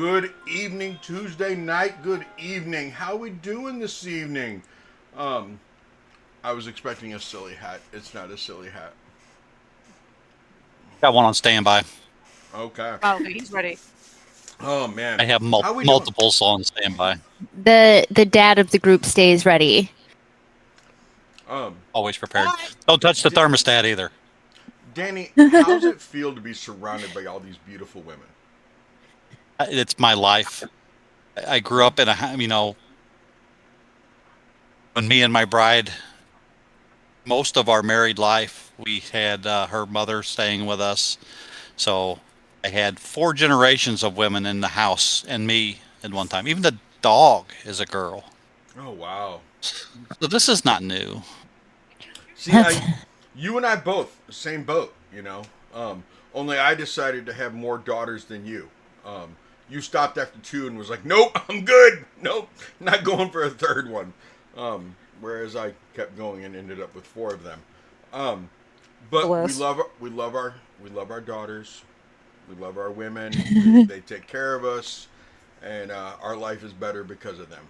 Good evening, Tuesday night. Good evening. How we doing this evening? Um, I was expecting a silly hat. It's not a silly hat. Got one on standby. Okay. Oh, okay, he's ready. Oh I man, have how we doing? multiples on standby. The dad of the group stays ready. Um, Always prepared. Don't touch the D- thermostat either. Danny, how's it feel to be surrounded by all these beautiful women? It's my life. I grew up in when me and my bride, most of our married life, we had her mother staying with us. So I had four generations of women in the house and me at one time. Even the dog is a girl. Oh wow. So this is not new. See, That's you and I both same boat. Um, only I decided to have more daughters than you. You stopped after two and was like, "Nope, I'm good. Nope, not going for a third one." Whereas I kept going and ended up with four of them. Um, but Bliss. we love our daughters. We love our women. They take care of us, and our life is better because of them.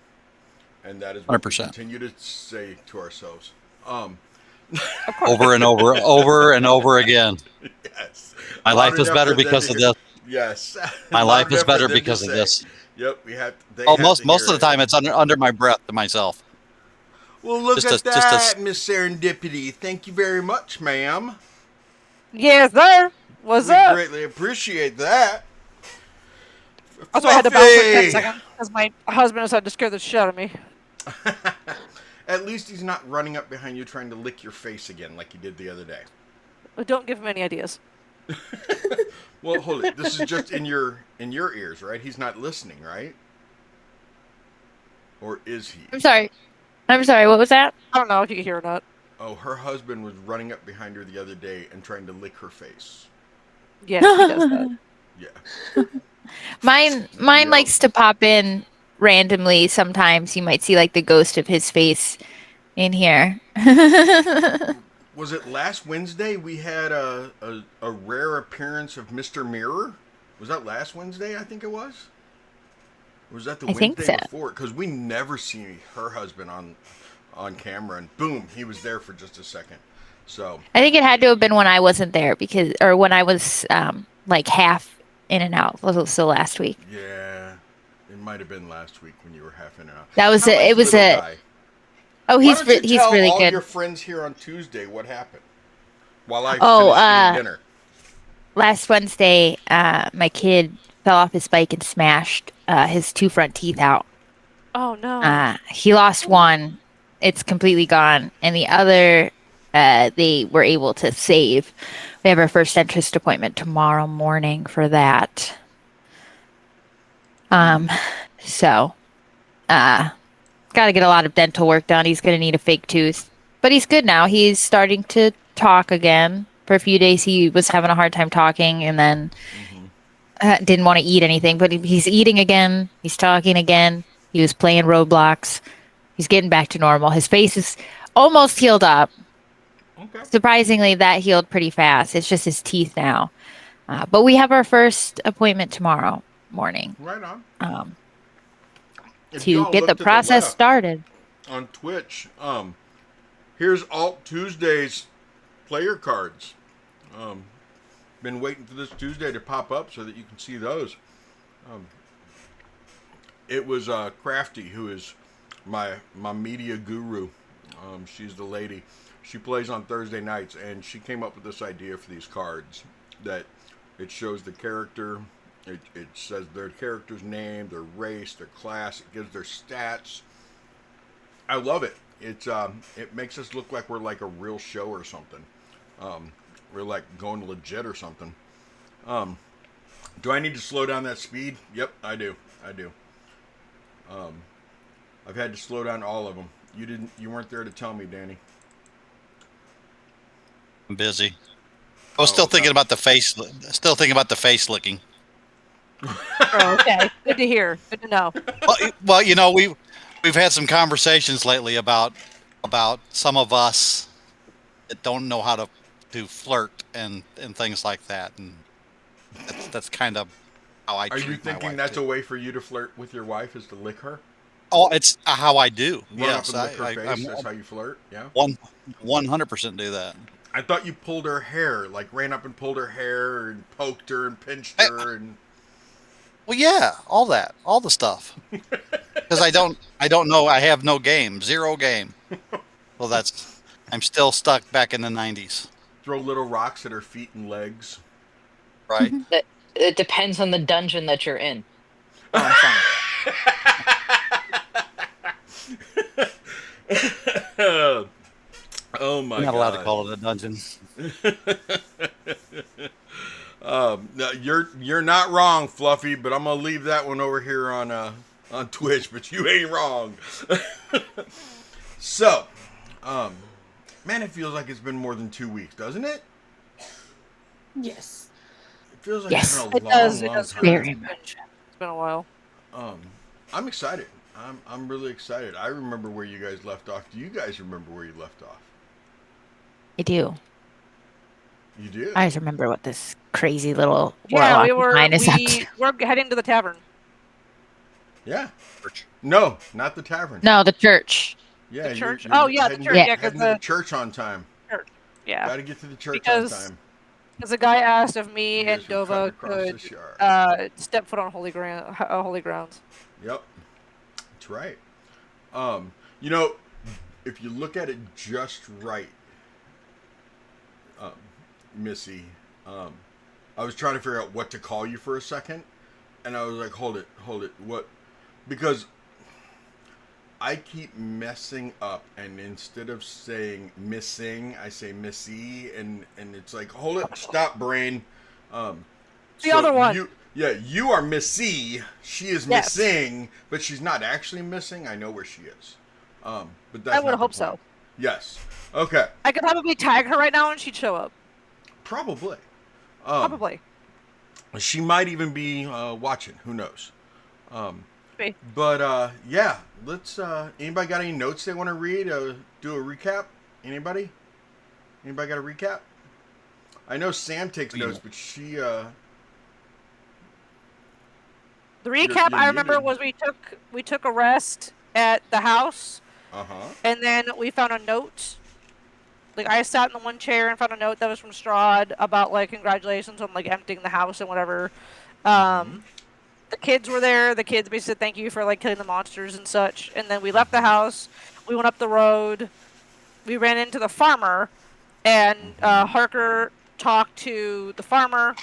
And that is what we 100%. continue to say to ourselves. Um, Of course. Over and over and over again. yes, My life loud is enough better for them because to of hear. this. Yes, My loud life is enough for better them to because of say. this. Yep, we have. They Oh, have to most hear of the it. time it's under my breath to myself. Well, look Just a at just a that, Miss Serendipity. Thank you very much, ma'am. Yes, sir. What's We up? greatly appreciate that. Also, I had to bounce for 10 Fluffy. seconds because my husband decided to scare the shit out of me. At least he's not running up behind you trying to lick your face again like he did the other day. Don't give him any ideas. Well, hold it. This is just in your ears, right? He's not listening, right? Or is he? I'm sorry. I'm sorry. What was that? I don't know if you can hear or not. Oh, her husband was running up behind her the other day and trying to lick her face. Yes, he does that. Yeah. Mine Yep. likes to pop in randomly sometimes. You might see like the ghost of his face in here. Was it last Wednesday we had a rare appearance of Mr. Mirror? Was that last Wednesday? I think it was. Or was that the I think Wednesday so. before? Because we never see her husband on camera, and boom, he was there for just a second. So I think it had to have been when I wasn't there because, or when I was like half in and out. So last week. yeah, it might have been last week when you were half in and out. That was How a, is it was little a. guy? Oh, Why don't you he's tell really all your good. friends here on Tuesday what happened while I Oh, finish eating dinner? last Wednesday, my kid fell off his bike and smashed his two front teeth out. Oh, no. He lost one; it's completely gone, and the other, they were able to save. We have our first dentist appointment tomorrow morning for that. Um, so, uh, got to get a lot of dental work done. He's going to need a fake tooth, but he's good now. He's starting to talk again. For a few days, he was having a hard time talking, and then Mm-hmm. didn't want to eat anything. But he's eating again. He's talking again. He was playing Roblox. He's getting back to normal. His face is almost healed up. Okay, Surprisingly, that healed pretty fast. It's just his teeth now. But we have our first appointment tomorrow morning right on. um, If to y'all get the look to the process left started. on Twitch, here's Alt Tuesday's player cards. Um, been waiting for this Tuesday to pop up so that you can see those. Um, it was Crafty, who is my media guru. She's the lady. She plays on Thursday nights, and she came up with this idea for these cards that it shows the character. It says their character's name, their race, their class. It gives their stats. I love it. It makes us look like we're like a real show or something. Um, we're like going legit or something. Um, do I need to slow down that speed? Yep, I do. I do. Um, I've had to slow down all of them. You didn't. You weren't there to tell me, Danny. I'm busy. I was Oh, still okay. thinking about the face. Still thinking about the face licking. Oh, okay. Good to hear. Good to know. Well, we've had some conversations lately about some of us that don't know how to flirt and things like that, and that's kind of how I Are treat you my thinking wife, that's too. a way for you to flirt with your wife, is to lick her? Oh, it's how I do. Run Yes, up and lick her I'm face? That's how you flirt? Yeah? 100% do that. I thought you pulled her hair, like ran up and pulled her hair and poked her and pinched I, her and... well, yeah, all that, all the stuff. Because I don't know. I have no game, zero game. Well, I'm still stuck back in the 90s, Throw little rocks at her feet and legs. right? It depends on the dungeon that you're in. All I'm saying. Oh my You're not allowed to god. call it a dungeon. No, you're not wrong, Fluffy, but I'm gonna leave that one over here on Twitch, but you ain't wrong. So, man, it feels like it's been more than 2 weeks, doesn't it? Yes. It feels like Yes. it's been a It does. long, It long does. time. Very It's much. been a while. I'm excited. I'm really excited. I remember where you guys left off. Do you guys remember where you left off? I do. You do? I just remember what this crazy little Yeah, warlock mine is up to. we're heading to the tavern. Yeah. No, not the tavern. No, the church. Yeah, The church? You're Oh, yeah, the heading church, To, yeah, 'cause heading to the the- church on time. Church. Yeah, Got to get to the church Because- on time. because the guy asked if me You and guys were cutting Dova across could this yard. step foot on holy grounds. Yep, that's right. If you look at it just right, Missy, I was trying to figure out what to call you for a second, and I was like, hold it, what? Because I keep messing up, and instead of saying missing, I say Missy, and it's like, hold it, stop, brain. The other one. You are Missy. She is Yes. missing, but she's not actually missing. I know where she is. But that's I would not the hope point. so. Yes. Okay. I could probably tag her right now and she'd show up. Probably. Probably. She might even be watching. Who knows? Maybe. But yeah, let's. Anybody got any notes they want to read? Do a recap. Anybody? Anybody got a recap? I know Sam takes notes, but she. The recap you're I remember muted. was we took a rest at the house, Uh-huh. and then we found a note. Like I sat in the one chair and found a note that was from Strahd about like congratulations on like emptying the house and whatever. The kids were there. The kids basically said thank you for like killing the monsters and such. And then we left the house. We went up the road. We ran into the farmer, and Harker talked to the farmer.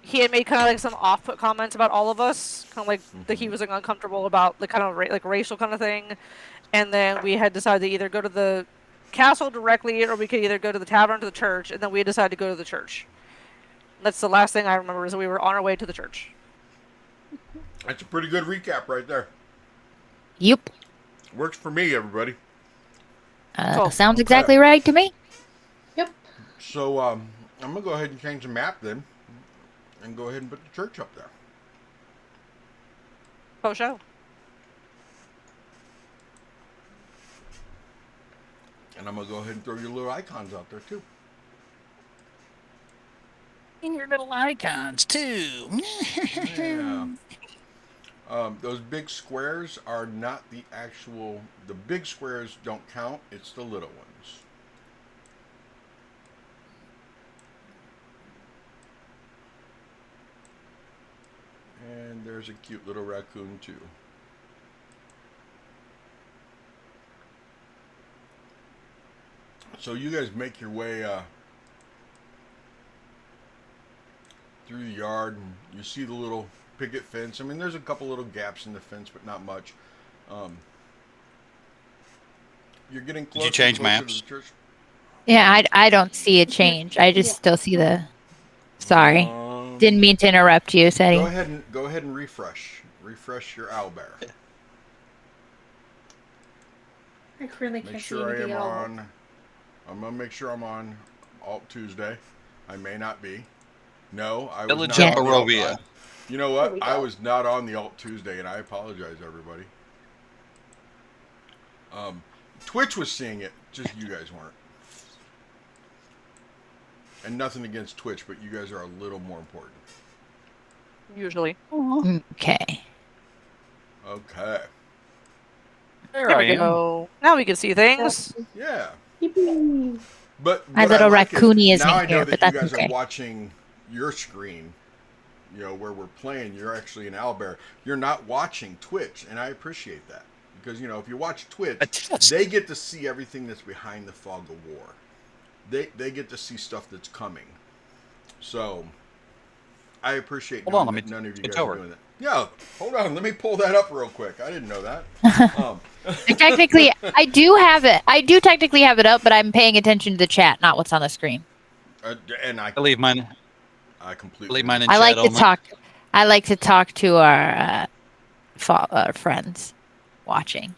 He had made kind of like some off-put comments about all of us, kind of like that he was like uncomfortable about the kind of like racial kind of thing. And then we had decided to either go to the castle directly, or we could either go to the tavern to the church. And then we decided to go to the church. That's the last thing I remember is that we were on our way to the church. That's a pretty good recap right there. Yep. Works for me, everybody. Cool. Sounds Okay. exactly right to me. So I'm gonna go ahead and change the map then, and go ahead and put the church up there. Oh, show. And I'm gonna go ahead and throw your little icons out there too. And your little icons too. Yeah. Those big squares are not the actual. The big squares don't count. It's the little ones. And there's a cute little raccoon too. So you guys make your way through the yard, and you see the little picket fence. I mean, there's a couple little gaps in the fence, but not much. You're getting closer. you change and closer maps? To the church. Yeah, I don't see a change. I just still see the. Sorry, didn't mean to interrupt you, Seti. Go ahead and refresh. Refresh your owlbear. I really Make can't see sure I anything am at all. on. I'm gonna make sure I'm on Alt Tuesday. I may not be. No, I was Village not of on the Alt- Barovia. You know There what? we I go. was not on the Alt Tuesday, and I apologize, everybody. Twitch was seeing it, just you guys weren't. And nothing against Twitch, but you guys are a little more important. Usually. Okay. Okay. There There I we am. go. Now we can see things. Yeah. Yippee. But My what I little like is raccoony isn't now I know here, that but you that's guys are okay. watching your screen. You know where we're playing. You're actually in Owlbear. You're not watching Twitch, and I appreciate that because you know if you watch Twitch, Yes. they get to see everything that's behind the fog of war. They get to see stuff that's coming. So I appreciate Hold on, knowing let me that none of you switch guys are over. doing that. Yeah, hold on. Let me pull that up real quick. I didn't know that. Technically, I do have it. I do technically have it up, but I'm paying attention to the chat, not what's on the screen. And I leave mine. I I completely leave mine in I chat like to only. talk. I like to talk to our friends watching.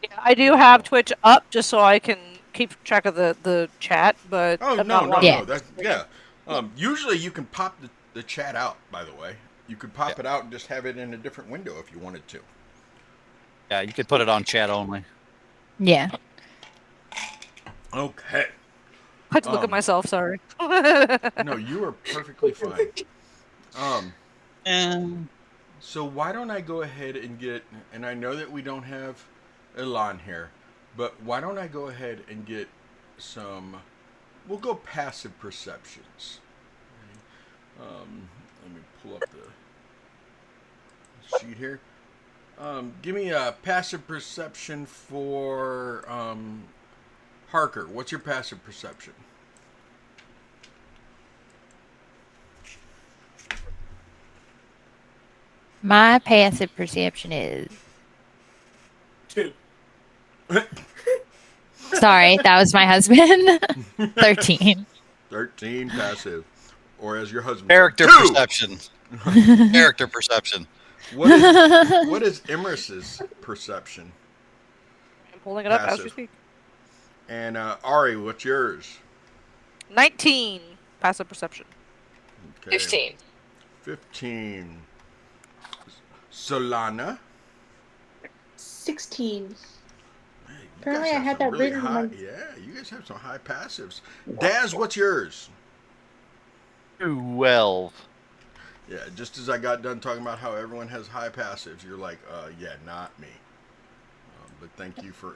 Yeah, I do have Twitch up just so I can keep track of the chat, but Oh I'm no, not no, watching. Yeah. no. That's yeah. Usually you can pop the chat out. By the way, you could pop it out and just have it in a different window if you wanted to. Yeah, you could put it on chat only. Yeah. Okay. I had to look at myself. Sorry. No, you are perfectly fine. And So why don't I go ahead and get? And I know that we don't have Elan here, but why don't I go ahead and get some? We'll go passive perceptions. Let me pull up the sheet here. Give me a passive perception for Harker. What's your passive perception? My passive perception is. 2. Sorry, that was my husband. 13. 13 passive, or as your husband character said, 2. perception. Character perception. What is Imris's perception? I'm pulling it up as we Passive. speak. And Ari, what's yours? 19 passive perception. Okay. 15. 15. Solana. 16. Man, you Apparently guys I have had some that really written in high. my. Yeah, you guys have some high passives. Daz, what's yours? 12. Yeah, just as I got done talking about how everyone has high passives, you're like, yeah, not me. But thank you for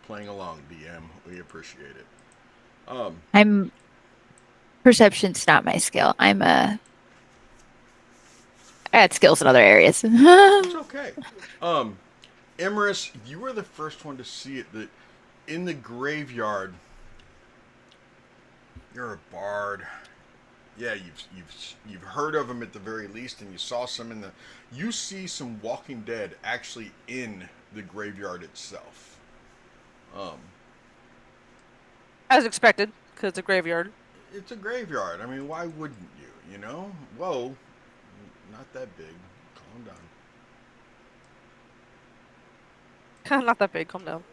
playing along, DM. We appreciate it. I'm. Perception's not my skill. I had skills in other areas. It's okay. Emrys, you were the first one to see it. That in the graveyard, you're a bard. Yeah, you've heard of them at the very least, and you saw some in the. You see some Walking Dead actually in the graveyard itself. As expected, because it's a graveyard. It's a graveyard. I mean, why wouldn't you? You know? Whoa, not that big. Calm Not that big. Calm down.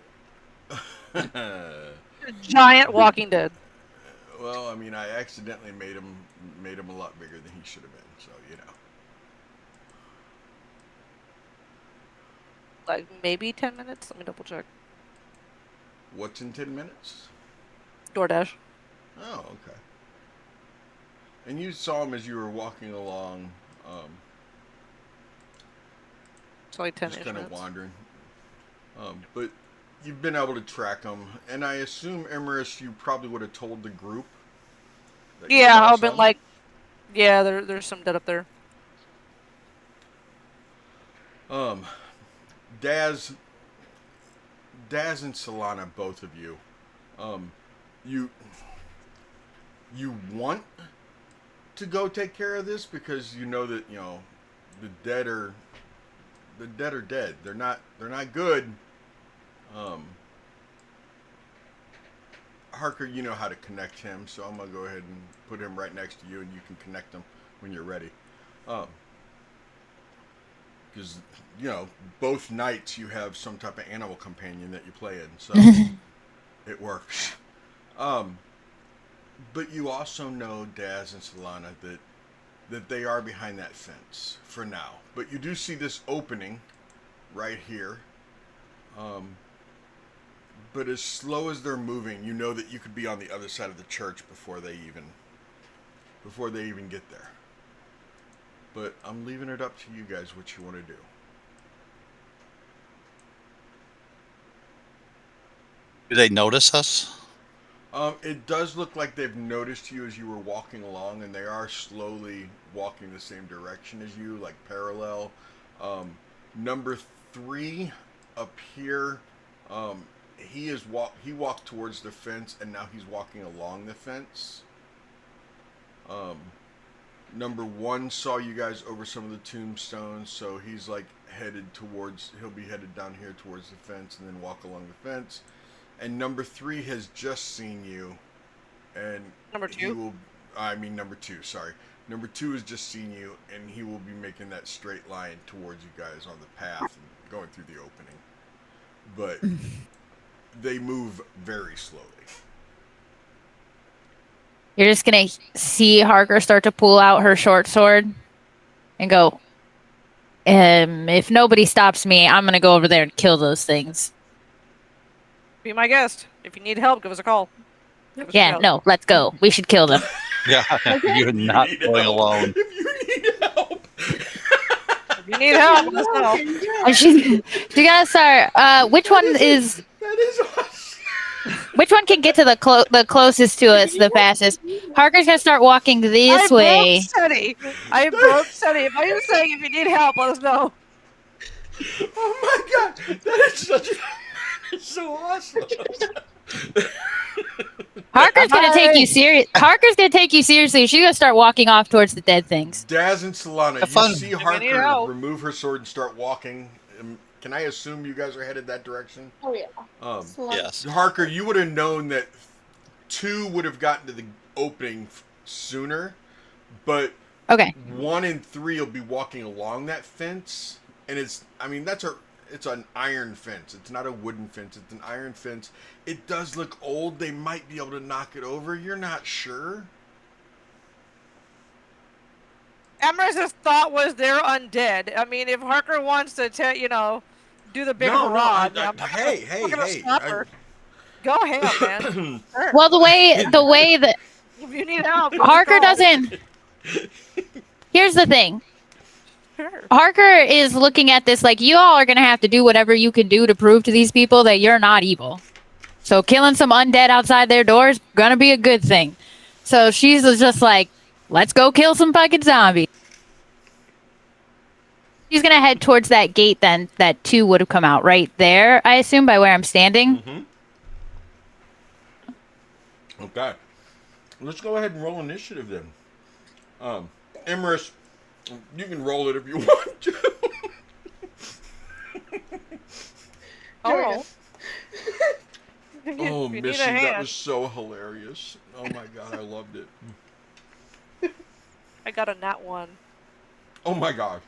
down. Giant Walking Dead. Well, I mean, I accidentally made him a lot bigger than he should have been. So you know. Like maybe 10 minutes. Let me double check. What's in 10 minutes? DoorDash. Oh, okay. And you saw him as you were walking along, It's only 10 just kind of minutes. wandering. But you've been able to track him, and I assume Emerus, you probably would have told the group. That you Yeah, saw I've been some. like, yeah, there's some dead up there. Daz and Solana, both of you, you want to go take care of this because you know that the dead are dead. They're not good. Harker, you know how to connect him, so I'm gonna go ahead and put him right next to you, and you can connect him when you're ready. Because both nights you have some type of animal companion that you play in, so it works. But you also know Daz and Solana that they are behind that fence for now. But you do see this opening right here. But as slow as they're moving, you know that you could be on the other side of the church before they even get there. but I'm leaving it up to you guys what you want to do. Do they notice us? It does look like they've noticed you as you were walking along, and they are slowly walking the same direction as you, like parallel. Number 3 up here, he walked towards the fence, and now he's walking along the fence. Number 1 saw you guys over some of the tombstones, so he's like he'll be headed down here towards the fence and then walk along the fence. And number 3 has just seen you, and Number 2? Number 2, sorry. Number 2 has just seen you, and he will be making that straight line towards you guys on the path and going through the opening. But they move very slowly. You're just gonna see Harker start to pull out her short sword and go, if nobody stops me, I'm gonna go over there and kill those things. Be my guest. If you need help, give us a call. Give us a Yeah, shout. no, let's go. We should kill them. Yeah, you're not need going help. alone. If you need help. If you need help, let us know. And she gotta start. Which one is? That is awesome. Which one can get to the closest to us the fastest? Harker's gonna start walking this way. I broke Sunny. If I'm saying if you need help, let us know. Oh my god, that is it's so awesome. Harker's gonna take you serious. Harker's gonna take you seriously. She's gonna start walking off towards the dead things. Daz and Solana, Have fun. you see need Harker help. remove her sword and start walking. Can I assume you guys are headed that direction? Oh yeah. Yes. Harker, you would have known that 2 would have gotten to the opening sooner, but Okay. 1 and 3 will be walking along that fence, and it's an iron fence. It's not a wooden fence. It's an iron fence. It does look old. They might be able to knock it over. You're not sure. Emers's thought was they're undead. I mean, if Harker wants to, do the big hurrah, Hey. stop her. Go ahead, man. Sure. Well, the way that If you need help, give us a Harker call. doesn't. Here's the thing. Sure. Harker is looking at this like you all are gonna have to do whatever you can do to prove to these people that you're not evil. So killing some undead outside their doors gonna be a good thing. So she's just like, let's go kill some fucking zombies. She's gonna head towards that gate then that 2 would have come out right there, I assume, by where I'm standing. Mm-hmm. Okay. Let's go ahead and roll initiative then. Emrys, you can roll it if you want to. Oh. Oh, If you need Missy, a that hand. was so hilarious. Oh my god, I loved it. I got a nat 1. Oh my god.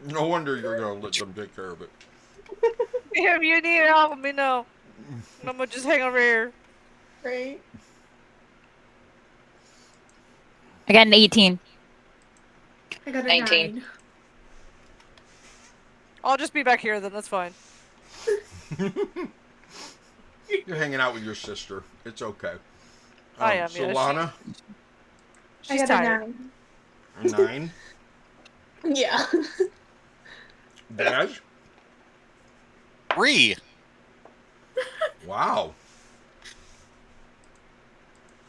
No wonder you're gonna let them take care of it. If you need help, let me know. I'm gonna just hang over here. Right. I got an 18. I got a 19. 9. I'll just be back here then. That's fine. You're hanging out with your sister. It's okay. I am, yeah, Solana, She's I got tired. a 9. 9. Yeah. Daz, 3. wow.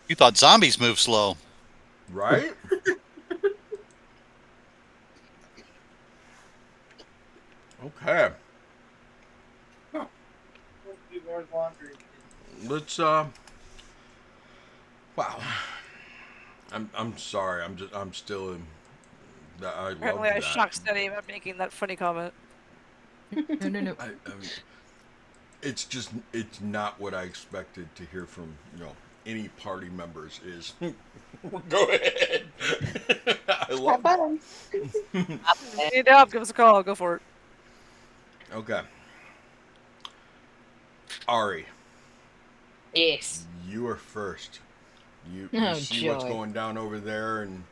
You thought zombies move slow. Right? Okay. Let's wow. I'm sorry. I'm still in that I love Apparently, I that. shocked Steady about making that funny comment. No. I mean, it's not what I expected to hear from, any party members is go ahead. I love Have fun. If you need help, give us a call. I'll go for it. Okay. Ari, Yes. you are first. You Oh, see what's joy. going down over there, and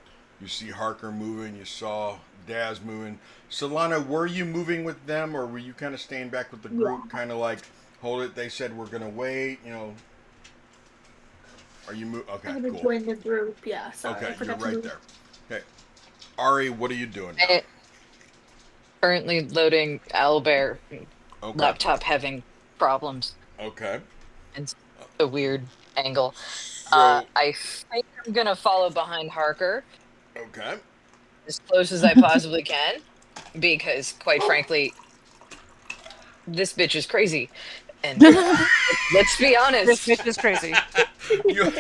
you see Harker moving. You saw Daz moving. Solana, were you moving with them, or were you kind of staying back with the group, kind of like, hold it? They said we're gonna wait. Are you moving? Okay, I'm gonna cool. join the group. Yeah. Sorry. I Okay, you're forgot to right move. there. Okay. Ari, what are you doing now? I currently loading Owlbear. Okay. Laptop having problems. Okay. It's a weird angle. So, I think I'm gonna follow behind Harker okay. as close as I possibly can, because quite frankly, this bitch is crazy. And let's be This honest. bitch is crazy. You,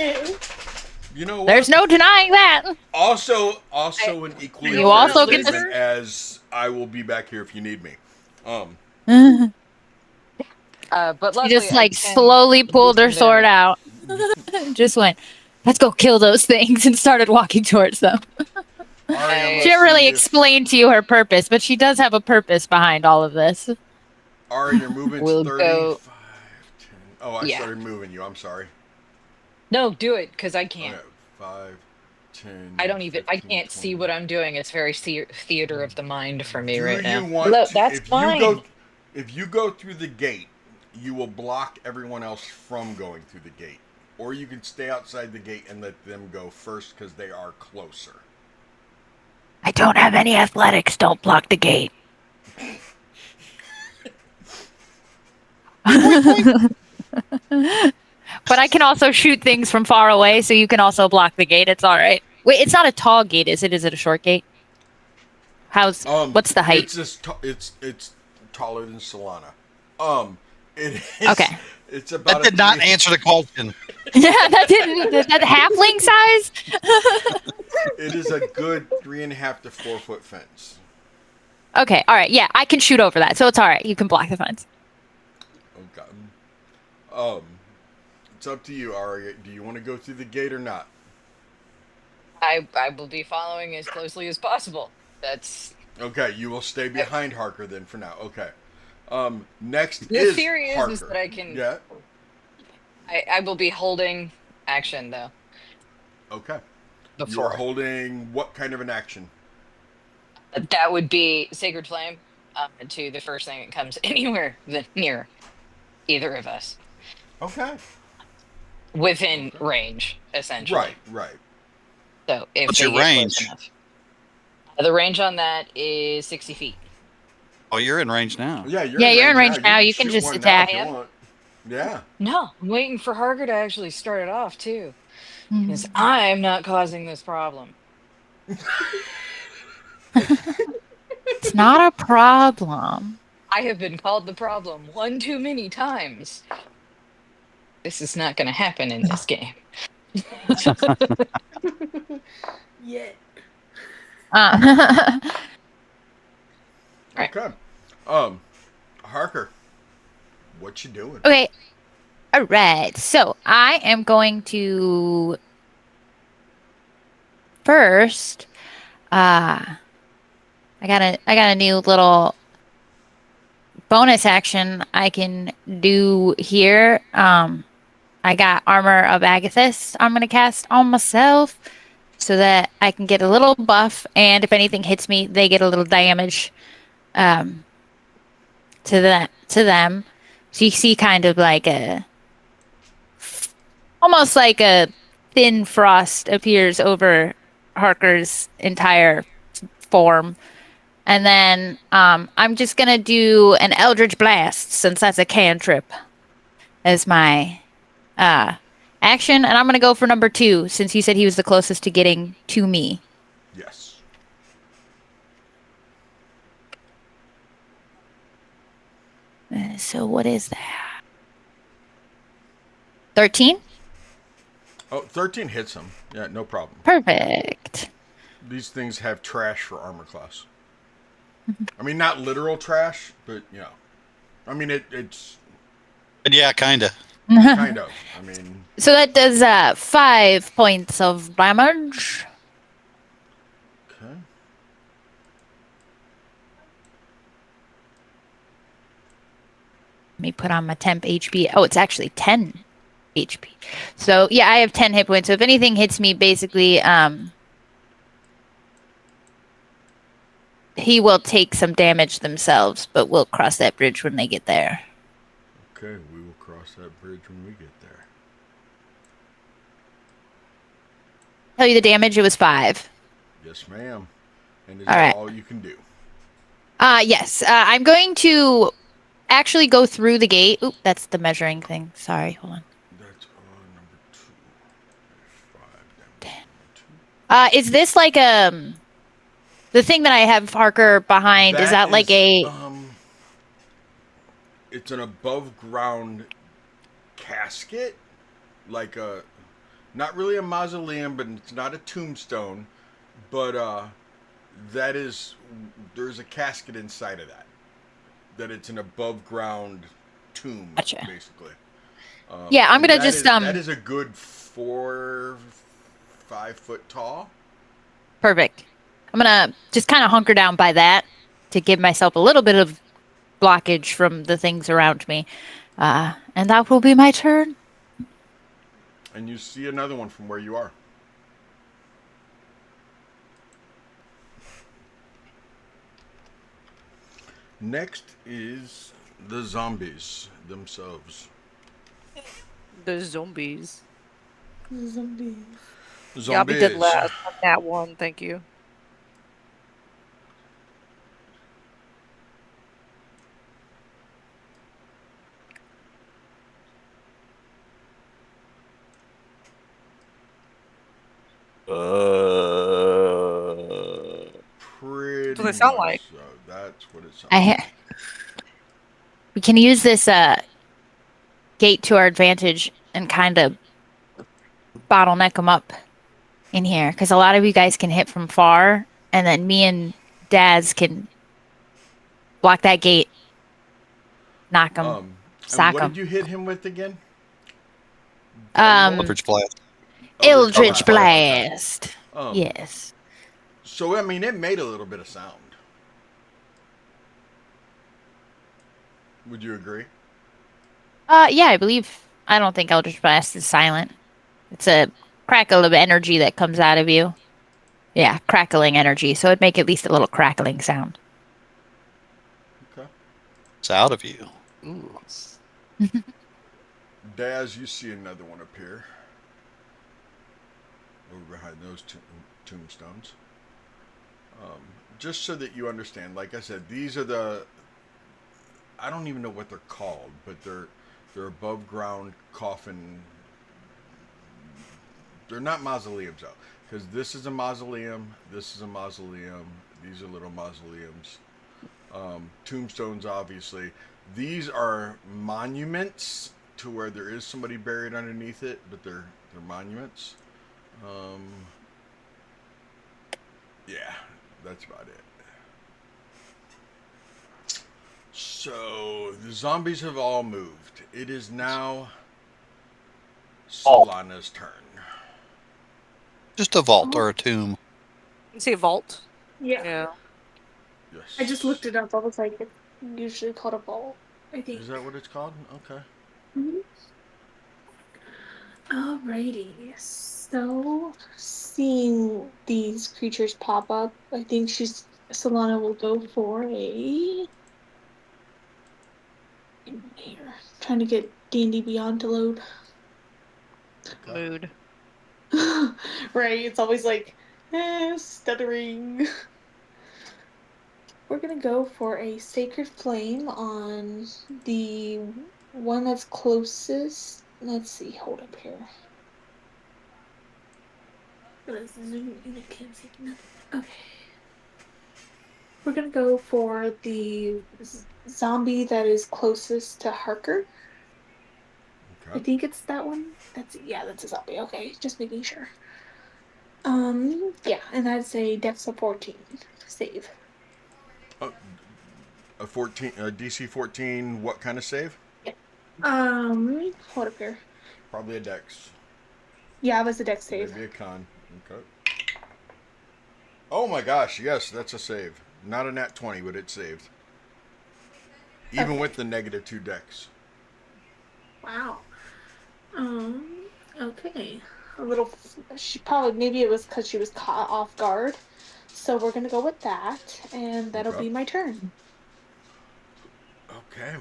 you know what? There's no denying that. Also an I equally You fair also get statement to- as I will be back here if you need me. But She luckily just I like can slowly do pulled her some sword damage. out. Just went, let's go kill those things, and started walking towards them. Ari, I'm I- She gonna didn't see really if explain to you her purpose, but she does have a purpose behind all of this. Ari, your movement's We'll 30, go. 5, 10. Oh, I Yeah. started moving you. I'm sorry. No, do it, because I Okay, can't. 5, 10, I don't even. I 15, can't see 20. what I'm doing. It's very theater of the mind for me Do right you now. want Look, to, that's fine. if you go through the gate, you will block everyone else from going through the gate. Or you can stay outside the gate and let them go first because they are closer. I don't have any athletics. Don't block the gate. But I can also shoot things from far away, so you can also block the gate. It's all right. Wait, it's not a tall gate, is it? Is it a short gate? What's the height? It's just it's taller than Solana. It is. Okay. It's about That did not answer the question. Yeah, that didn't. That halfling size. It is a good 3.5 to 4 foot fence. Okay, all right. Yeah, I can shoot over that, so it's all right. You can block the fence. Okay. It's up to you, Ari. Do you want to go through the gate or not? I will be following as closely as possible. That's Okay, you will stay behind Harker then for now. Okay. Next the is theory Harker. is that I can. Yeah. I will be holding action though. Okay. You are Before holding what kind of an action? that would be Sacred Flame to the first thing that comes anywhere near either of us Okay. within Okay. range, essentially. Right. So if What's they your get close range? enough, the range on that is 60 feet. Oh, you're in range now. Yeah, Yeah, you're in range now. You can shoot just one now attack. if you I am. want. Yeah. No, I'm waiting for Harker to actually start it off too, because Mm. I'm not causing this problem. It's not a problem. I have been called the problem one too many times. This is not going to happen in this game. Yeah. Uh, Right. Okay. Harker, what you doing? okay. All right. So I am going to first. I got a new little bonus action I can do here. I got Armor of Agathis I'm going to cast on myself so that I can get a little buff, and if anything hits me, they get a little damage um, to them. So you see kind of like almost like a thin frost appears over Harker's entire form. And then I'm just going to do an Eldritch Blast since that's a cantrip as my action. And I'm going to go for number 2 since you said he was the closest to getting to me. Yes. So what is that? 13? Oh, 13 hits him. Yeah, no problem. Perfect. These things have trash for armor class. I mean, not literal trash, but I mean, it's But yeah, kind of. kind of. I mean, So that does 5 points of damage. okay. Let me put on my temp HP. Oh, it's actually 10 HP. So yeah, I have 10 hit points. So if anything hits me, basically, he will take some damage themselves, but we'll cross that bridge when they get there. Okay, we will cross that bridge when we get there. Tell you the damage, it was 5. Yes, ma'am. And is All that right. all you can do? Yes. I'm going to actually go through the gate. Oop, that's the measuring thing. Sorry, hold on. That's number 2. 5 damage. Is this like the thing that I have Harker behind? Is that like Is a it's an above ground casket, like a not really a mausoleum, but it's not a tombstone, but that is there's a casket inside of that. That it's an above ground tomb, Gotcha. basically. Yeah, I'm And gonna that just is, that is a good 4-5 foot tall. perfect. I'm gonna just kind of hunker down by that to give myself a little bit of blockage from the things around me. And that will be my turn. And you see another one from where you are. Next is the zombies themselves. The zombies. Zombies. Yabby did last on that one. Thank you. Pretty That's what they sound much like. so. That's what it sounds I like. we can use this gate to our advantage and kind of bottleneck them up in here because a lot of you guys can hit from far, and then me and Daz can block that gate, knock them, And sock what them. did you hit him with again? Eldritch Blast. Eldritch Blast. Okay. Yes. So I mean, it made a little bit of sound. Would you agree? Yeah, I believe. I don't think Eldritch Blast is silent. It's a crackle of energy that comes out of you. Yeah, crackling energy. So it'd make at least a little crackling sound. Okay. It's out of you. Ooh. Daz, you see another one appear over behind those tombstones. Just so that you understand, like I said, these are the I don't even know what they're called, but they're above ground coffin. They're not mausoleums though, because this is a mausoleum. This is a mausoleum. These are little mausoleums. Tombstones, obviously. These are monuments to where there is somebody buried underneath it, but they're monuments. Yeah, that's about it. So the zombies have all moved. It is now Solana's turn. Just a vault or a tomb. You see a vault? Yeah. Yeah. Yes. I just looked it up. I was like, it's usually called a vault, I think. Is that what it's called? Okay. Mhm. Alrighty. So, seeing these creatures pop up, I think Solana will go for a. Here, trying to get D&D Beyond to load. Okay. Mood. Right, it's always like, stuttering. We're gonna go for a Sacred Flame on the one that's closest. Let's see, hold up here. Gonna zoom in, I can't see nothing. Okay. We're gonna go for the zombie that is closest to Harker. I Okay. think it's that one. That's a zombie. Okay, just making sure. Yeah, and I'd say Dex of 14 save. A 14, a DC 14. What kind of save? Yeah. Hold up here. Probably a Dex. Yeah, it was a Dex save. Maybe a con. Okay. Oh my gosh! Yes, that's a save. Not a nat 20, but it saved. Even Okay. with the -2 Dex. Wow. Okay. A little. She probably maybe it was because she was caught off guard. So we're gonna go with that, and that'll Okay. be my turn. Okay.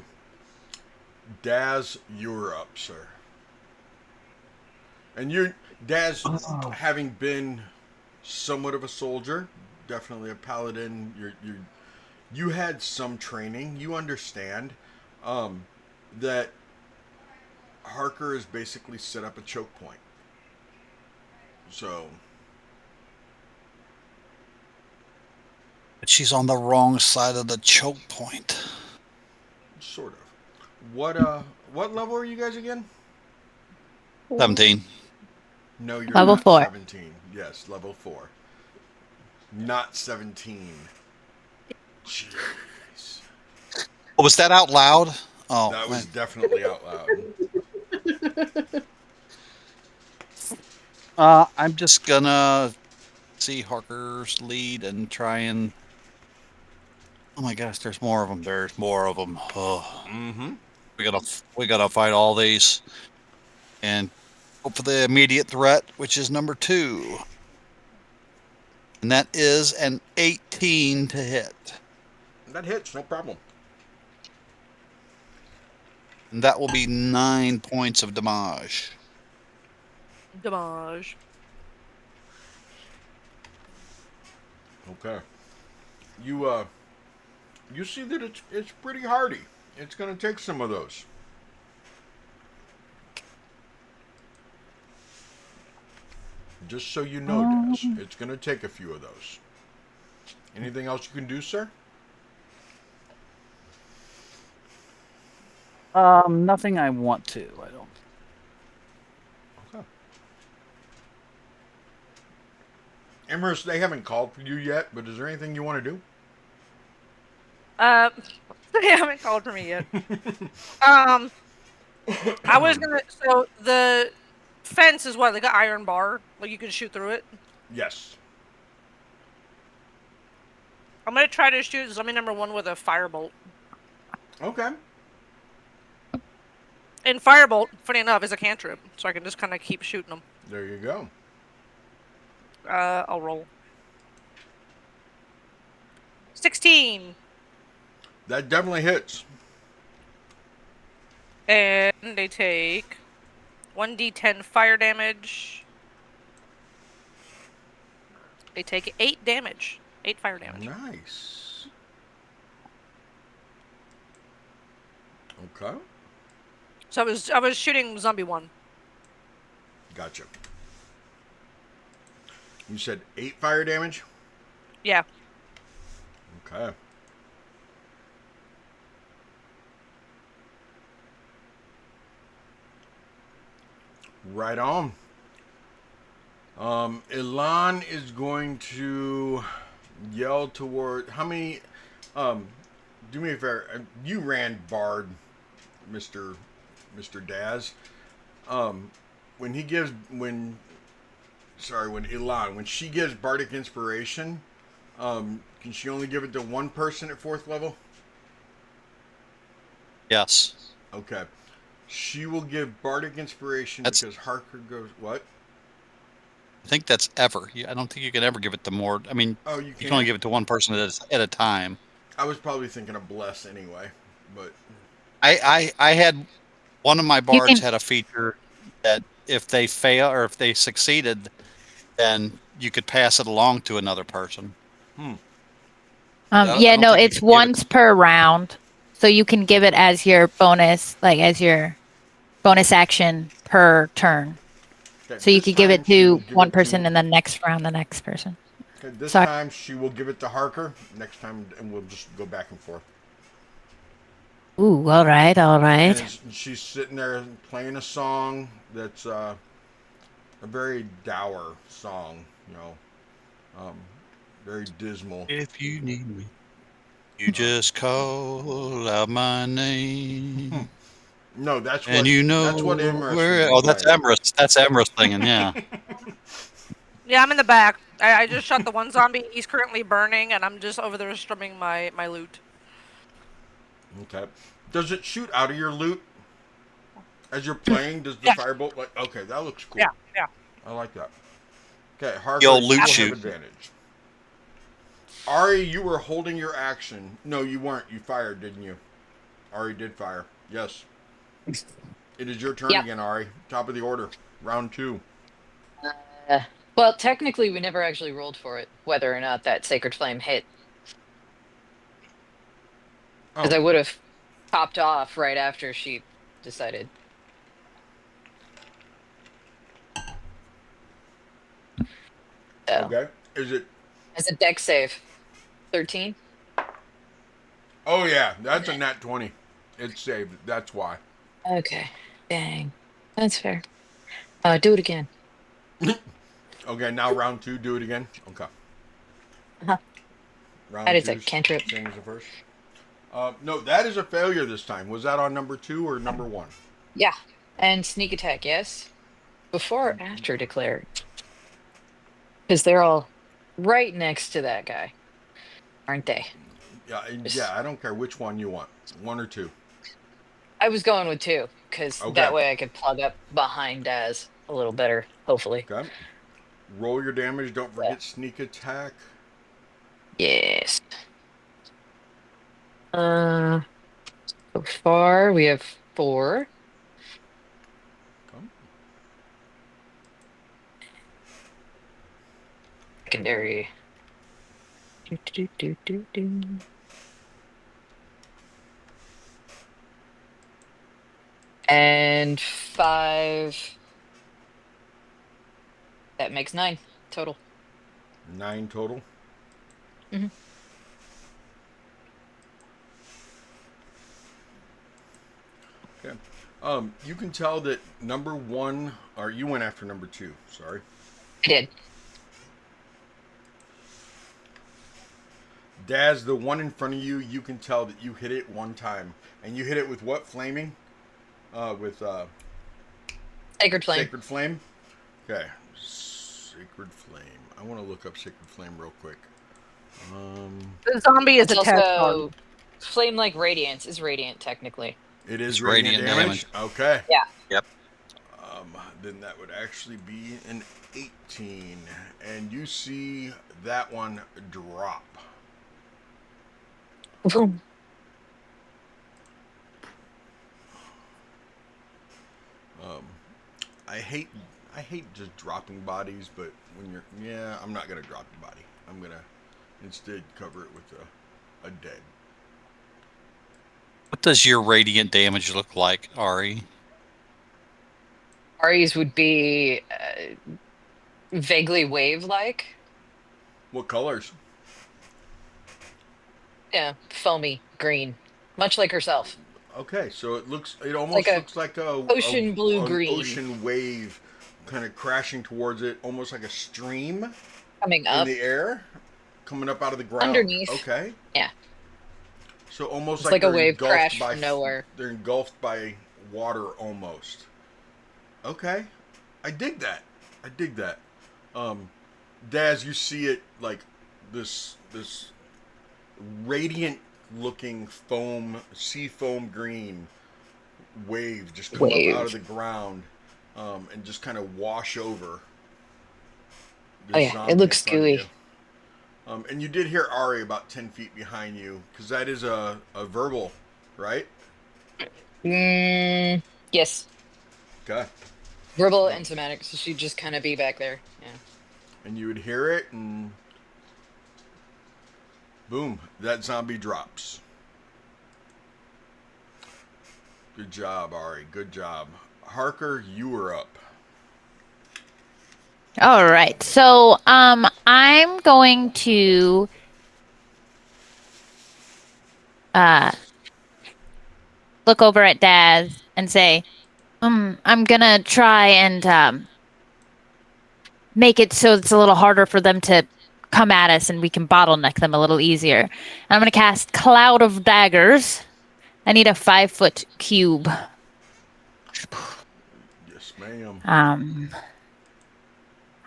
Daz, you're up, sir. And Daz, having been somewhat of a soldier, definitely a paladin. You had some training. You understand that Harker is basically set up a choke point. So But she's on the wrong side of the choke point. sort of. What level are you guys again? 17. No, you're Level not 4. 17. Yes, level 4. Not 17. Jeez. Oh, was that out loud? Oh, That was definitely out loud. I'm just gonna see Harker's lead and try and. Oh my gosh, there's more of them. There's more of them. Oh, Mm-hmm. we gotta fight all these and hope for the immediate threat, which is number 2, and that is an 18 to hit, That hits, no problem. and that will be 9 points of damage. Damage. Okay. You see that it's pretty hardy. It's gonna take some of those. Just so you know, Des, it's gonna take a few of those. Anything else you can do, sir? Nothing I want to. I don't. Okay. Amherst, they haven't called for you yet, but is there anything you want to do? They haven't called for me yet. I was gonna. So the fence is what, like an iron bar, like you can shoot through it. Yes. I'm gonna try to shoot zombie number 1 with a firebolt. Okay. And firebolt, funny enough, is a cantrip, so I can just kind of keep shooting them. There you go. I'll roll. 16. That definitely hits. And they take 1d10 fire damage. They take 8 damage. 8 fire damage. Nice. Okay. So I was shooting zombie 1. Gotcha. You said 8 fire damage? Yeah. Okay. Right on. Elan is going to yell toward. How many? Do me a favor. You ran Bard, Mister Daz. When he gives when Elan, when she gives Bardic Inspiration, can she only give it to one person at 4th level? Yes. Okay. She will give Bardic Inspiration because Harker goes what? I think that's ever. I don't think you can ever give it to more. I mean, Oh, you you can. can only give it to one person at a time. I was probably thinking of Bless anyway, but I had one of my You bards can. had a feature that if they fail or if they succeeded, then you could pass it along to another person. I Yeah, don't no, think you it's can give it. once per round. So you can give it as your bonus, like as your bonus action per turn. okay, So you this could give time it she will to give one it person to. and the next round, the next person. Okay, this Sorry. time she will give it to Harker. Next time, and we'll just go back and forth. Ooh, all right, all And right. she's sitting there playing a song that's a very dour song, very dismal. If you need me, you just call out my name, No, and you that's what know Imrus will where. be Oh, that's playing. Emrys. That's Emrys singing. Yeah. Yeah, I'm in the back. I just shot the one zombie. He's currently burning, and I'm just over there strumming my loot. Okay. Does it shoot out of your loot as you're playing? Does the Yeah, firebolt like? Okay, that looks cool. yeah. I like that. Okay, The Harker, old you loot will shoot. have advantage. Ari, you were holding your action. No, you weren't. You fired, didn't you? Ari did fire. Yes. It is your turn Yep. again, Ari. Top of the order. Round 2. Well, technically, we never actually rolled for it, whether or not that Sacred Flame hit, because Oh, I would have popped off right after she decided. So, okay. Is it? as a deck save, 13. Oh yeah, that's a nat 20. It's saved. That's why. Okay. Dang. That's fair. Do it again. Okay, now round 2. Do it again. Okay. Uh-huh. That Round is a 2, cantrip. same as the first. No, that is a failure this time. Was that on number 2 or number 1? Yeah. And sneak attack, yes. Before or after declare? Because they're all right next to that guy, aren't they? Yeah, yeah. Just, I don't care which one you want. 1 or 2. I was going with 2, because Okay. that way I could plug up behind Daz a little better, hopefully. Okay. Roll your damage. Don't Yeah. forget sneak attack. Yes. Uh, so far we have 4. Okay. Secondary. Do, do, do, do, do. And 5. That makes 9 total. 9 total. Mhm. Okay. You can tell that number 1, or you went after number 2. Sorry. I did. Daz, the one in front of you, you can tell that you hit it one time, and you hit it with what? Flaming? With Sacred Flame. Sacred Flame. Okay. Sacred Flame. I want to look up Sacred Flame real quick. The zombie is It's attached on. also flame like radiance is radiant technically. It is It's radiant, radiant damage. Okay. Yeah. Yep. Then that would actually be an 18, and you see that one drop. Boom. I hate just dropping bodies, but when you're I'm not gonna drop the body. I'm gonna instead cover it with a dead. What does your radiant damage look like, Ari? Ari's would be vaguely wave like. What colors? Yeah, foamy green, much like herself. Okay, so it It's like almost a looks like ocean blue an green ocean wave, kind of crashing towards it, almost like a stream coming in up the air, coming up out of the ground. underneath. Okay, Yeah, so almost it's like like a wave crash from nowhere. they're engulfed by water almost. Okay, I dig that. I dig that. Um, Daz, you see it like this radiant looking sea foam green wave just come up out of Wave. the ground, and just kind of wash over Oh this yeah, it zombie in looks front of you. gooey. And you did hear Ari about 10 feet behind you, because that is a verbal, right? Yes, Okay. verbal Um, and somatic. So she'd just kind of be back there. Yeah. and you would hear it, and boom, that zombie drops. Good job, Ari. Good job. Harker, you were up. All right. So, I'm going to look over at Daz and say, I'm gonna try and make it so it's a little harder for them to come at us and we can bottleneck them a little easier. And I'm gonna cast Cloud of Daggers. I need a 5-foot cube. Yes, ma'am.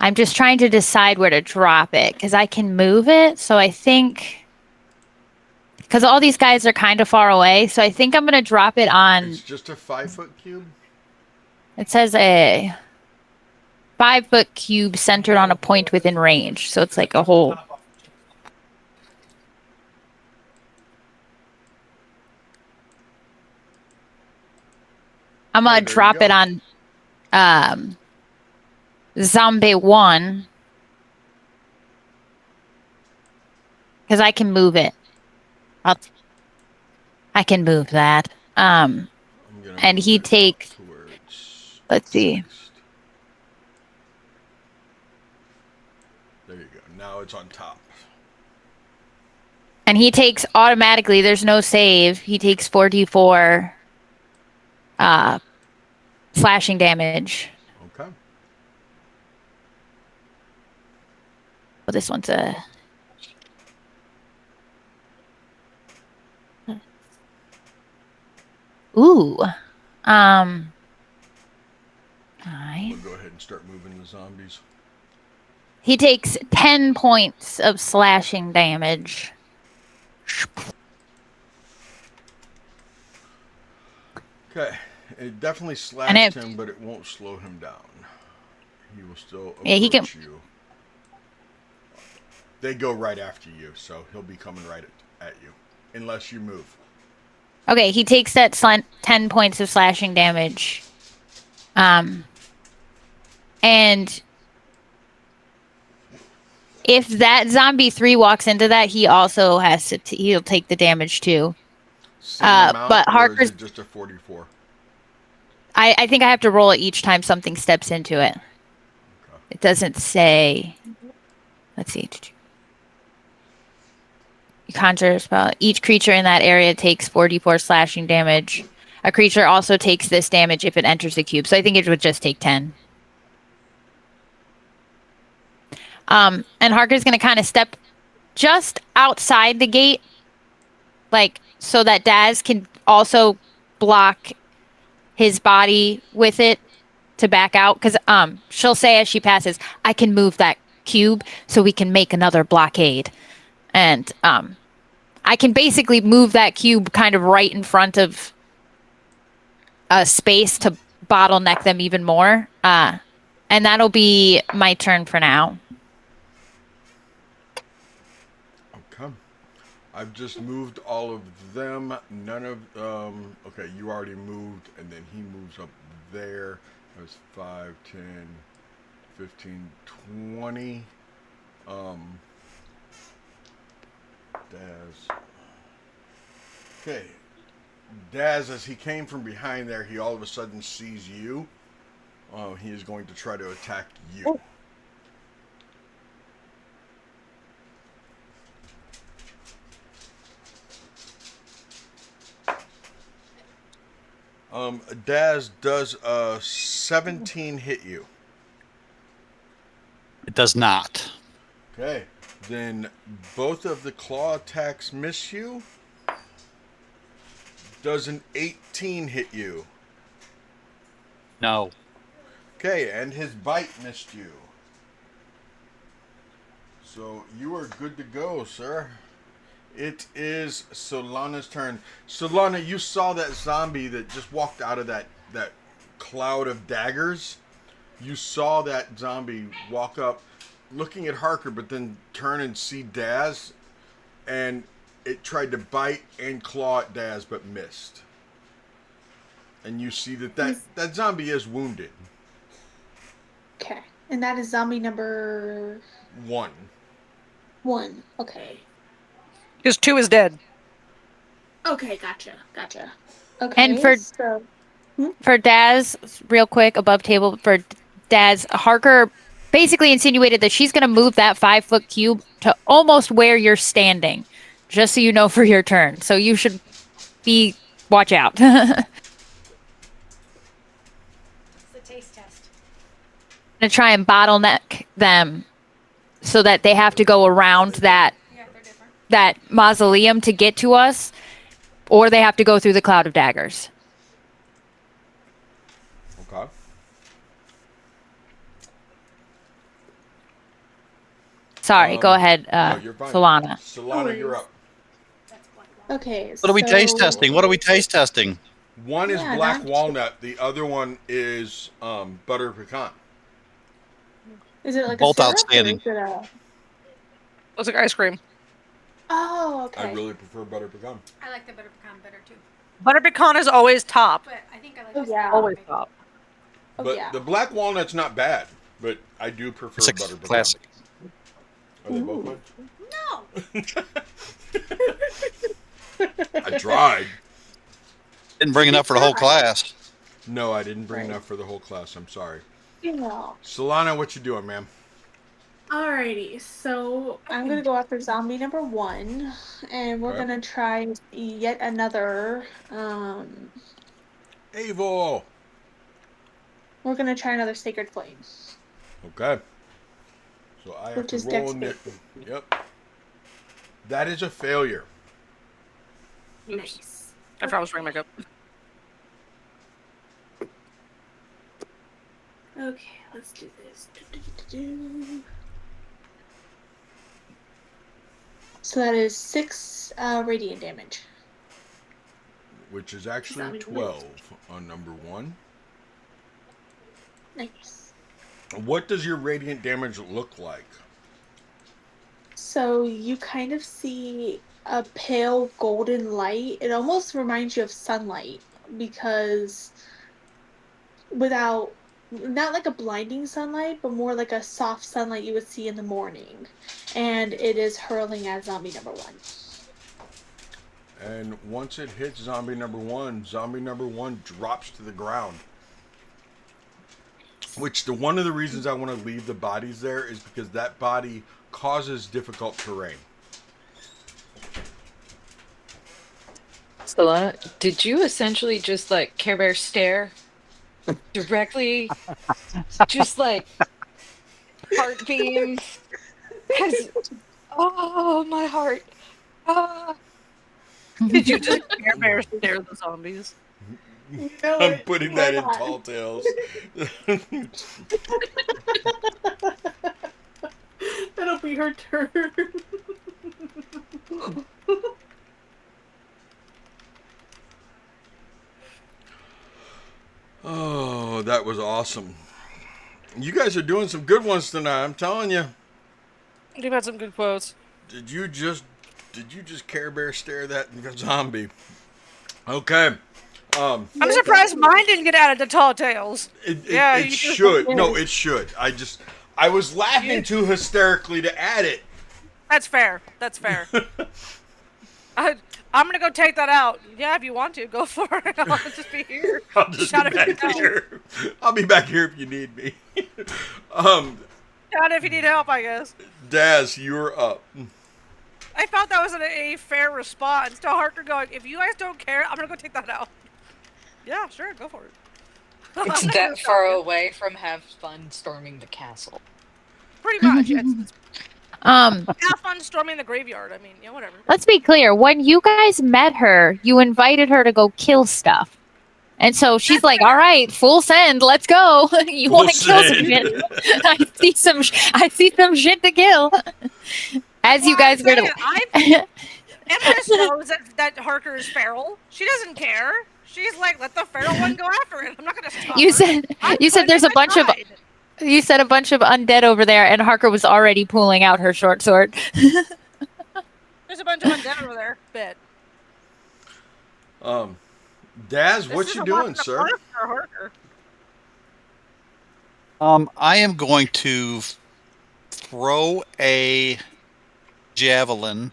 I'm just trying to decide where to drop it because I can move it. So I think because all these guys are kind of far away, so I think I'm gonna drop it on. It's just a 5-foot cube. It says a 5-foot cube centered on a point within range. So it's like a whole. I'm gonna Okay, there you drop go. it on Zombie 1 because I can move it. I can move that. I'm gonna And move he it takes. to where it's Let's see. placed. There you go. Now it's on top. And he takes automatically. There's no save. He takes 4d4 slashing damage. Okay. Well, this one's a. Ooh. I'm Nine. gonna go ahead and start moving the zombies. He takes 10 points of slashing damage. Okay. It definitely And slashed him, but it won't slow him down. He will still approach Yeah, he can- you. They go right after you, so he'll be coming right at you. Unless you move. Okay, he takes that 10 points of slashing damage. And if that zombie 3 walks into that, he also has to. He'll take the damage too. Same amount, but or Harker's. is it just a 44? I think I have to roll it each time something steps into it. Okay. It doesn't say. Let's see. You conjure a spell. Each creature in that area takes 4d4 slashing damage. A creature also takes this damage if it enters the cube. So I think it would just take 10. And Harker's going to kind of step just outside the gate, like so that Daz can also block his body with it to back out. Because she'll say as she passes, I can move that cube so we can make another blockade. And I can basically move that cube kind of right in front of a space to bottleneck them even more. And that'll be my turn for now. Okay. I've just moved all of them. None of okay, you already moved, and then he moves up there. There's 5, 10, 15, 20. Daz. Okay. Daz, as he came from behind there, he all of a sudden sees you. He is going to try to attack you. Daz, does 17 hit you? It does not. Okay. Then both of the claw attacks miss you. Does an 18 hit you? No. Okay, and his bite missed you. So you are good to go, sir. It is Solana's turn. Solana, you saw that zombie that just walked out of that cloud of daggers. You saw that zombie walk up, looking at Harker, but then turn and see Daz, and it tried to bite and claw at Daz, but missed. And you see that zombie is wounded. Okay. And that is zombie number 1. 1. Okay. Because 2 is dead. Okay, gotcha. Okay. And for Daz, real quick, above table, for Daz, Harker basically insinuated that she's going to move that 5-foot cube to almost where you're standing, just so you know for your turn. So you should watch out. It's a taste test. To try and bottleneck them so that they have to go around that Yeah, they're different. that mausoleum to get to us, or they have to go through the cloud of daggers. Okay. Sorry, go ahead, No, you're fine. Solana. Solana, you're up. That's black one. Okay. What are we taste testing? What are we taste testing? One is Yeah, black that's- walnut. The other one is butter pecan. Is it like Both a syrup, outstanding. Or is it a... Looks like ice cream. Oh, okay. I really prefer butter pecan. I like the butter pecan better too. Butter pecan is always top. But I think I like Oh, this yeah. one Always better. top. Oh, But yeah. the black walnut's not bad, but I do prefer It's a butter pecan. classic. Are they both Ooh. good? No. I tried. Didn't bring enough for the whole class. No, I didn't bring Right. enough for the whole class. I'm sorry. Yeah. Solana, what you doing, ma'am? Alrighty, so I'm gonna go after zombie number 1, and we're Okay. gonna try yet another. Evil. We're gonna try another sacred flame, Okay. So I have which to is roll dex in. based. Yep. That is a failure. Nice. I forgot I was bringing my cup. Okay, let's do this. So that is 6 radiant damage. Which is actually Zombie 12 on number 1. Nice. What does your radiant damage look like? So you kind of see a pale golden light. It almost reminds you of sunlight because without not like a blinding sunlight, but more like a soft sunlight you would see in the morning. And it is hurling at zombie number 1. And once it hits zombie number 1 drops to the ground. Which one of the reasons I want to leave the bodies there is because that body causes difficult terrain. Solana, did you essentially just like Care Bear stare directly, just like heart beam? Because oh, my heart. Ah. Did you just Care Bear stare the zombies? No, I'm putting that in not. tall tales. That'll be her turn. Oh, that was awesome. You guys are doing some good ones tonight, I'm telling you. You've had some good quotes. Did you just Care Bear stare that zombie? Okay. I'm surprised mine didn't get added to Tall Tales. Yeah, It you just- should. No, it should. I was laughing You- too hysterically to add it. That's fair. That's fair. I'm gonna go take that out. Yeah, if you want to, go for it. I'll just be here. I'll just Shout be if you back need help. here. I'll be back here if you need me. Shout if you need help, I guess. Daz, you're up. I thought that was a fair response to Harker going, if you guys don't care, I'm gonna go take that out. Yeah, sure, go for it. It's that far away from have fun storming the castle. Pretty much. It's Um, have fun storming the graveyard. I mean, yeah, whatever. let's be clear. When you guys met her, you invited her to go kill stuff. And so she's like, "All right, full send, let's go. You Full want to kill some send. shit? I see some shit to kill." As you guys were to, Empress knows that Harker is feral. She doesn't care. She's like, let the feral one go after it. I'm not gonna stop you her. said I'm you said fine there's if a bunch I of tried. you said a bunch of undead over there, and Harker was already pulling out her short sword. There's a bunch of undead over there. Bet. Daz, This what is you a doing, weapon of sir? Harker, Harker. I am going to throw a javelin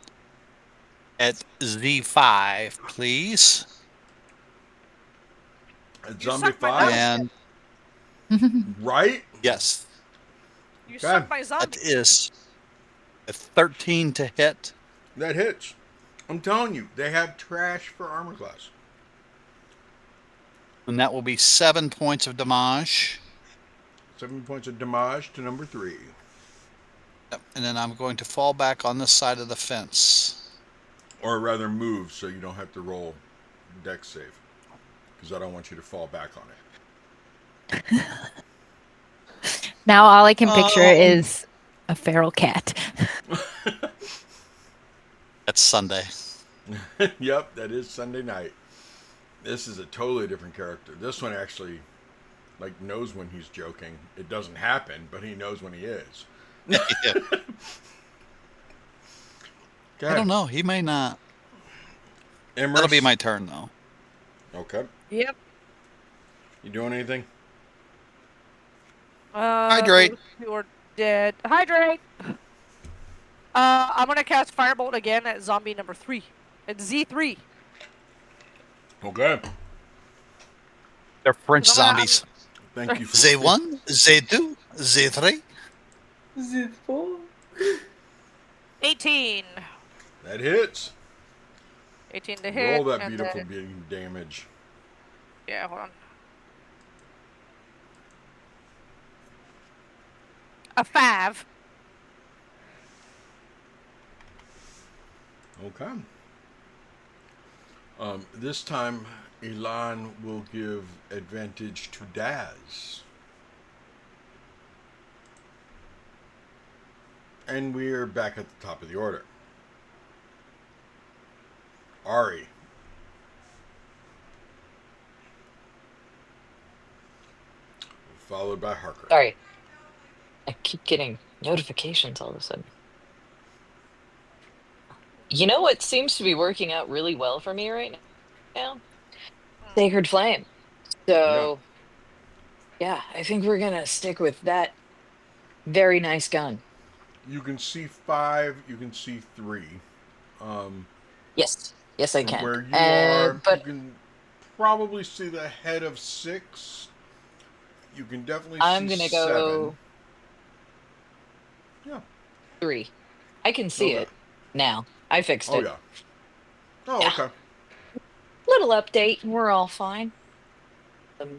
at Z5, please. At You zombie suck my 5? nose. And Right? yes, You Okay. suck my that zombie. is a 13 to hit. That hits. I'm telling you, they have trash for armor class. And that will be 7 points of damage. 7 points of damage to number 3. Yep, and then I'm going to fall back on this side of the fence. Or rather move so you don't have to roll dex save. Because I don't want you to fall back on it. Now all I can picture Oh. is a feral cat. That's Sunday. Yep, that is Sunday night. This is a totally different character. This one actually knows when he's joking. It doesn't happen, but he knows when he is. Yeah. Okay. I don't know. He may not. Emrys. That'll be my turn, though. Okay. Yep. You doing anything? Hydrate. You're dead. Hydrate. I'm gonna cast Firebolt again at zombie number 3. It's Z3. Okay. They're French 'Cause I'm- zombies. Thank you for They one, they two, they three. Is it full? 18. That hits. 18 to hit. Roll that and beautiful then- being damage. Yeah, hold on. A 5. Okay. This time, Elan will give advantage to Daz. And we're back at the top of the order. Ari. Followed by Harker. Sorry. I keep getting notifications all of a sudden. You know what seems to be working out really well for me right now? Sacred Flame. So, yeah, I think we're gonna stick with that very nice gun. You can see 5, you can see 3. Yes, yes, I From can. where you are, you But can probably see the head of 6. You can definitely I'm see gonna 7. go Yeah. 3. I can see Okay. it now. I fixed Oh, it. yeah. Oh, Yeah. okay. Little update, and we're all fine. Hmm.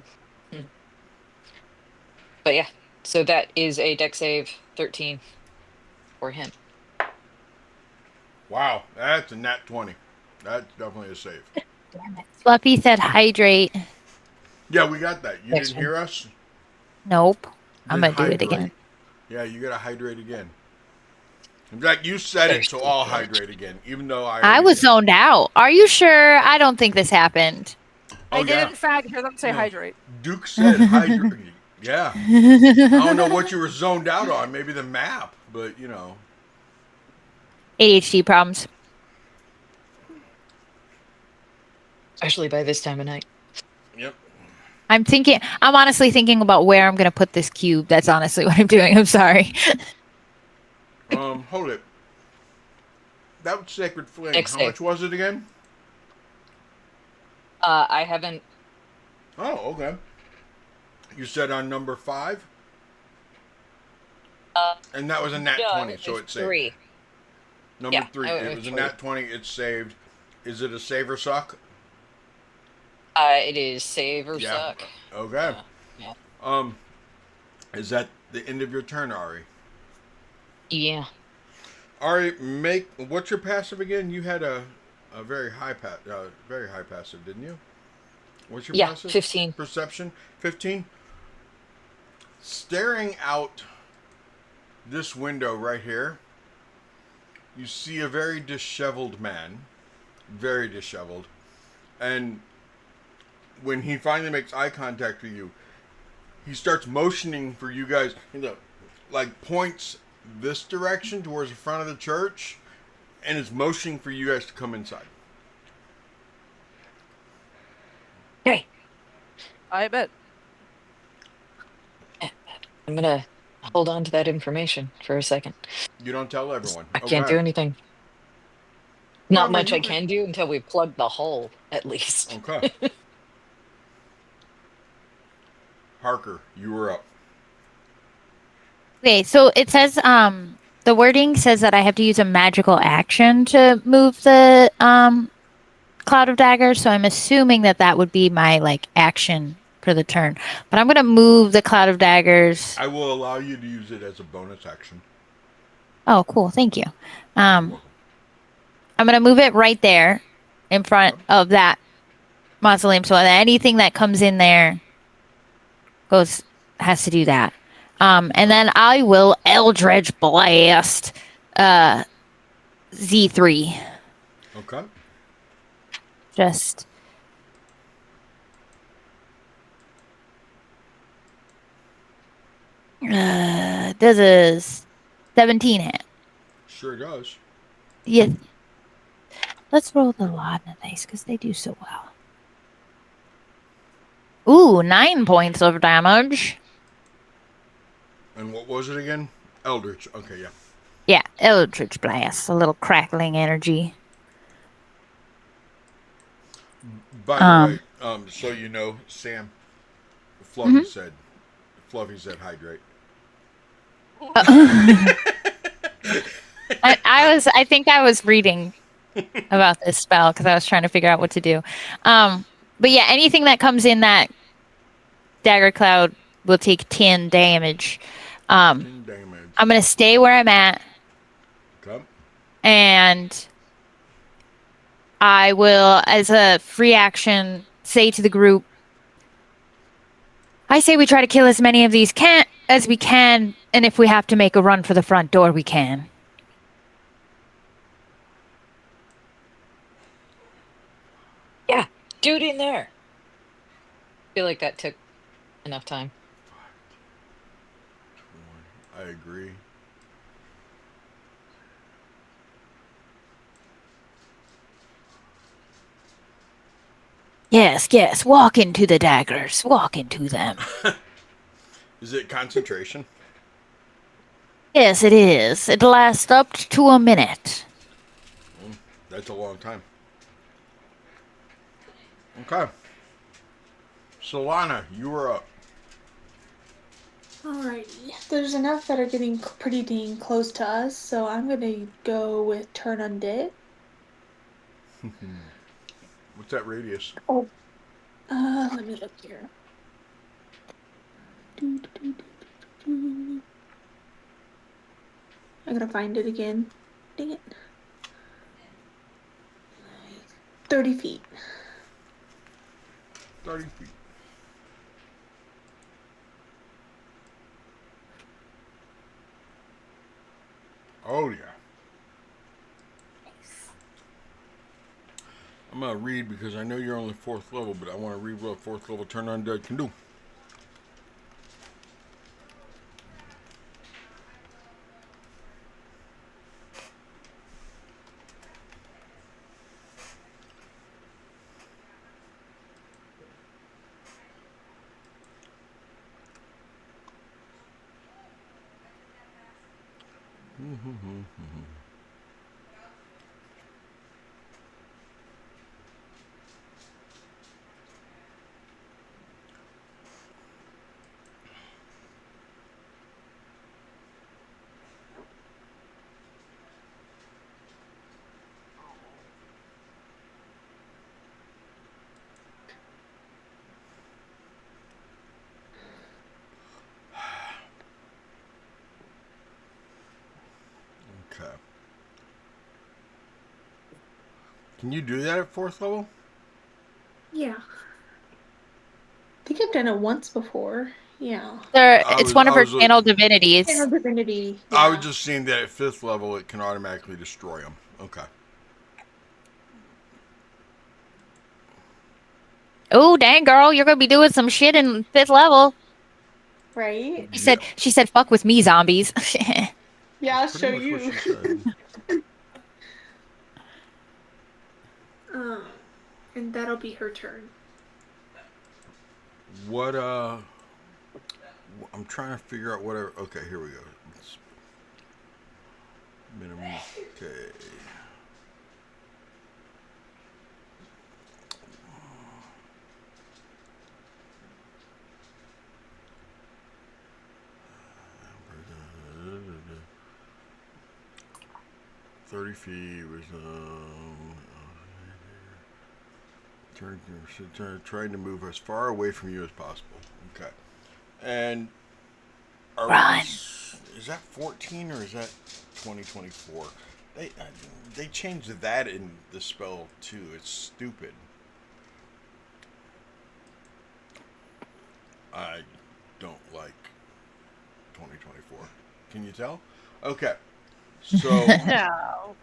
But yeah, so that is a deck save 13 for him. Wow, that's a nat 20. That's definitely a save. Damn it. Fluffy said hydrate. Yeah, we got that. You Next didn't one. hear us? Nope. I'm Then gonna do it again. hydrate. Yeah, you gotta hydrate again. In fact, you said it, so Thirsty I'll bitch. hydrate again, even though I I already was did. zoned out. Are you sure? I don't think this happened. Oh, I did, yeah. in fact, hear them say No. hydrate. Duke said hydrate. Yeah. I don't know what you were zoned out on. Maybe the map, but, you know. ADHD problems. Especially by this time of night. Yep. I'm honestly thinking about where I'm going to put this cube. That's honestly what I'm doing. I'm sorry. Hold it. That was Sacred Flame. Next How save. much was it again? I haven't. Oh, okay. You said on number 5? And that was a nat No, 20, so it's saved. 3. Number Yeah, 3. I It went was a with nat 20. It's saved. Is it a save or suck? It is save or suck. Okay. Yeah. Is that the end of your turn, Ari? Yeah. Ari, what's your passive again? You had a very high passive, didn't you? What's your Yeah, passive? 15. Perception, 15. Staring out this window right here, you see a very disheveled man, very disheveled, and when he finally makes eye contact with you, he starts motioning for you guys, like points this direction towards the front of the church, and is motioning for you guys to come inside. Okay. I bet. I'm gonna hold on to that information for a second. You don't tell everyone. I can't do anything. Well, Not I mean, much you I could- can do until we plug the hole, at least. Okay. Harker, you were up. Okay, so it says the wording says that I have to use a magical action to move the cloud of daggers, so I'm assuming that would be my like action for the turn. But I'm going to move the cloud of daggers. I will allow you to use it as a bonus action. Oh, cool. Thank you. You're welcome. I'm going to move it right there in front of that mausoleum, so that anything that comes in there has to do that. And then I will Eldritch Blast Z3. Okay. Just does a 17 hit. Sure does. Yeah. Let's roll the laudanum dice because they do so well. Ooh, 9 points of damage. And what was it again? Eldritch. Okay, yeah. Yeah, Eldritch Blast, a little crackling energy. By the way, Um, so you know, Sam, mhm. Fluffy said hydrate. I think I was reading about this spell because I was trying to figure out what to do. But yeah, anything that comes in that dagger cloud will take 10 damage. Um, 10 damage. I'm gonna stay where I'm at, Okay. and I will, as a free action, say to the group, I say we try to kill as many of these as we can, and if we have to make a run for the front door, we can. Yeah, dude in there. I feel like that took enough time. I agree. Yes, yes, walk into the daggers, walk into them. Is it concentration? Yes, it is. It lasts up to a minute. That's a long time. Okay. Solana, you were up. Alrighty. There's enough that are getting pretty dang close to us, so I'm gonna go with turn undead. What's that radius? Oh. Let me look here. I gotta find it again. Dang it. 30 feet. 30 feet. Oh, yeah. I'm going to read because I know you're only 4th level, but I want to read what 4th level turn undead can do. Okay. Can you do that at 4th level? Yeah. I think I've done it once before. Yeah. It's one of her channel divinities. Channel divinity. I was Yeah. just seeing that at 5th level it can automatically destroy them. Okay. Oh, dang girl, you're gonna be doing some shit in 5th level. Right? Yeah. She said, fuck with me, zombies. Yeah, I'll Pretty show much what you. she said. um, and that'll be her turn. What, I'm trying to figure out whatever. Okay, here we go. Minimum. Okay. $30 feet was trying to move as far away from you as possible. Okay. And Run. is that 14 or is that 2024? They changed that in the spell too. It's stupid. I don't like 2024. Can you tell? Okay. So No.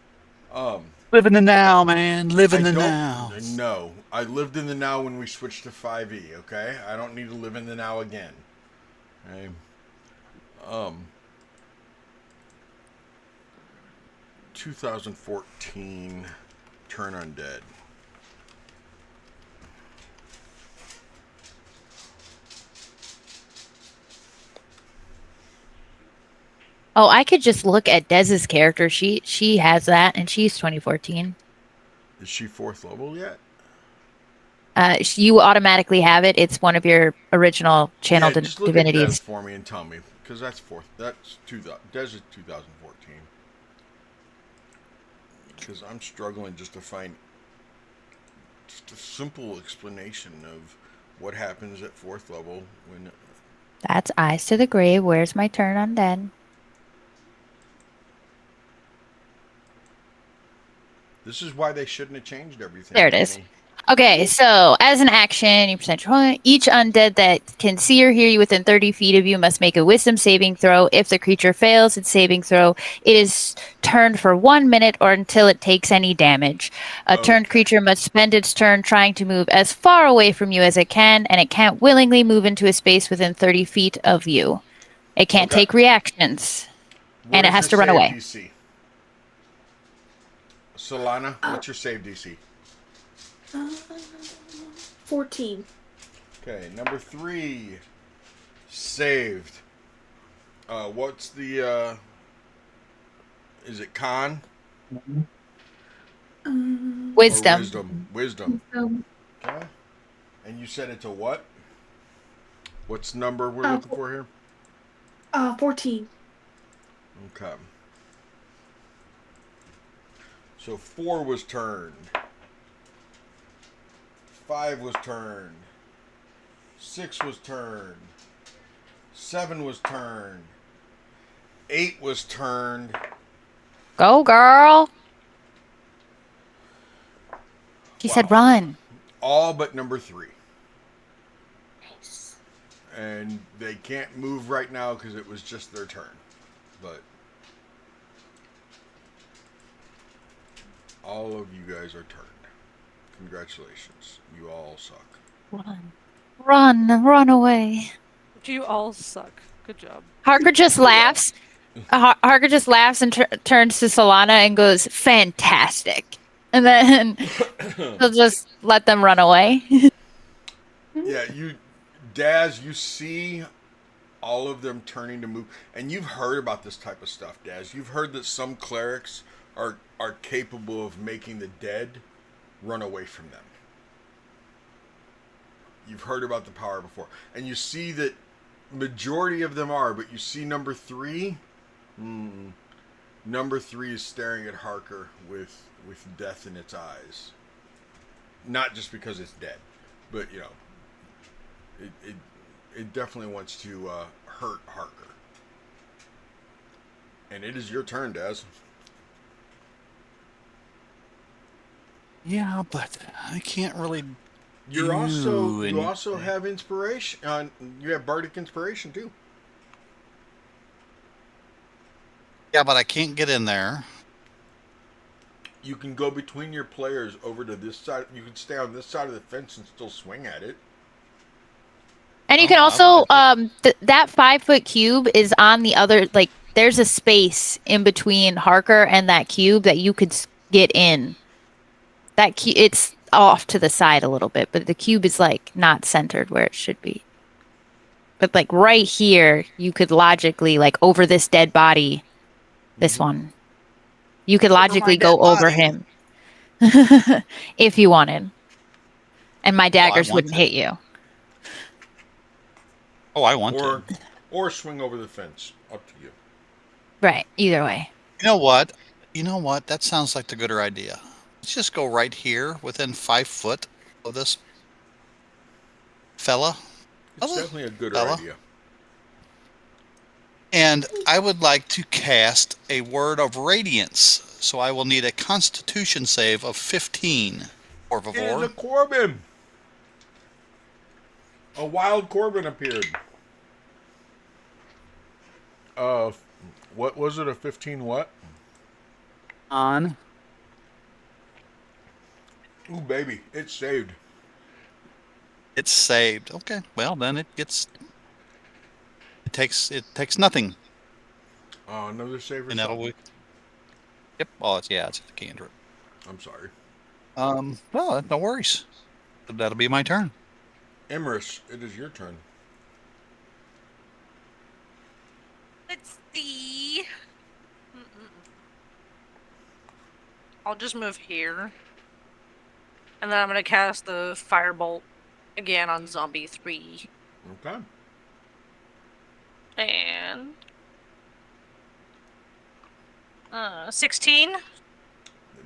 Live in the now, man. Live in I the don't now. know. I lived in the now when we switched to 5e, okay? I don't need to live in the now again. Okay. 2014 Turn Undead. Oh, I could just look at Dez's character sheet. She has that, and she's 2014. Is she 4th level yet? You automatically have it. It's one of your original channel Yeah, just look at Des divinities. for me and tell me, because that's 4th. That's 2000. Des is 2014. Because I'm struggling just to find just a simple explanation of what happens at 4th level when. That's Eyes to the Grave. Where's my turn on Den? This is why they shouldn't have changed everything. There it is. Danny. Okay, so as an action, you present your point. Each undead that can see or hear you within 30 feet of you must make a wisdom saving throw. If the creature fails its saving throw, it is turned for 1 minute or until it takes any damage. A turned Okay. creature must spend its turn trying to move as far away from you as it can, and it can't willingly move into a space within 30 feet of you. It can't Okay. take reactions, What and it is has your to run save away. DC? Solana, what's your save DC? 14. Okay, number 3. Saved. What's the, is it con? Or Wisdom. wisdom? Wisdom. Okay. And you said it's a what? What's number we're looking for here? 14. Okay. So 4 was turned. 5 was turned. 6 was turned. 7 was turned. 8 was turned. Go, girl. She Wow. said run. All but number 3. Nice. And they can't move right now because it was just their turn. But all of you guys are turned. Congratulations. You all suck. Run. Run away. You all suck. Good job. Harker just laughs. Harker just laughs and turns to Solana and goes, "Fantastic." And then he'll just let them run away. Yeah, Daz, you see all of them turning to move, and you've heard about this type of stuff, Daz. You've heard that some clerics are capable of making the dead run away from them. You've heard about the power before, and you see that majority of them are, but you see number 3. Number 3 is staring at Harker with death in its eyes. Not just because it's dead, but you know, it definitely wants to hurt Harker. And it is your turn, Daz. Yeah, but I can't really. You anything. also have inspiration. You have bardic inspiration too. Yeah, but I can't get in there. You can go between your players over to this side. You can stay on this side of the fence and still swing at it. And you Oh, can also I like that 5-foot cube is on the other, like there's a space in between Harker and that cube that you could get in. That it's off to the side a little bit, but the cube is like not centered where it should be. But like right here, you could logically, like over this dead body, this one, you could logically go over him if you wanted. And my daggers want wouldn't to. hit you. Oh, I want to. Or swing over the fence. Up to you. Right. Either way. You know what? That sounds like the gooder idea. Let's just go right here within 5 foot of this fella. It's definitely a good fella. idea. And I would like to cast a word of radiance. So I will need a constitution save of 15. Por It is favor. a Corbin. A wild Corbin appeared. What was it? A 15 what? On. Ooh, baby, it's saved. It's saved. Okay. Well, then it takes nothing. Another save or And that'll. something? Yep. Oh, it's a cantrip. I'm sorry. Well, no worries. That'll be my turn. Emrys, it is your turn. Let's see. I'll just move here. And then I'm going to cast the Firebolt again on Zombie 3. Okay. And 16 It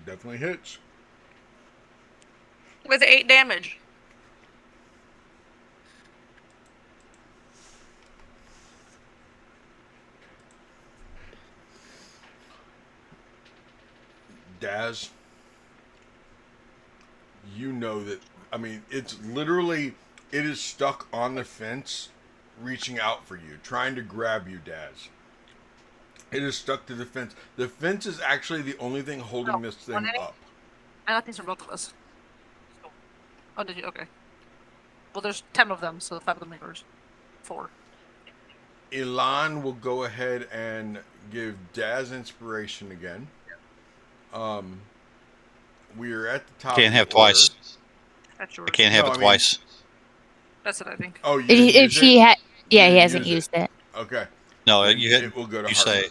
definitely hits. with 8 damage. Daz, you know that, I mean, it's literally, it is stuck on the fence, reaching out for you, trying to grab you, Daz. It is stuck to the fence. The fence is actually the only thing holding this thing up. I got these for both of us. Oh, did you? Okay. Well, there's 10 of them, so 5 of them are yours. 4. Elan will go ahead and give Daz inspiration again. We are at the top. Can't of have the order. twice. That's yours. I can't have No, it I mean- twice. That's it, I think. Oh, you didn't If use she it? had, yeah, You he didn't hasn't use used it. Okay. No, Then you hit. it will go to You Harper. say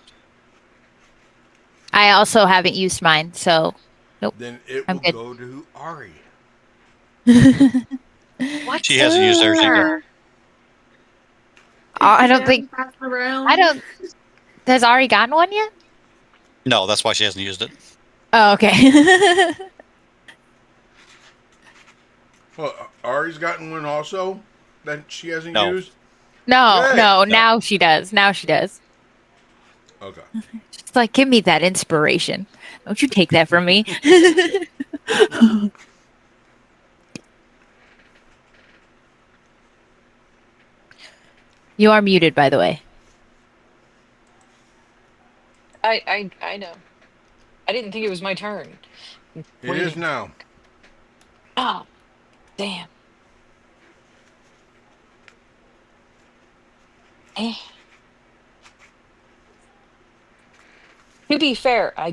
I also haven't used mine, so Then it I'm will good. go to Ari. What? she hasn't used hers either. I don't think. Pass around. I don't. Has Ari gotten one yet? No, that's why she hasn't used it. Oh, okay. Well, Ari's gotten one also that she hasn't No. used. no, Yay. no. Now she does. Now she does. Okay. She's like, give me that inspiration. Don't you take that from me. You are muted, by the way. I know. I didn't think it was my turn. It is now. Oh, damn. Eh. To be fair, I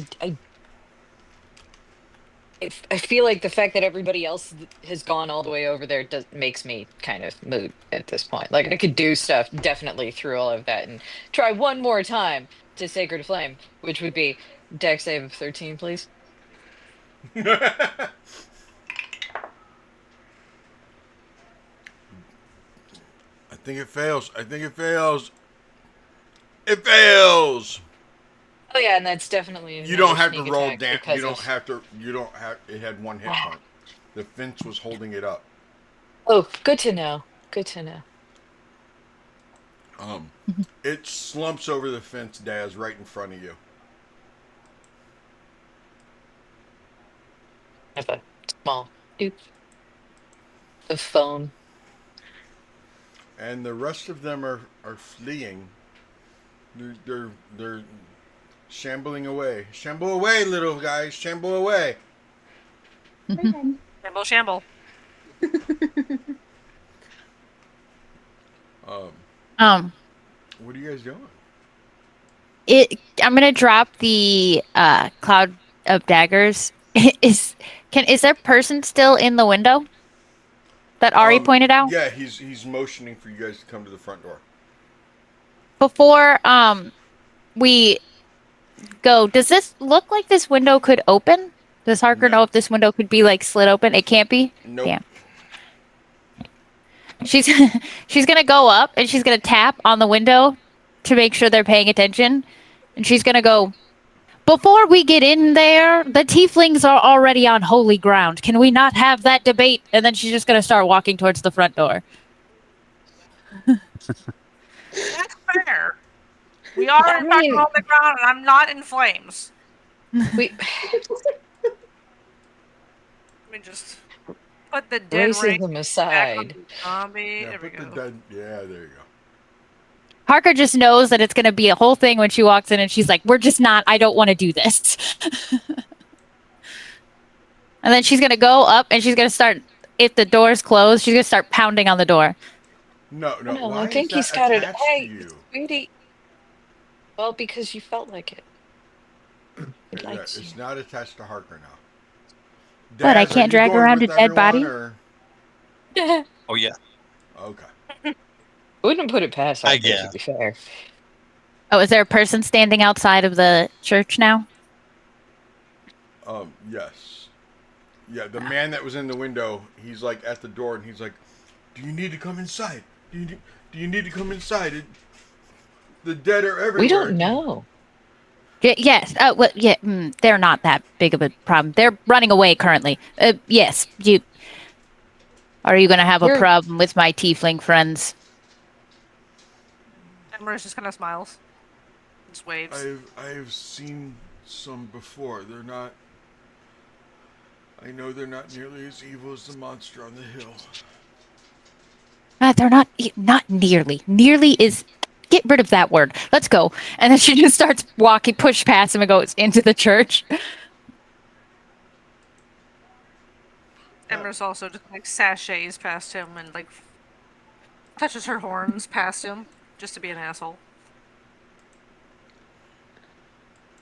feel like the fact that everybody else has gone all the way over there makes me kind of moot at this point. Like I could do stuff definitely through all of that and try one more time to Sacred Flame, which would be Dex save of 13, please. I think it fails. I think it fails. It fails. Oh yeah, and that's definitely You don't another have to sneak roll attack down. because You don't of- have to. You don't have. It had one hit point. The fence was holding it up. Oh, good to know. Good to know. It slumps over the fence, Daz, right in front of you. I have a small doop of foam. And the rest of them are fleeing. They're shambling away. Shamble away, little guys. Shamble away. Shamble, shamble. What are you guys doing? I'm gonna drop the cloud of daggers. Is there a person still in the window that Ari pointed out? Yeah, he's motioning for you guys to come to the front door. Before we go, does this look like this window could open? Does Harker No. know if this window could be like slid open? It can't be. Nope. Yeah. She's she's gonna go up and she's gonna tap on the window to make sure they're paying attention, and she's gonna go. Before we get in there, the tieflings are already on holy ground. Can we not have that debate? And then she's just gonna start walking towards the front door. That's fair. We are in fact on the ground, and I'm not in flames. We Let me just put the dead ring racism back on aside. the zombie. Yeah, There we put the go. dead. Yeah, there you go. Harker just knows that it's gonna be a whole thing when she walks in, and she's like, "We're just not. I don't want to do this." And then she's gonna go up and she's gonna start. If the door's closed, she's gonna start pounding on the door. No. No, Why I think is he's that got it. attached Hey, to you? sweetie. Well, because you felt like it. It Yeah, likes it's you. not attached to Harker now. What, I Daz, are can't you drag going around with a dead everyone, body? or- Oh yeah. Okay. Wouldn't put it past I Harper, guess. to be fair. Oh, is there a person standing outside of the church now? Yes. Yeah, the man that was in the window, he's like at the door and he's like, "Do you need to come inside? Do you need to come inside? The dead are everywhere." We don't know. Yes. Well, yeah. They're not that big of a problem. They're running away currently. Yes. You are you going to have a We're problem with my tiefling friends? Emrys just kind of smiles. Just waves. I've seen some before. They're not. I know they're not nearly as evil as the monster on the hill. They're not nearly. Nearly is. Get rid of that word. Let's go. And then she just starts walking, push past him, and goes into the church. Emrys also just like sachets past him and like touches her horns past him just to be an asshole.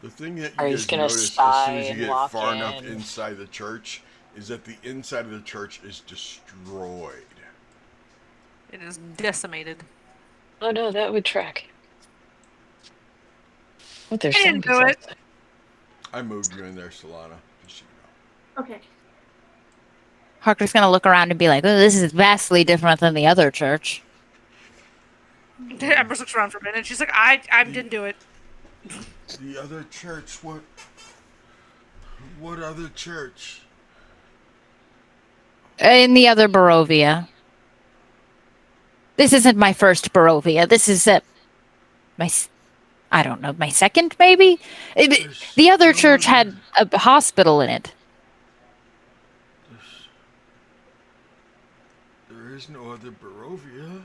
The thing that Are you you guys gonna notice as spy soon as you and get walk far enough in? inside the church is that the inside of the church is destroyed. It is decimated. Oh no, that would track. What there's I didn't zombies do it. outside. I moved you in there, Solana. Just so you know. Okay. Harker's going to look around and be like, "Oh, this is vastly different than the other church." Emrys looks around for a minute. She's like, I didn't do it. The other church, what other church? In the other Barovia. This isn't my first Barovia. This is I don't know, my second maybe? The other no church other- had a hospital in it. There is no other Barovia.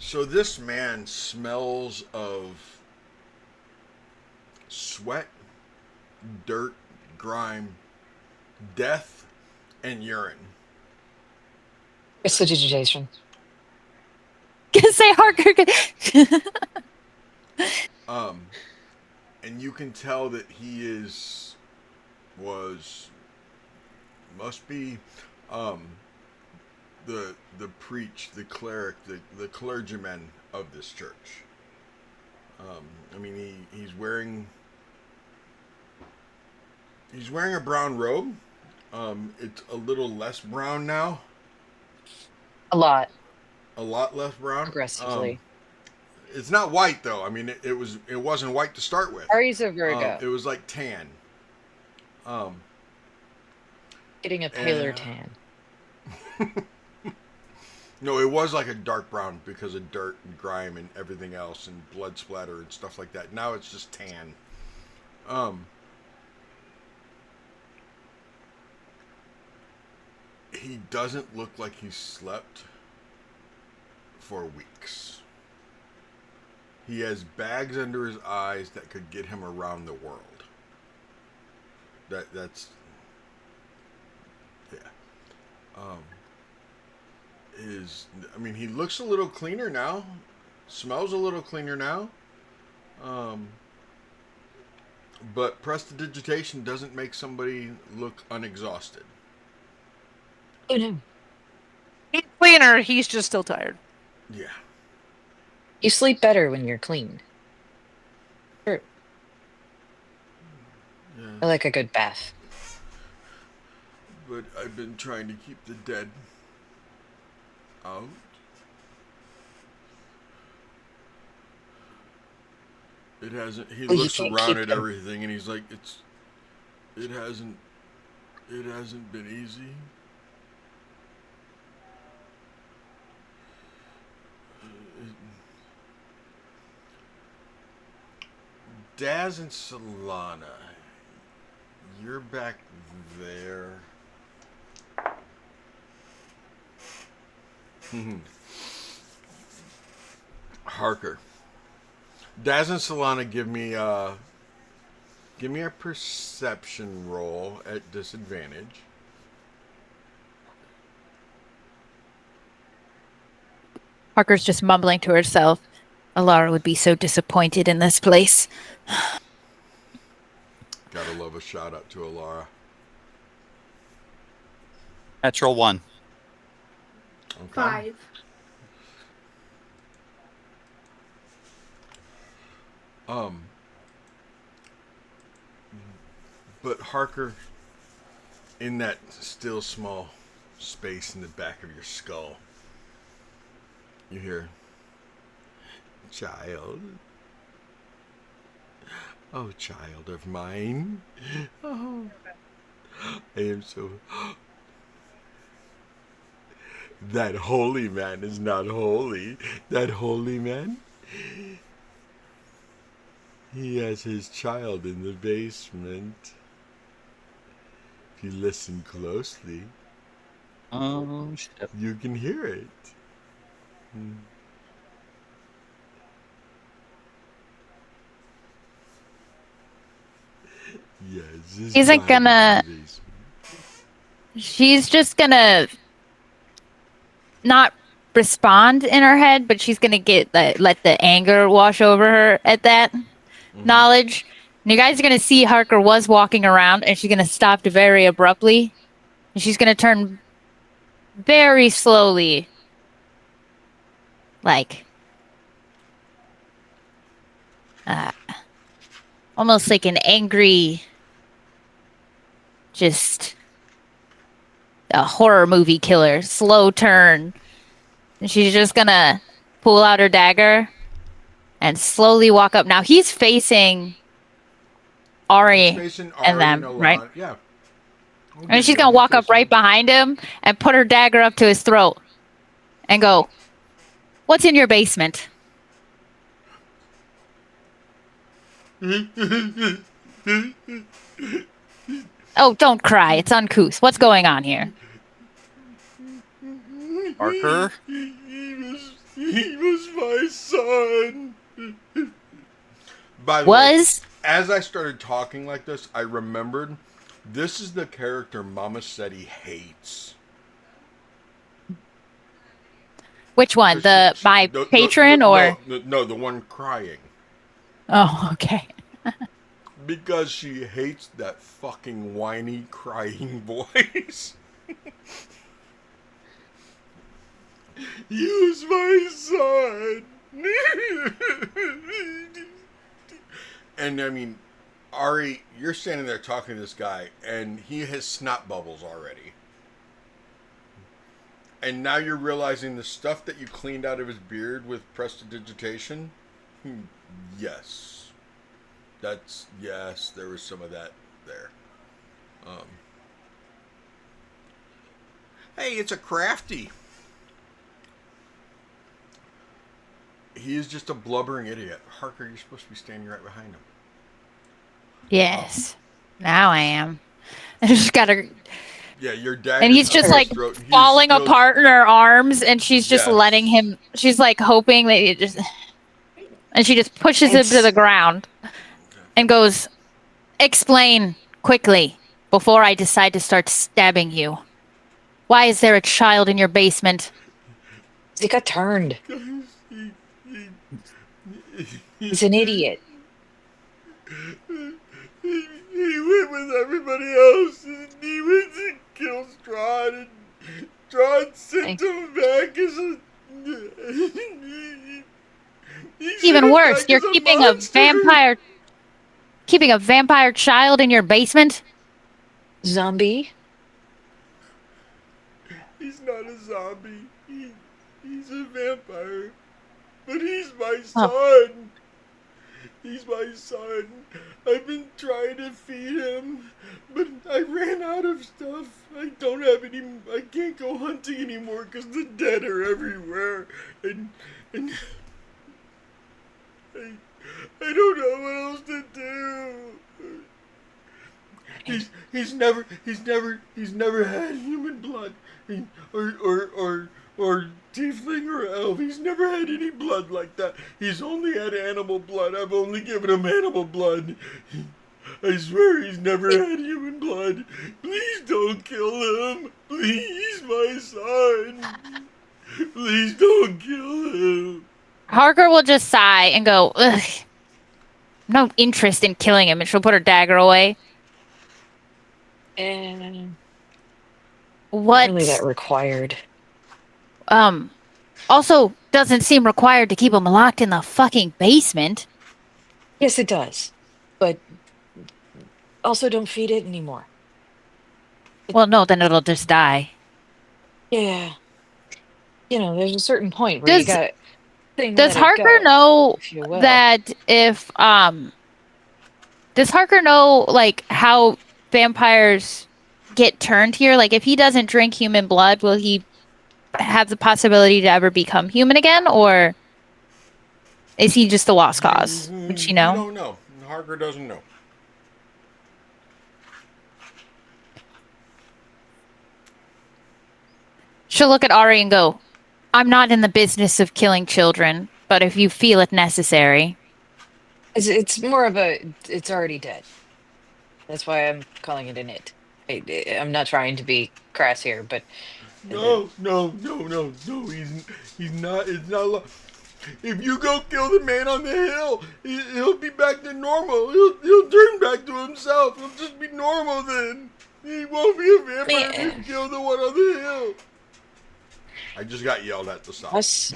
So this man smells of sweat, dirt, grime, death, and urine. It's the digitation. Say Harker. And you can tell that he must be, the preach, the cleric, the clergyman of this church. I mean, he's wearing a brown robe. It's a little less brown now. A lot. A lot less brown. Aggressively. It's not white though. I mean, it wasn't white to start with. Ari's a Virgo. It was like tan. Getting a paler and- tan. No, it was like a dark brown because of dirt and grime and everything else and blood splatter and stuff like that. Now it's just tan. He doesn't look like he slept for weeks. He has bags under his eyes that could get him around the world. That's yeah. He looks a little cleaner now. Smells a little cleaner now. But prestidigitation doesn't make somebody look unexhausted. Oh no. He's cleaner. He's just still tired. Yeah. You sleep better when you're clean. True. Yeah. I like a good bath. But I've been trying to keep the dead out. It hasn't. He Well, you looks can't around keep at them. everything and he's like, It hasn't been easy. Daz and Solana, you're back there. Harker. Daz and Solana, give me a perception roll at disadvantage. Harker's just mumbling to herself. Alara would be so disappointed in this place. Gotta love a shout out to Alara. Natural 1. Okay. 5. But Harker, in that still small space in the back of your skull, you hear, "Child. Oh, child of mine. Oh, I am so. That holy man is not holy. That holy man, he has his child in the basement. If you listen closely, Oh shit. you can hear it. Yes, his Isn't child gonna- is in the basement. She's just gonna not respond in her head, but she's gonna let the anger wash over her at that knowledge. And you guys are gonna see Harker was walking around, and she's gonna stop very abruptly, and she's gonna turn very slowly, like almost like an angry, just a horror movie killer, slow turn. And she's just gonna pull out her dagger and slowly walk up. Now he's facing Ari He's facing and Ari and them, right? Alon. Yeah. And she's gonna walk up right behind him and put her dagger up to his throat and go, "What's in your basement?" Oh, don't cry. It's uncouth. What's going on here? Parker. He was my son. By the way, Was? as I started talking like this, I remembered this is the character Mama said he hates. Which one? My patron or? No, the one crying. Oh, okay. Because she hates that fucking whiny crying voice. Use my son. And I mean, Ari, you're standing there talking to this guy, and he has snot bubbles already. And now you're realizing the stuff that you cleaned out of his beard with prestidigitation? Yes. Yes, there was some of that there. Hey, it's a crafty. He is just a blubbering idiot. Harker, you're supposed to be standing right behind him. Yes. Now I am. I just gotta. Yeah, your dagger. And he's just like falling apart in her arms, and she's just letting him. She's like hoping that it just. And she just pushes him to the ground and goes, "Explain quickly before I decide to start stabbing you. Why is there a child in your basement?" He got turned. He's an idiot. He went with everybody else, and he went to kill Strahd, and Strahd sent him back as a... Even worse, you're keeping a vampire child in your basement? Zombie? He's not a zombie. He's a vampire. But he's my son. He's my son. I've been trying to feed him, but I ran out of stuff. I don't have any... I can't go hunting anymore because the dead are everywhere. And I don't know what else to do. He's never had human blood, or tiefling or elf. He's never had any blood like that. He's only had animal blood. I've only given him animal blood. I swear he's never had human blood. Please don't kill him. Please, my son. Please don't kill him. Harker will just sigh and go, "Ugh, no interest in killing him," and she'll put her dagger away. And what? Not really that required. Also doesn't seem required to keep him locked in the fucking basement. Yes, it does. But Also, don't feed it anymore. Well, no, then it'll just die. Yeah. There's a certain point where you Does gotta thing does let it Harker go, know if you will. that if does Harker know like how vampires get turned here? Like if he doesn't drink human blood, will he have the possibility to ever become human again, or is he just a lost cause? Would she We know? don't know. Harker doesn't know. She'll look at Ari and go, I'm not in the business of killing children, but if you feel it necessary. It's more of it's already dead. That's why I'm calling it an it. I'm not trying to be crass here, but No. He's not. It's not. If you go kill the man on the hill, he'll be back to normal. He'll turn back to himself. He'll just be normal then. He won't be a vampire if you kill the one on the hill. I just got yelled at to stop. us,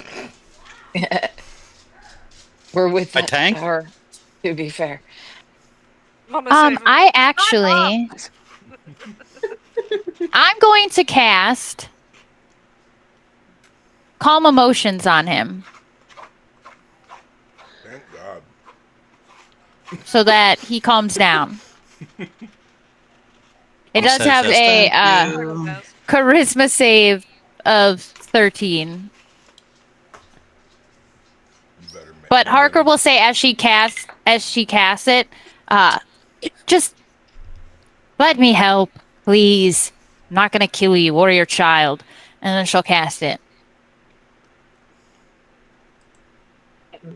we're with My that tank? power, to be fair. Mama saved me. I actually I'm going to cast Calm Emotions on him Thank God. so that he calms down. It does Says have this, a thank you. charisma save of 13. But Harker will say as she casts it, just let me help, please. I'm not gonna kill you or your child. And then she'll cast it.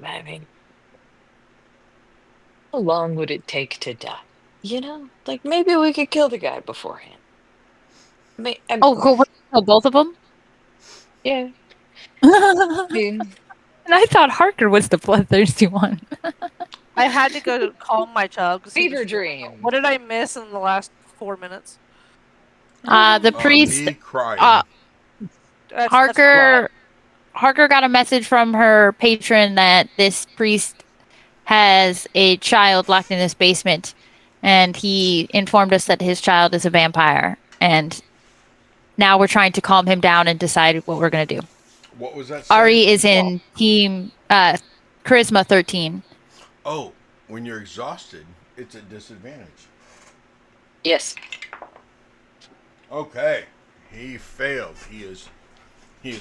I mean, how long would it take to die? Like maybe we could kill the guy beforehand. Oh, cool. Oh, both of them? Yeah. And I mean, I thought Harker was the bloodthirsty one. I had to go calm my child because he was fever feeling it. dream. What did I miss in the last 4 minutes? The priest, Me crying. That's Harker got a message from her patron that this priest has a child locked in this basement, and he informed us that his child is a vampire. And now we're trying to calm him down and decide what we're gonna do. What was that? Ari is in team charisma 13. Oh, when you're exhausted, it's a disadvantage. Yes. Okay, he failed. He is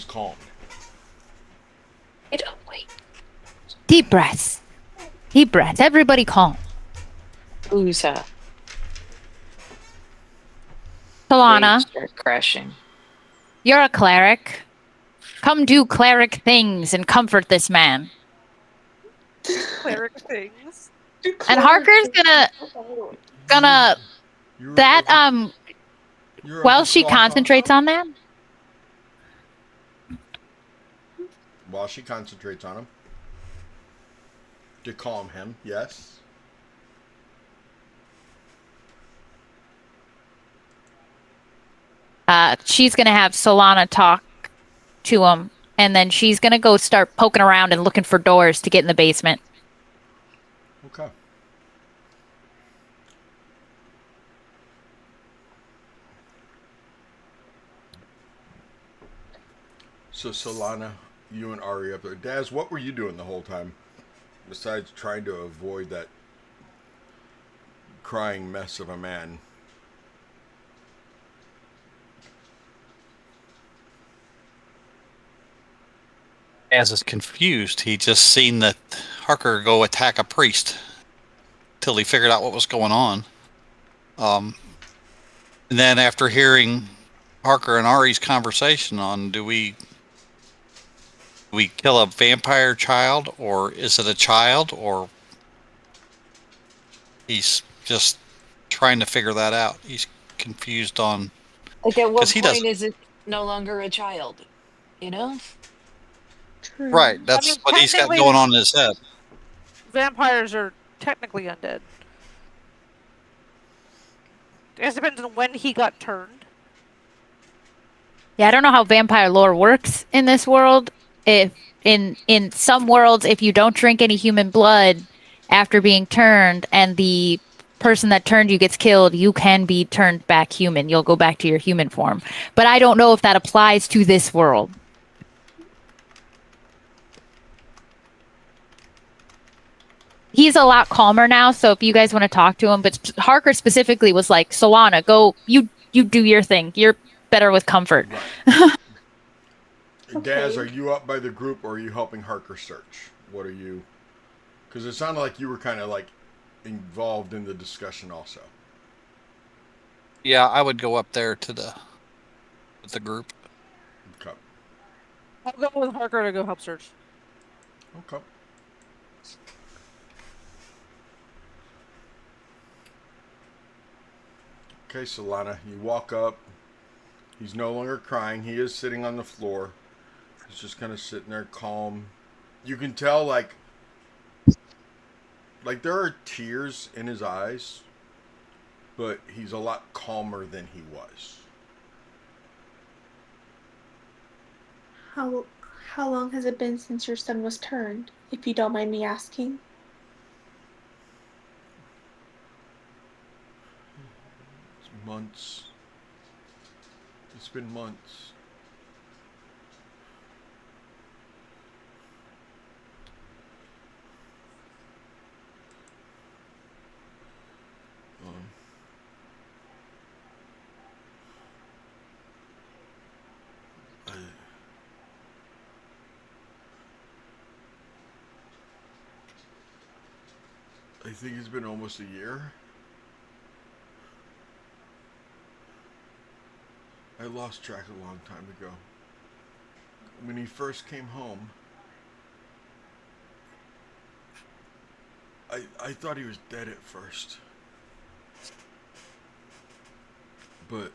calmed. Wait. Deep breaths. Deep breaths. Everybody calm. Who's Solana, start crashing? you're a cleric. Come do cleric things and comfort this man. cleric things. And Harker's gonna while she concentrates on that. While she concentrates on him. To calm him, yes. She's gonna have Solana talk to him, and then she's gonna go start poking around and looking for doors to get in the basement. Okay. So Solana, you and Ari up there. Daz, what were you doing the whole time? Besides trying to avoid that crying mess of a man. As is confused, he just seen that Harker go attack a priest till he figured out what was going on. And then after hearing Harker and Ari's conversation on do we kill a vampire child, or is it a child, or he's just trying to figure that out. He's confused on Like at what 'cause he point doesn't- is it no longer a child? True. right. That's mean, what he's got technically- going on in his head. Vampires are technically undead. It depends on when he got turned. Yeah, I don't know how vampire lore works in this world. If in some worlds, if you don't drink any human blood after being turned, and the person that turned you gets killed, you can be turned back human. You'll go back to your human form. But I don't know if that applies to this world. He's a lot calmer now, so if you guys want to talk to him, but Harker specifically was like, Solana, go, you do your thing. You're better with comfort. Right. Okay. Daz, are you up by the group or are you helping Harker search? What are you? Because it sounded like you were kind of like involved in the discussion also. Yeah, I would go up there to with the group. Okay. I'll go with Harker to go help search. Okay. Okay, Solana, you walk up. He's no longer crying. He is sitting on the floor. He's just kind of sitting there calm. You can tell like there are tears in his eyes, but he's a lot calmer than he was. How long has it been since your son was turned, if you don't mind me asking? It's months. It's been months. I think it's been almost a year. I lost track a long time ago. When he first came home, I thought he was dead at first. But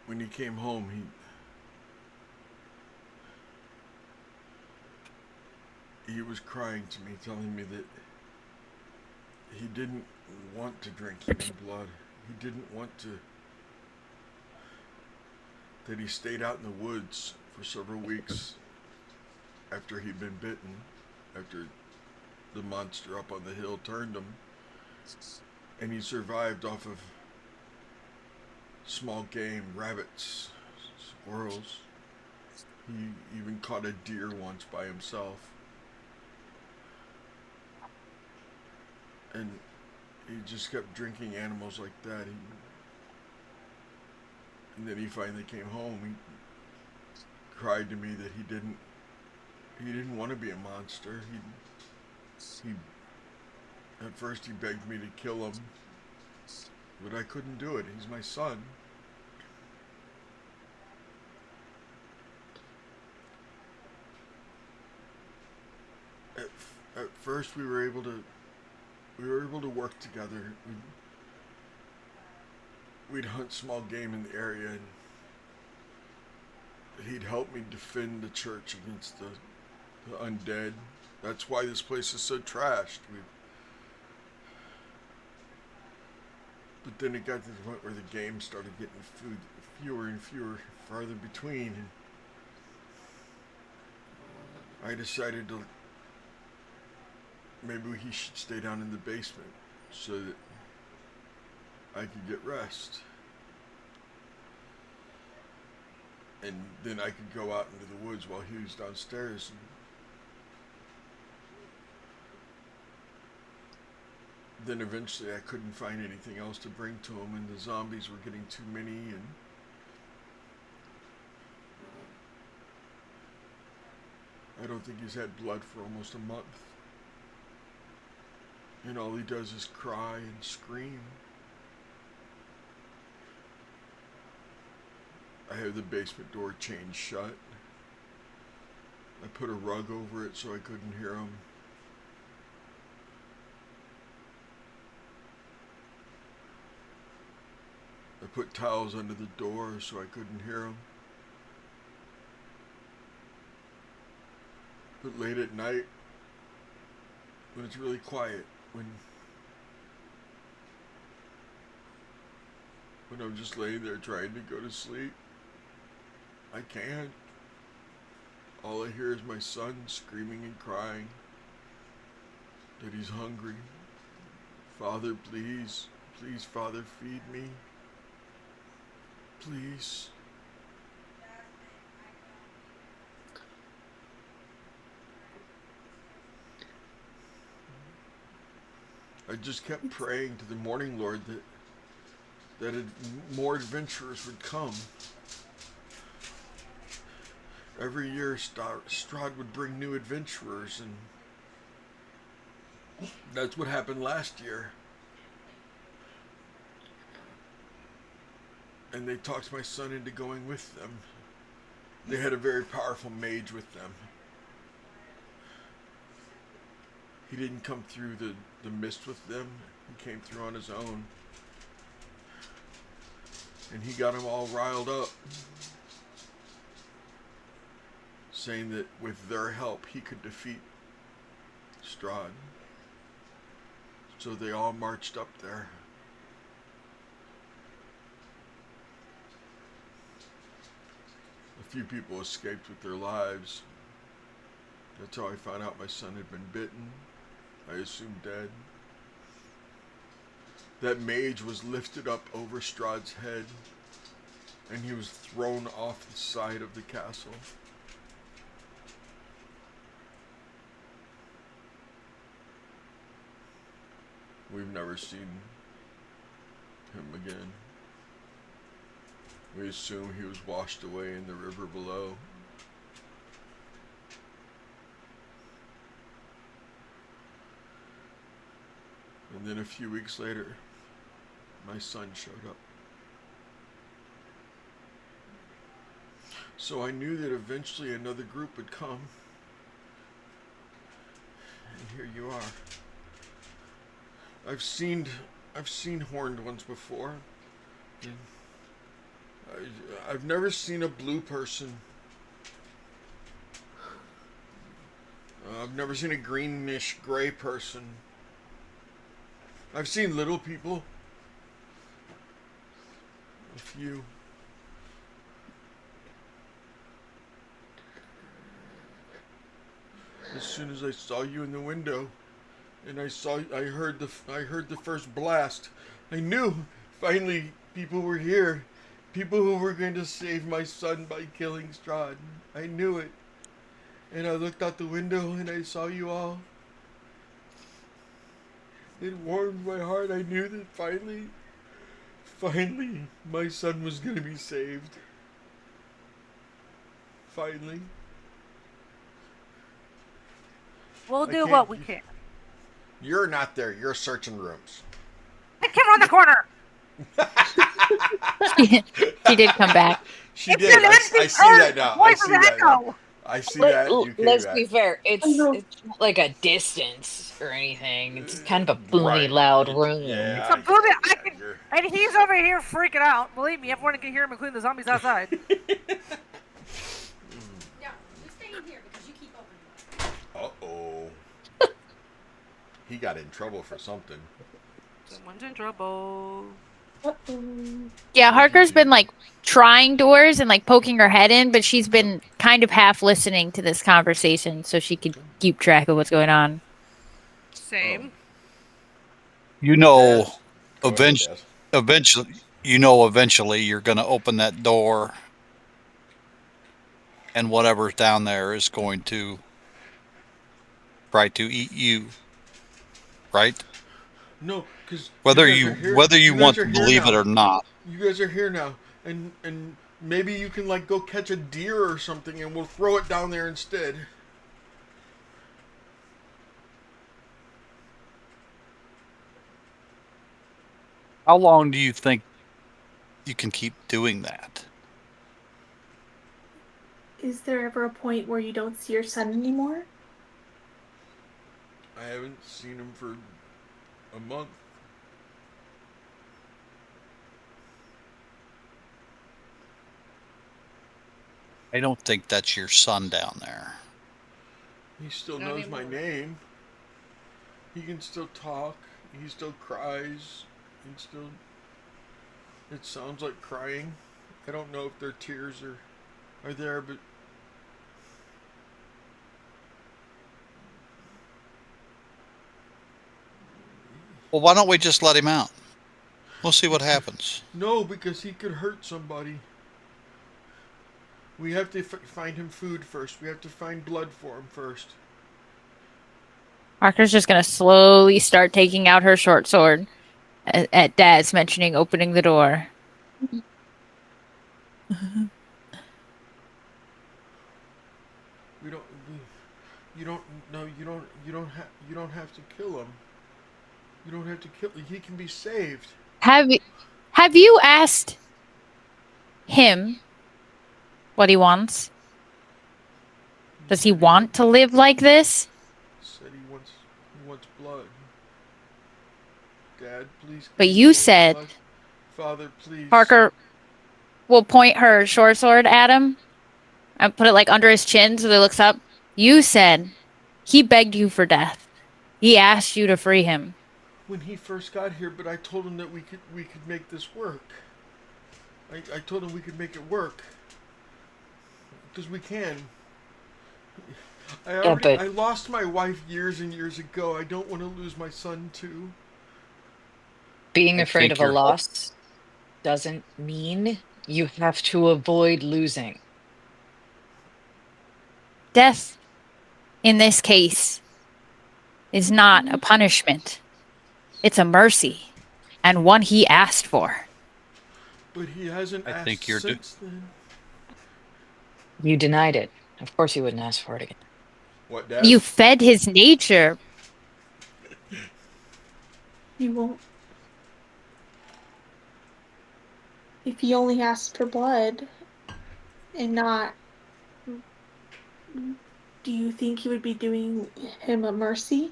when he came home, he was crying to me, telling me that he didn't want to drink human blood. He didn't want to. That he stayed out in the woods for several weeks after he'd been bitten, after the monster up on the hill turned him, and he survived off of small game, rabbits, squirrels. He even caught a deer once by himself. And he just kept drinking animals like that. And then he finally came home. He cried to me that he didn't want to be a monster. He at first he begged me to kill him, but I couldn't do it. He's my son. At first we were able to work together. We'd hunt small game in the area, and he'd help me defend the church against the undead. That's why this place is so trashed. But then it got to the point where the game started getting fewer and fewer, farther between, and I decided to maybe he should stay down in the basement so that I could get rest. And then I could go out into the woods while he was downstairs. And then eventually I couldn't find anything else to bring to him, and the zombies were getting too many, and I don't think he's had blood for almost a month. And all he does is cry and scream. I had the basement door chained shut. I put a rug over it so I couldn't hear him. I put towels under the door so I couldn't hear him. But late at night, when it's really quiet, when I'm just laying there trying to go to sleep, I can't. All I hear is my son screaming and crying that he's hungry. Father, please, please, Father, feed me. Please. I just kept praying to the Morning Lord that more adventurers would come. Every year, Strahd would bring new adventurers, and that's what happened last year. And they talked my son into going with them. They had a very powerful mage with them. He didn't come through the mist with them. He came through on his own. And he got them all riled up, saying that with their help he could defeat Strahd. So they all marched up there. A few people escaped with their lives. That's how I found out my son had been bitten. I assumed dead. That mage was lifted up over Strahd's head, and he was thrown off the side of the castle. We've never seen him again. We assume he was washed away in the river below. And then a few weeks later, my son showed up. So I knew that eventually another group would come. And here you are. I've seen horned ones before. I've never seen a blue person. I've never seen a greenish gray person. I've seen little people. A few. As soon as I saw you in the window, and I heard the first blast, I knew finally people were here. People who were going to save my son by killing Strahd. I knew it. And I looked out the window and I saw you all. It warmed my heart. I knew that finally, my son was going to be saved. Finally. We'll do what we can. You're not there. You're searching rooms. I came around the corner. She did come back. She did. I see that now. I see that now. I see that. You came Let's back. be fair. It's not like a distance or anything. It's kind of a boomy, loud room. Yeah, It's a boomy. And he's over here freaking out. Believe me, everyone can hear him, including the zombies outside. No, you stay in here because you keep opening it. Uh-oh. He got in trouble for something. Someone's in trouble. Yeah, Harker's been like trying doors and like poking her head in, but she's been kind of half listening to this conversation so she could keep track of what's going on. Same. You know, Yes. eventually you're going to open that door and whatever's down there is going to try to eat you, right? No, because Whether you want to believe it or not. You guys are here now, and maybe you can like go catch a deer or something, and we'll throw it down there instead. How long do you think you can keep doing that? Is there ever a point where you don't see your son anymore? I haven't seen him for a month. I don't think that's your son down there. He still Not knows my anymore. name. He can still talk. He still cries. It sounds like crying. I don't know if their tears are there, but Well, why don't we just let him out? We'll see what happens. No, because he could hurt somebody. We have to find him food first. We have to find blood for him first. Parker's just gonna slowly start taking out her short sword at Dad's mentioning opening the door. We don't. You don't. No, you don't. You don't have. You don't have to kill him. You don't have to kill. He can be saved. Have you asked him what he wants? Does he want to live like this? Said he wants. He wants blood. Dad, please. But give you me said blood. Father, please. Parker will point her short sword at him and put it like under his chin so that he looks up. You said he begged you for death. He asked you to free him. When he first got here, but I told him that we could make this work. I told him we could make it work. Because we can. I lost my wife years and years ago. I don't want to lose my son too. Being I afraid think of a you're loss doesn't mean you have to avoid losing. Death, in this case, is not a punishment. It's a mercy, and one he asked for. But he hasn't I asked think you're since then. You denied it. Of course you wouldn't ask for it again. What, Dad? You fed his nature. You won't. If he only asked for blood and not. Do you think you would be doing him a mercy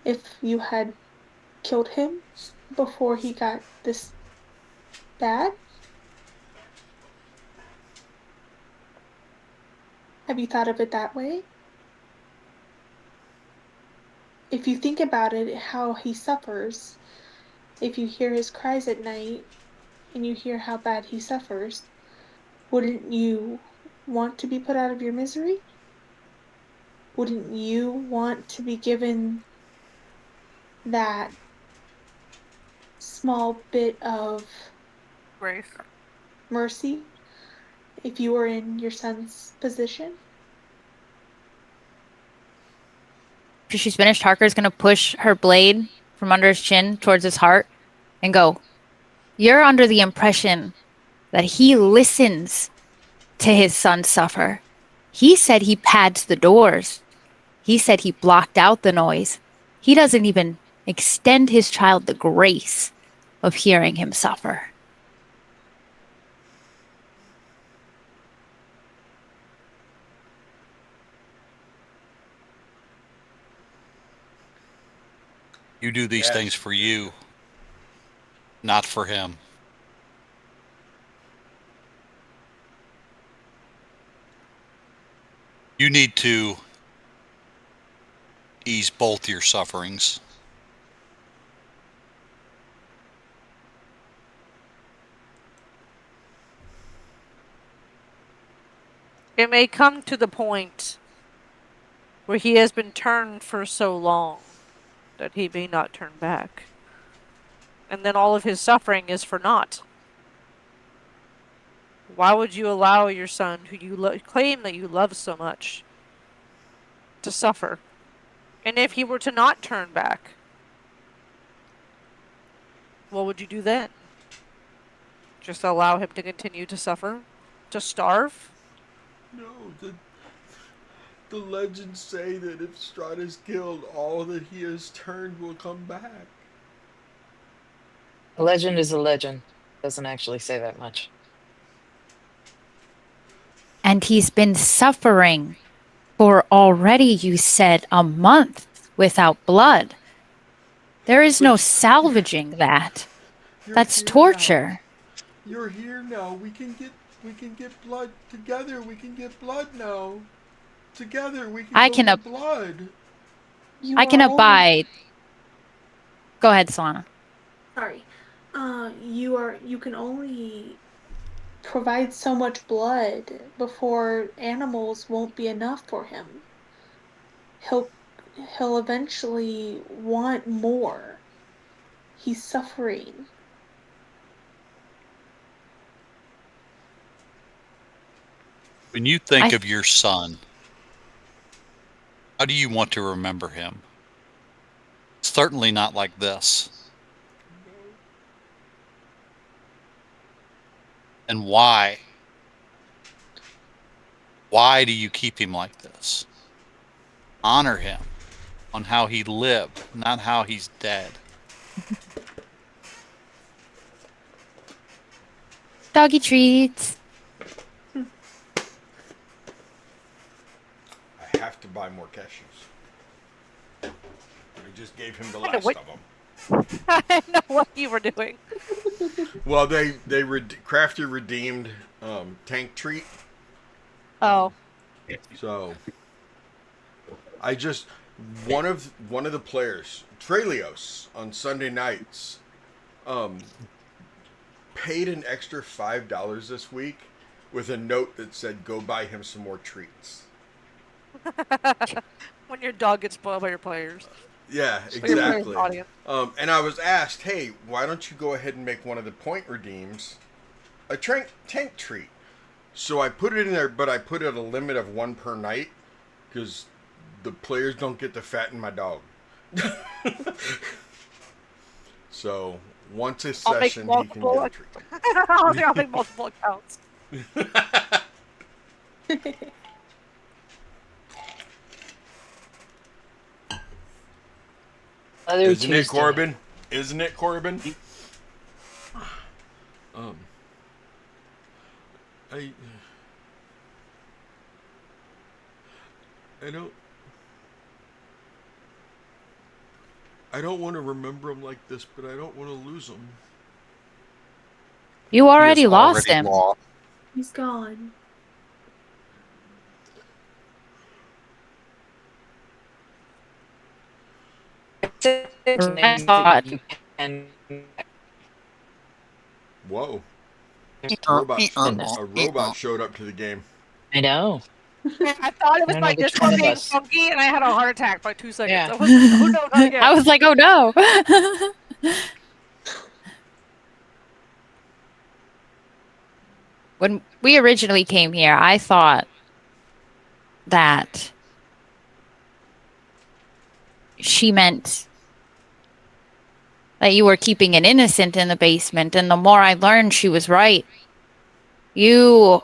if you had killed him before he got this bad? Have you thought of it that way? If you think about it, how he suffers, if you hear his cries at night and you hear how bad he suffers, wouldn't you want to be put out of your misery? Wouldn't you want to be given that small bit of Grace. mercy if you were in your son's position? After she's finished, Harker's gonna push her blade from under his chin towards his heart and go, "You're under the impression that he listens to his son suffer. He said he pads the doors. He said he blocked out the noise. He doesn't even extend his child the grace of hearing him suffer." You do these Yes. things for you, not for him. You need to ease both your sufferings. It may come to the point where he has been turned for so long that he may not turn back. And then all of his suffering is for naught. Why would you allow your son, who you claim that you love so much, to suffer? And if he were to not turn back, what would you do then? Just allow him to continue to suffer? To starve? No, the legends say that if Strahd is killed, all that he has turned will come back. A legend is a legend. Doesn't actually say that much. And he's been suffering for already, you said, a month without blood. There is no salvaging that. That's You're here torture. now. You're here now. We can get blood together. We can get blood now. Together we can I go can get blood. I can abide. Go ahead, Solana. Sorry. You can only provide so much blood before animals won't be enough for him. He'll eventually want more. He's suffering. When you think of your son, how do you want to remember him? Certainly not like this. And why? Why do you keep him like this? Honor him on how he lived, not how he's dead. Doggy treats. I have to buy more cashews. I just gave him the I know last what- of them. I didn't know what you were doing. Well, Crafter redeemed Tank Treat. Oh. So I just one of the players, Trelios, on Sunday nights, paid an extra $5 this week with a note that said, "Go buy him some more treats." When your dog gets spoiled by your players. Yeah, Your players' exactly. audience. And I was asked, "Hey, why don't you go ahead and make one of the point redeems a tank treat?" So I put it in there, but I put it at a limit of 1 per night because the players don't get to fatten my dog. So once a I'll make session, he can multiple. get a treat. I'll make multiple accounts. Isn't it, Corbin? Isn't it, Corbin? I don't want to remember him like this, but I don't want to lose him. You He already is lost already him. lost. He's gone. God. Whoa! Goodness. A robot showed up to the game. I know. I thought it was I don't my know which Discord one of being us. funky, and I had a heart attack by 2 seconds. Yeah. I was like, oh no, not again. I was like, oh no. When we originally came here, I thought that she meant that you were keeping an innocent in the basement, and the more I learned, she was right. You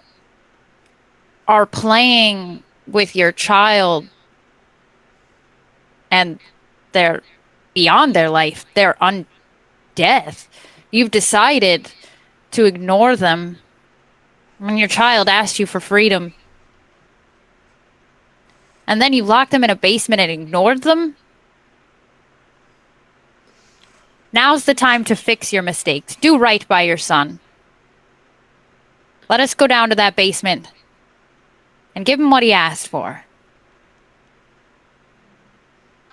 are playing with your child, and they're beyond their life. They're on death. You've decided to ignore them when your child asked you for freedom. And then you locked them in a basement and ignored them? Now's the time to fix your mistakes. Do right by your son. Let us go down to that basement and give him what he asked for.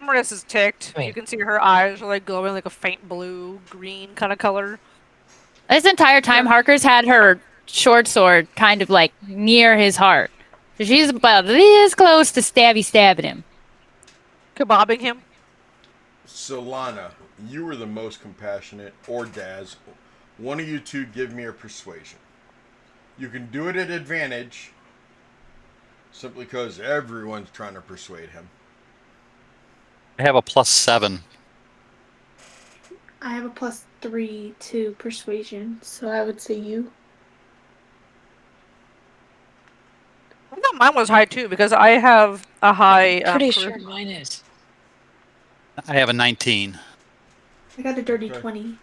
Marissa's ticked. Wait. You can see her eyes are like glowing like a faint blue, green kind of color. This entire time, Harker's had her short sword kind of like near his heart. She's about this close to stabbing him. Kebabbing him. Solana, you were the most compassionate, or Daz. One of you two give me a persuasion. You can do it at advantage, simply because everyone's trying to persuade him. I have a +7. I have a +3 to persuasion, so I would say you. I thought mine was high too because I have a high. Pretty sure charisma. mine is. I have a 19. I got a dirty Okay. 20.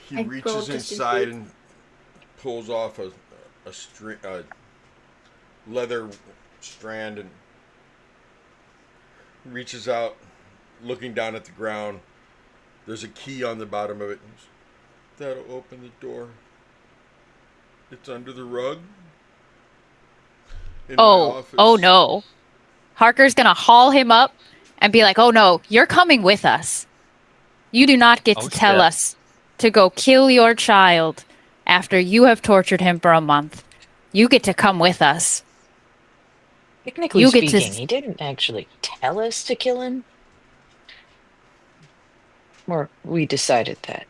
He I reaches rolled just in inside case. and pulls off a leather strand and reaches out, looking down at the ground. There's a key on the bottom of it. That'll open the door. It's under the rug. In my office. Oh no. Harker's gonna haul him up and be like, oh no, you're coming with us. You do not get to tell shit. us to go kill your child after you have tortured him for a month. You get to come with us. Technically You get to speaking, he didn't actually tell us to kill him. Or we decided that.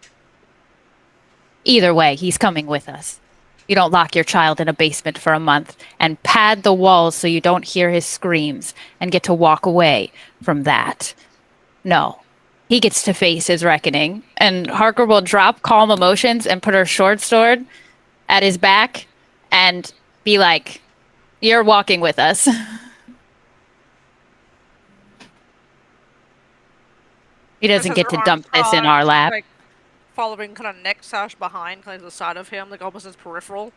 Either way, he's coming with us. You don't lock your child in a basement for a month and pad the walls so you don't hear his screams and get to walk away from that. No. He gets to face his reckoning, and Harker will drop calm emotions and put her short sword at his back and be like, "You're walking with us." He Just doesn't has get her to arms dump this in our crossed, lap. like following kind of neck sash behind, kind of the side of him, like almost his peripheral.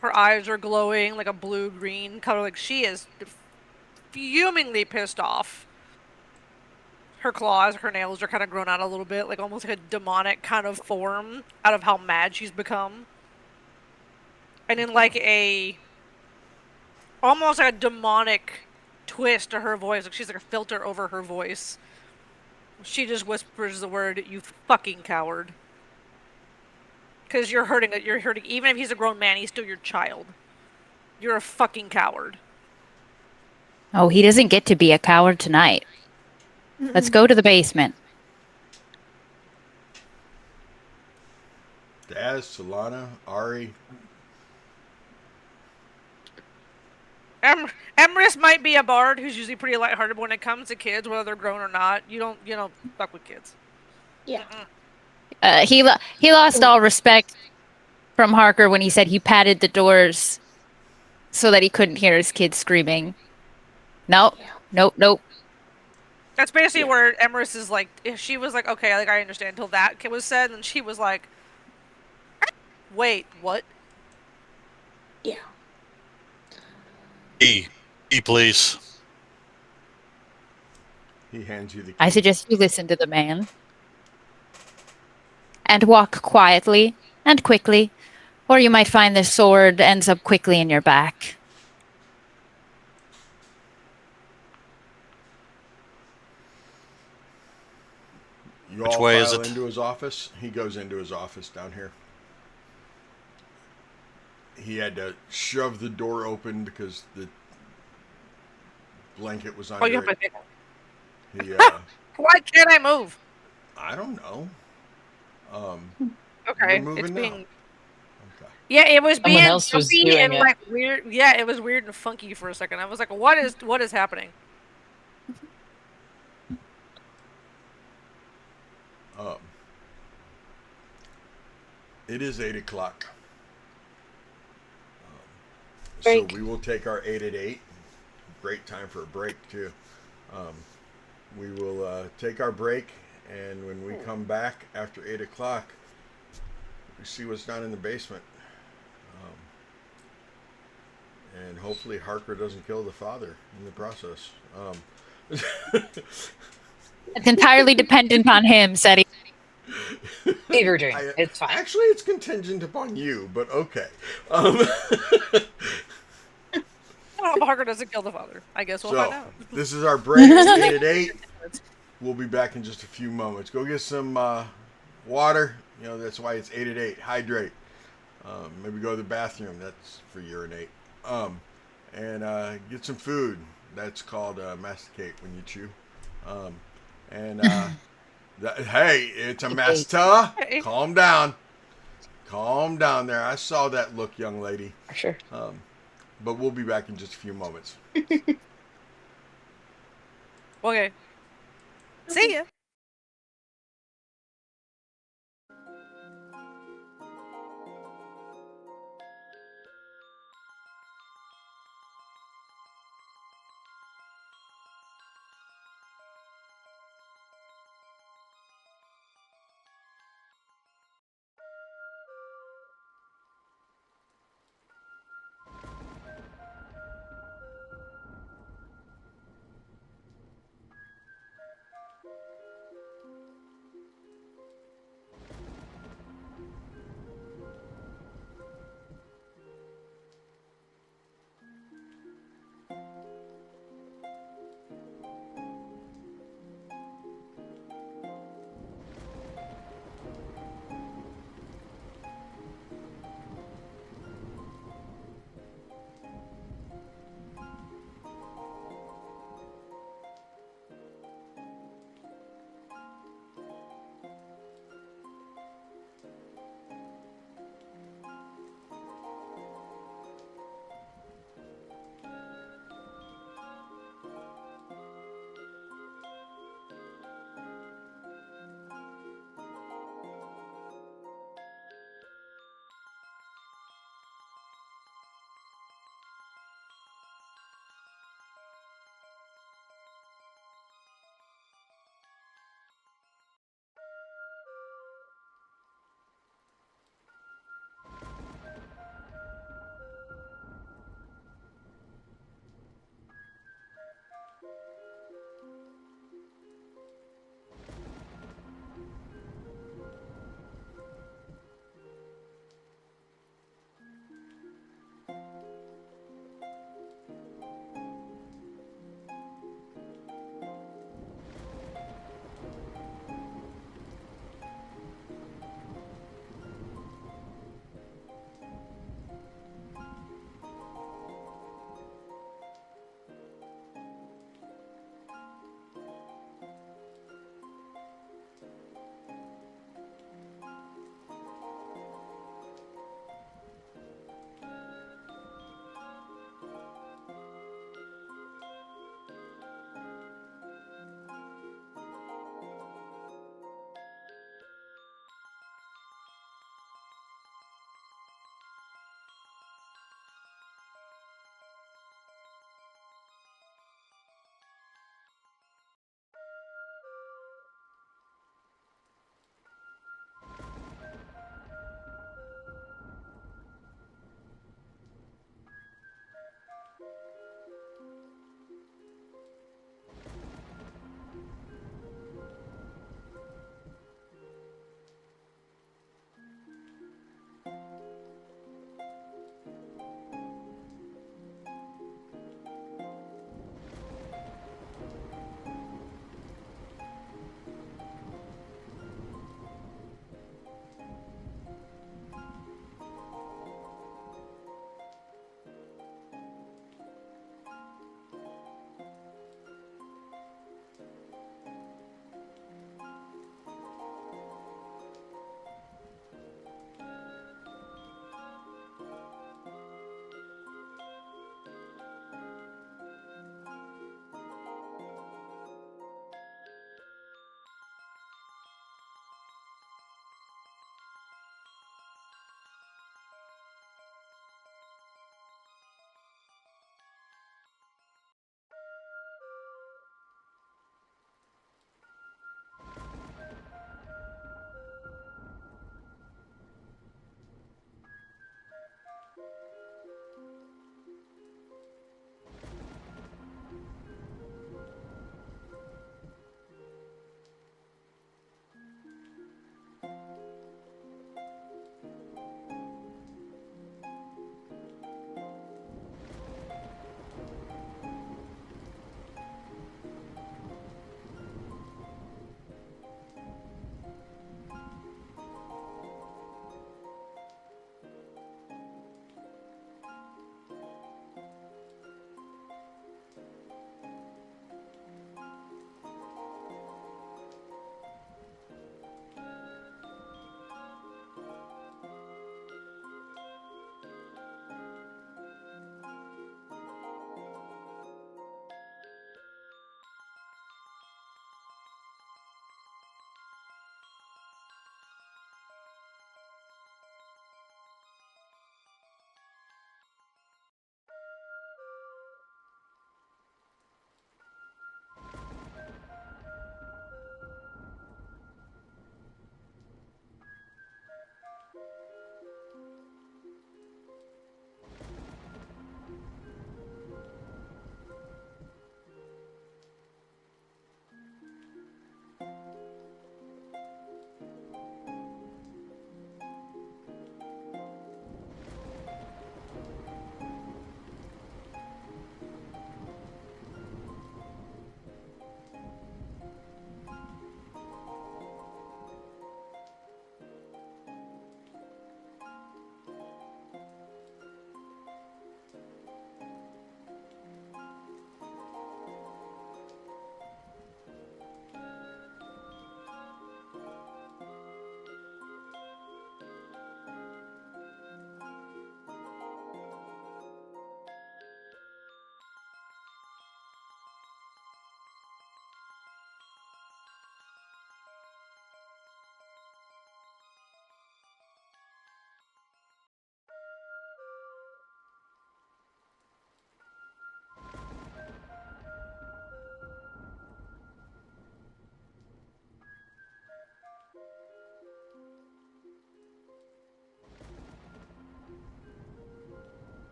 Her eyes are glowing like a blue-green color, like she is fumingly pissed off. Her claws, her nails are kind of grown out a little bit, like almost like a demonic kind of form out of how mad she's become. And in like a almost like a demonic twist to her voice, like she's like a filter over her voice. She just whispers the word, "You fucking coward." Because you're hurting it. You're hurting. Even if he's a grown man, he's still your child. You're a fucking coward. Oh, he doesn't get to be a coward tonight. Let's go to the basement. Daz, Solana, Ari. Emrys might be a bard who's usually pretty lighthearted when it comes to kids, whether they're grown or not. You don't fuck with kids. Yeah. He lost all respect from Harker when he said he patted the doors so that he couldn't hear his kids screaming. Nope. Yeah. Nope. That's basically Yeah. where Emrys is like, if she was like, okay, like I understand until that was said, and she was like, wait, what? Yeah. E, please. He hands you the key. I suggest you listen to the man. And walk quietly and quickly, or you might find the sword ends up quickly in your back. You Which all way file is it? into his office. He goes into his office down here. He had to shove the door open because the blanket was under Oh, you have it. my He, Why can't I move? I don't know. Okay, You're moving it's now. being. Okay. Yeah, it was Someone being else was bumpy doing and it. like weird. Yeah, it was weird and funky for a second. I was like, what is happening? Um, it is 8:00. So Break. we will take our 8 at 8. Great time for a break too. We will take our break, and when we come back after 8:00, we see what's down in the basement. And hopefully Harker doesn't kill the father in the process. It's entirely dependent on him, Seti. Fever dream. It's fine. Actually, it's contingent upon you, but okay. Um, I hope Harker doesn't kill the father. I guess we'll find so out. this is our break. 8 at 8. We'll be back in just a few moments. Go get some water. You know, that's why it's 8 at 8. Hydrate. Maybe go to the bathroom. That's for urinate. And get some food. That's called masticate when you chew. Hey, it's a master. Hey. Calm down. Calm down there. I saw that look, young lady. Sure. But we'll be back in just a few moments. Okay. See ya.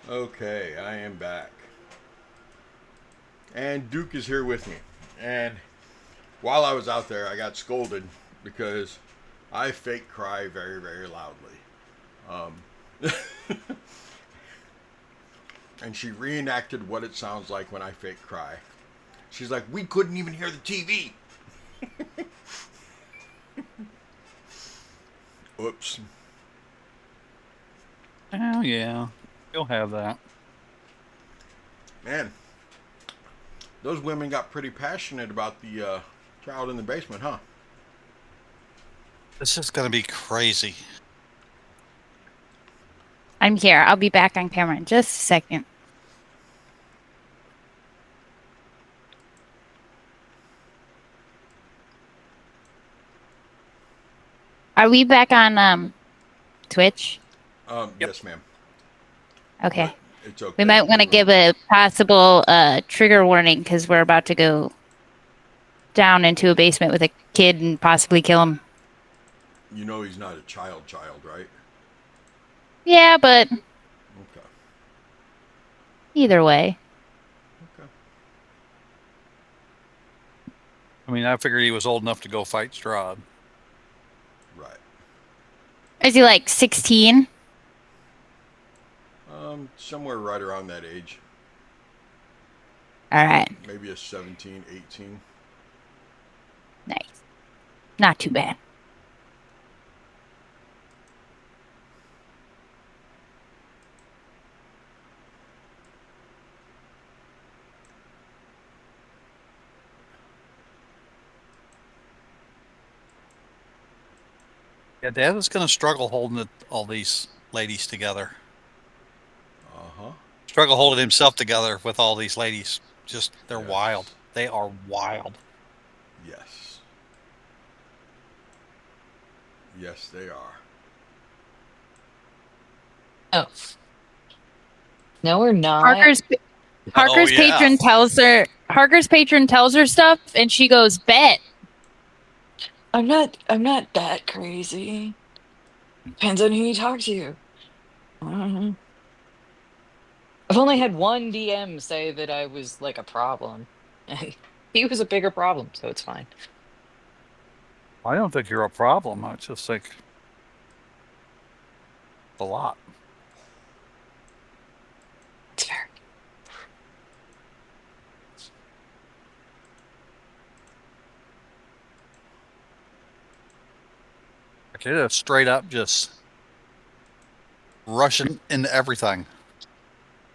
Okay, I am back. And Duke is here with me. And while I was out there, I got scolded because I fake cry very, very loudly. And she reenacted what it sounds like when I fake cry. She's like, we couldn't even hear the TV. Oops. Oh, yeah. You'll have that. Man, those women got pretty passionate about the child in the basement, huh? This is going to be crazy. I'm here. I'll be back on camera in just a second. Are we back on Twitch? Yes, ma'am. Okay. But it's okay. We might want to give a possible trigger warning because we're about to go down into a basement with a kid and possibly kill him. You know he's not a child, right? Yeah, but Okay. either way. Okay. I mean, I figured he was old enough to go fight Strahd. Right. Is he like 16? Somewhere right around that age. All right. Maybe a 17, 18. Nice. Not too bad. Yeah, Dad is going to struggle holding all these ladies together. Uh-huh. Struggle holding himself together with all these ladies. Just, they're Yes. wild. They are wild. Yes. Yes, they are. Oh. No, we're not. Harker's Oh, yeah. Harker's patron tells her stuff and she goes, bet. I'm not that crazy. Depends on who you talk to. Mhm. I've only had one DM say that I was like a problem. And he was a bigger problem, so it's fine. I don't think you're a problem. I just think a lot. It's fair. Okay, that's straight up just rushing into everything.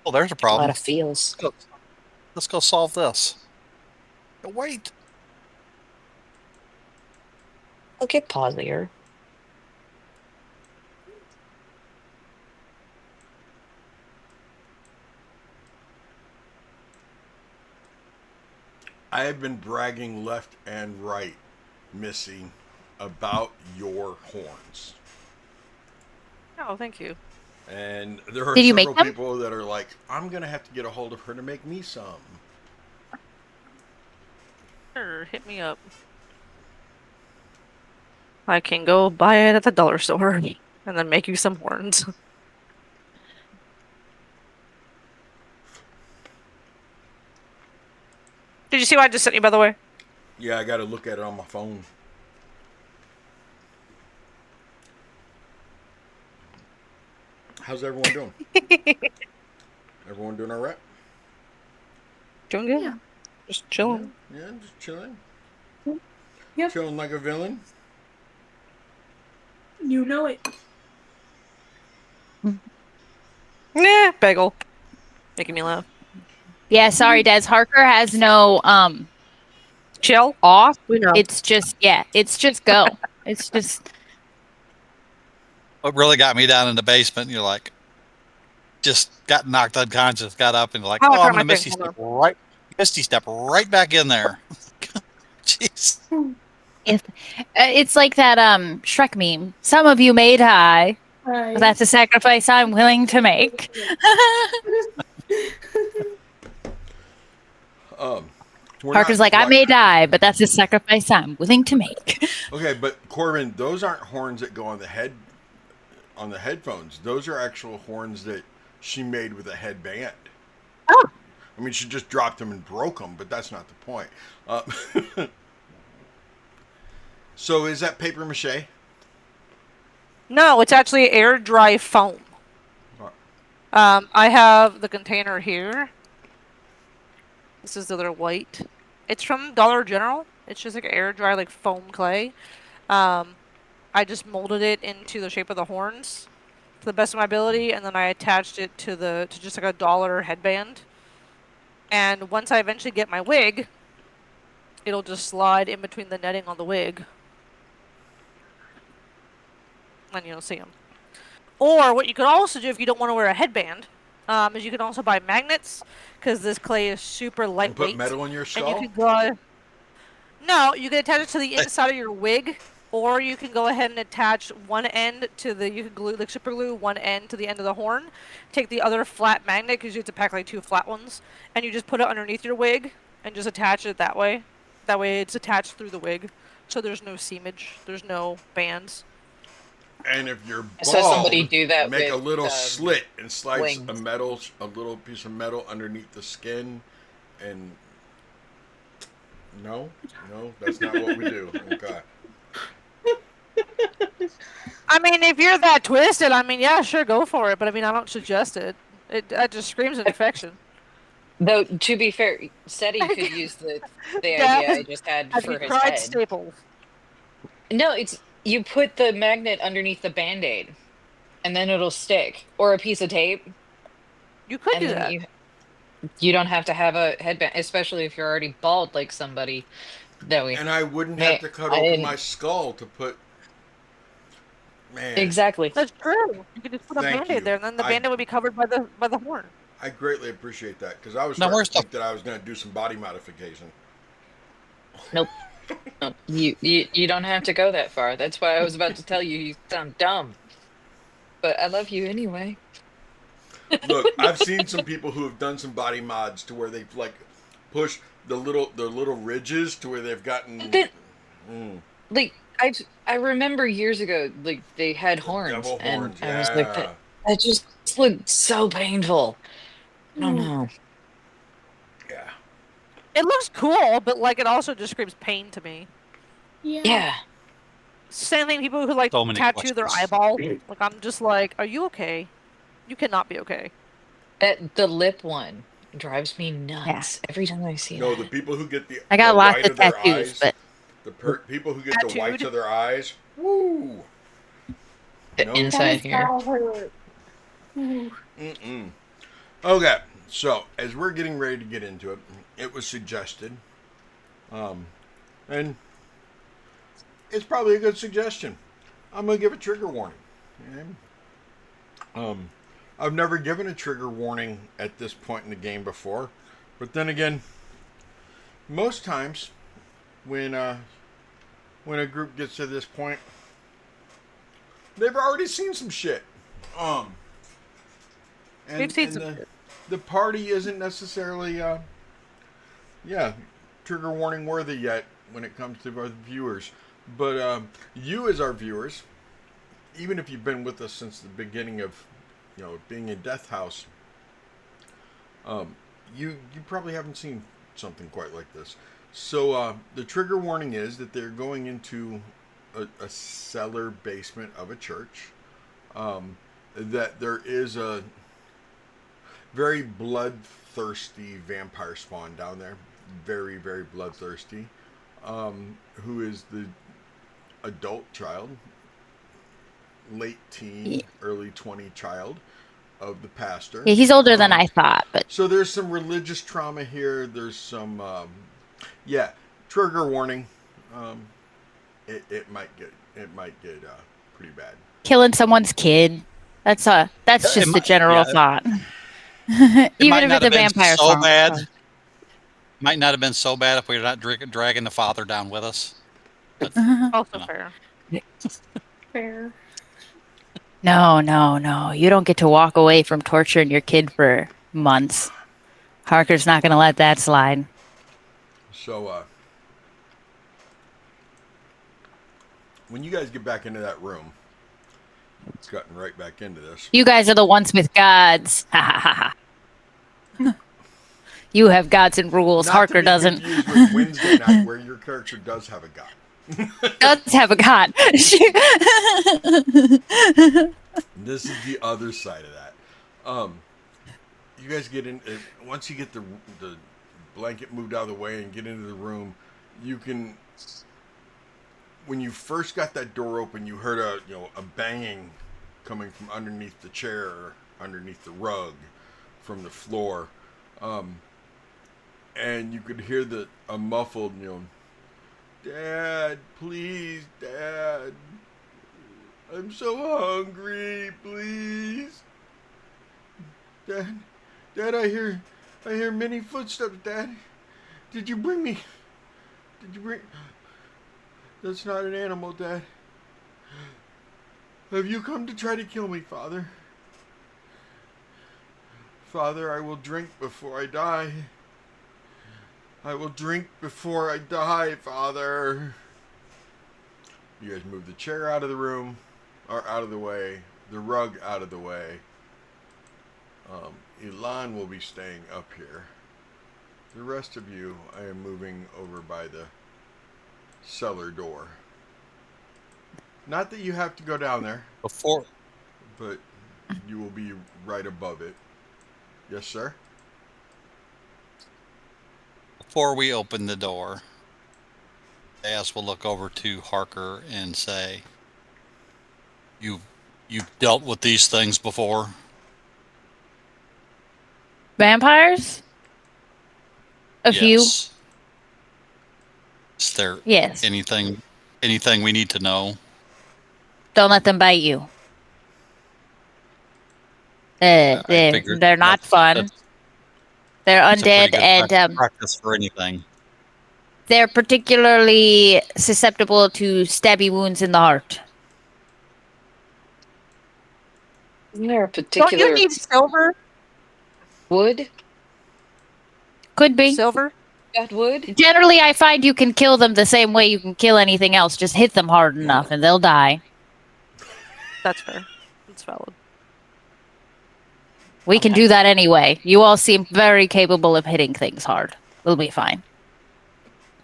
Oh, there's a A problem. lot of feels. Let's go solve this. Oh, wait. I'll get pausier. I have been bragging left and right, Missy, about your horns. Oh, thank you. And there are Did you make several them? people that are like, I'm going to have to get a hold of her to make me some. Sure, hit me up. I can go buy it at the dollar store and then make you some horns. Did you see what I just sent you, by the way? Yeah, I got to look at it on my phone. How's everyone doing? Everyone doing all right? Doing good. Yeah. Just chilling. Yeah, just chilling. Yep. Chilling like a villain. You know it. Nah, bagel. Making me laugh. Yeah, sorry, Des. Harker has no Chill? off. We know. It's just go. It's just What really got me down in the basement, you're like, just got knocked unconscious, got up and like, Oh, I oh, I'm forgot going my to thing. Misty step right back in there. Jeez. it's like that Shrek meme. Some of you may die, Right. but that's a sacrifice I'm willing to make. We're Harker's not like, I may die, but that's a sacrifice I'm willing to make. Okay, but Corbin, those aren't horns that go on the head. on the headphones, those are actual horns that she made with a headband. Oh. I mean, she just dropped them and broke them, but that's not the point. So is that paper mache? No, it's actually air dry foam. I have the container here. This is the other white. It's from Dollar General. It's just like air dry, like foam clay. I just molded it into the shape of the horns to the best of my ability, and then I attached it to just like a dollar headband. And once I eventually get my wig, it'll just slide in between the netting on the wig, and you'll see them. Or what you could also do if you don't want to wear a headband, is you can also buy magnets, because this clay is super And lightweight. put metal in your And skull? you can go. No, you can attach it to the inside of your wig, or you can go ahead and attach one end to the. You can glue, like super glue one end to the end of the horn. Take the other flat magnet, because you have to pack like 2 flat ones, and you just put it underneath your wig and just attach it that way. That way, it's attached through the wig, so there's no seamage, there's no bands. And if you're bald, So somebody do that make a with, little slit and slide wings. a little piece of metal underneath the skin, and no, that's not what we do. Okay. I mean, if you're that twisted, I mean, yeah, sure, go for it. But I mean, I don't suggest it. That just screams infection. Though, to be fair, Seti could use the Yeah. idea I just had Have for you his tried head. staples? No, it's you put the magnet underneath the Band-Aid, and then it'll stick, or a piece of tape, You could and do then that. you don't have to have a headband, especially if you're already bald like somebody that we. And I wouldn't Hey, have to cut I open didn't- my skull to put. Man, Exactly. That's true. You could just put a Thank band-aid you. there, and then the I- band-aid would be covered by the horn. I greatly appreciate that, because I was Now, starting where's to the- think that I was going to do some body modification. Nope. Nope. You don't have to go that far. That's why I was about to tell you you sound dumb. But I love you anyway. Look, I've seen some people who have done some body mods to where they've like pushed the little ridges to where they've gotten. Then- Like I remember years ago, like they had horns, devil and horns, I was like, yeah. that just looked so painful. I don't Mm. know. Yeah. It looks cool, but like it also just screams pain to me. Yeah. Same thing. People who like So many tattoo their questions. eyeball. Like I'm just like, are you okay? You cannot be okay. The lip one drives me nuts every time I see No, that. the people who get the I got the lots white of of their tattoos, eyes, but people who get the whites Tattooed? of their eyes. Woo. The No. inside here. Mm-mm. Okay, so as we're getting ready to get into it, it was suggested, and it's probably a good suggestion. I'm gonna give a trigger warning. Okay? I've never given a trigger warning at this point in the game before, but then again, most times when a group gets to this point, they've already seen some shit. And, We've seen and some shit. the party isn't necessarily, trigger warning worthy yet when it comes to our viewers. But you, as our viewers, even if you've been with us since the beginning of, being in Death House, you probably haven't seen something quite like this. So the trigger warning is that they're going into a cellar basement of a church. That there is a very bloodthirsty vampire spawn down there. Very, very bloodthirsty. Who is the adult child, late teen, early 20 child of the pastor. yeah, he's older than I thought. But So there's some religious trauma here. There's some, trigger warning. It might get pretty bad. killing someone's kid, that's just the general thought. It Even might if not it's a have been vampire so song. bad. Might not have been so bad if we were not dragging the father down with us. But, Also know. fair. Fair. No. You don't get to walk away from torturing your kid for months. Harker's not going to let that slide. So, when you guys get back into that room, cutting right back into this. You guys are the ones with gods. Ha ha ha ha. You have gods and rules. Not Harker to be doesn't. confused with Wednesday night, where your character does have a god. Does have a god. This is the other side of that. You guys get in once you get the blanket moved out of the way and get into the room. You can. When you first got that door open, you heard a banging coming from underneath the chair, or underneath the rug, from the floor, and you could hear a muffled Dad, please, Dad. I'm so hungry, please. Dad, I hear many footsteps, Dad. Did you bring? That's not an animal, Dad. Have you come to try to kill me, Father? Father, I will drink before I die. I will drink before I die, Father. You guys move the chair out of the room, or out of the way, the rug out of the way. Elan will be staying up here. The rest of you, I am moving over by the cellar door. Not that you have to go down there, but you will be right above it. Yes, sir? Before we open the door, As will look over to Harker and say, You've dealt with these things before? Vampires? A few. Yes. Is there Yes. anything we need to know? Don't let them bite you. They're not fun. They're undead, and practice for anything. they're particularly susceptible to stabby wounds in the heart. Isn't there a Don't particular you need silver? wood? Could be. Silver? Got wood? Generally, I find you can kill them the same way you can kill anything else. Just hit them hard enough and they'll die. That's fair. That's valid. We can do that anyway. You all seem very capable of hitting things hard. We'll be fine.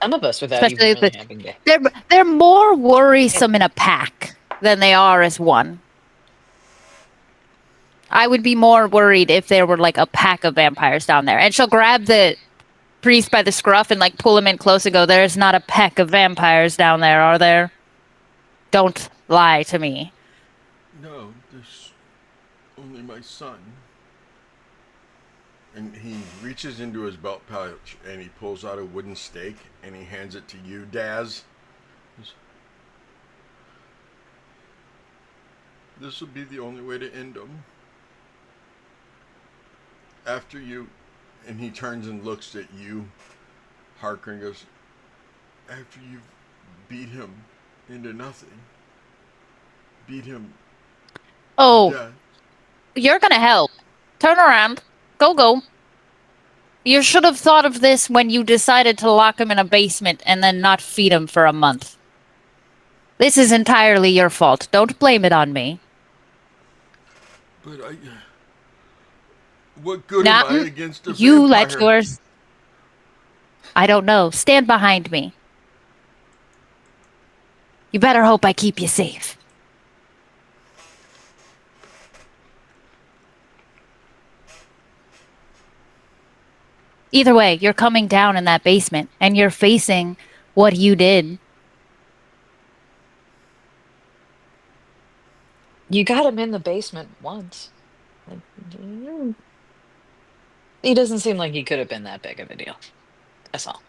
Some of us without Especially even really having to. they're more worrisome in a pack than they are as one. I would be more worried if there were like a pack of vampires down there. And she'll grab the priest by the scruff and like pull him in close and go, "There's not a pack of vampires down there, are there? Don't lie to me." No, there's only my son. And he reaches into his belt pouch and he pulls out a wooden stake and he hands it to you, Daz. This will be the only way to end him. After you, and he turns and looks at you, Harker, and goes, after you've beat him into nothing, beat him. Oh, Yeah. you're gonna help. Turn around. Go. You should have thought of this when you decided to lock him in a basement and then not feed him for a month. This is entirely your fault. Don't blame it on me. But what good am I against a You vampire? let yours... I don't know. Stand behind me. You better hope I keep you safe. Either way, you're coming down in that basement, and you're facing what you did. You got him in the basement once. He doesn't seem like he could have been that big of a deal. That's all.